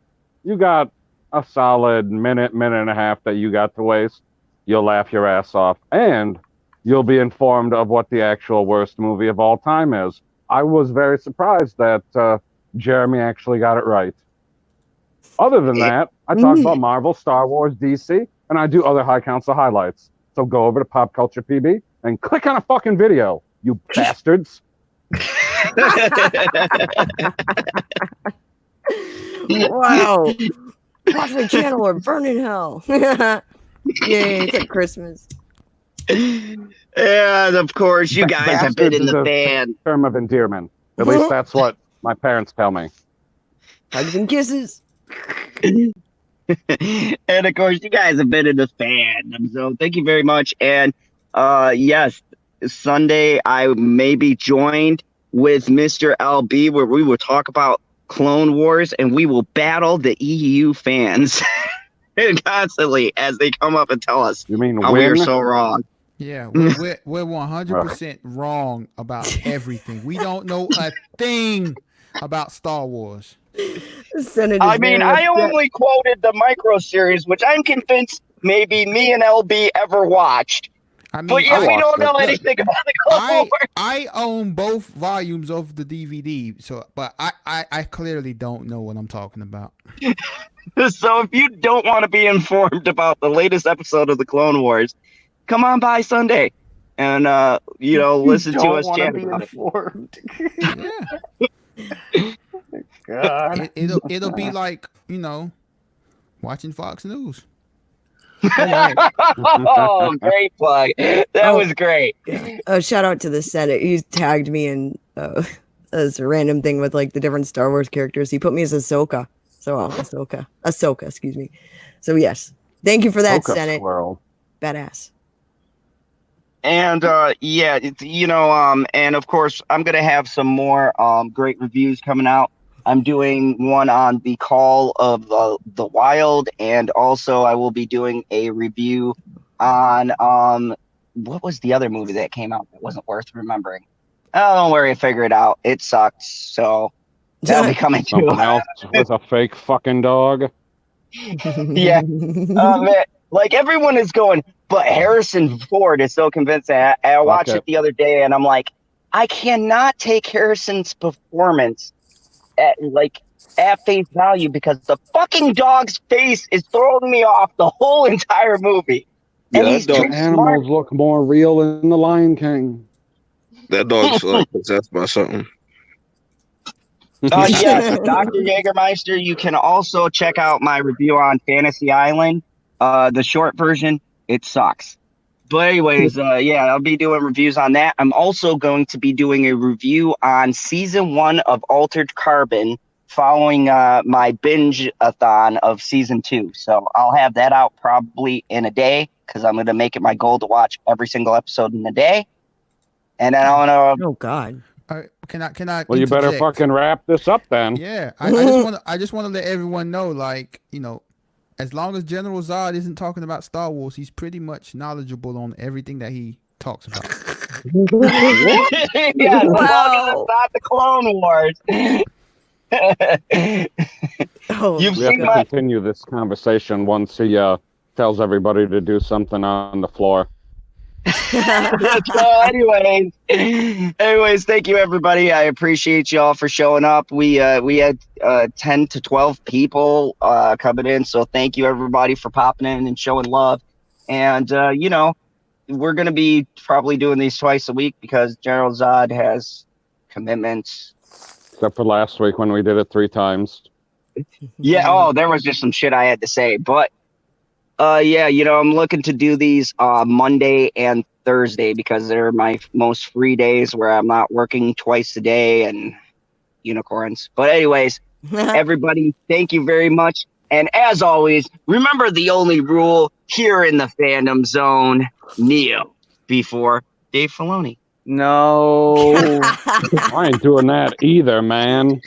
you got a solid minute and a half that you got to waste. You'll laugh your ass off, and you'll be informed of what the actual worst movie of all time is. I was very surprised that Jeremy actually got it right. Other than that, I talk about Marvel, Star Wars, DC, and I do other High Council highlights. So go over to Pop Culture PB and click on a fucking video, you bastards. Wow. Watch my channel or burn in hell. Yay, it's like Christmas. And of course, you guys have been in the fan. Term of endearment. At least that's what my parents tell me. Hugs and kisses. And of course, you guys have been in the fandom, so thank you very much. And yes, Sunday, I may be joined with Mr. LB, where we will talk about Clone Wars, and we will battle the EU fans constantly as they come up and tell us You mean how we are so wrong. Yeah, we're 100% wrong about everything. We don't know a thing about Star Wars. I mean, I only quoted the micro series, which I'm convinced maybe me and LB ever watched. I mean, but yeah, we don't know anything about the Clone Wars. I own both volumes of the DVD, but I clearly don't know what I'm talking about. So if you don't want to be informed about the latest episode of the Clone Wars, come on by Sunday and listen to us chat about it. Yeah. God. It'll be like, watching Fox News. Oh, great plug. That was great. Shout out to the Senate. He tagged me in as a random thing with like the different Star Wars characters. He put me as Ahsoka. Ahsoka, excuse me. So yes. Thank you for that, Senate. Squirrel. Badass. And and of course I'm gonna have some more great reviews coming out. I'm doing one on the Call of the Wild, and also I will be doing a review on what was the other movie that came out that wasn't worth remembering? Oh, don't worry, figure it out. It sucks, so that'll be coming too. Something else with a fake fucking dog. Yeah, man, like everyone is going, but Harrison Ford is so convincing. I watched it the other day, and I'm like, I cannot take Harrison's performance at face value, because the fucking dog's face is throwing me off the whole entire movie. And these animals look more real than the Lion King. That dog's like possessed by something. Yes, Dr. Jägermeister. You can also check out my review on Fantasy Island, the short version. It sucks. But anyways, I'll be doing reviews on that. I'm also going to be doing a review on season 1 of Altered Carbon, following my binge-a-thon of season 2. So I'll have that out probably in a day, because I'm going to make it my goal to watch every single episode in a day. And then I want to... Oh, God. Can I? Well, you better fucking wrap this up then. Yeah, I just want to let everyone know, as long as General Zod isn't talking about Star Wars, he's pretty much knowledgeable on everything that he talks about. Yeah, wow. Not the Clone Wars. We have to continue this conversation once he tells everybody to do something on the floor. So anyways, thank you everybody. I appreciate y'all for showing up. We had 10 to 12 people coming in, so thank you everybody for popping in and showing love. And we're gonna be probably doing these twice a week because General Zod has commitments. Except for last week when we did it 3 times. Yeah, there was just some shit I had to say, but I'm looking to do these Monday and Thursday because they're my most free days where I'm not working twice a day and unicorns. But anyways, everybody, thank you very much. And as always, remember the only rule here in the fandom zone, Neo before Dave Filoni. No. I ain't doing that either, man.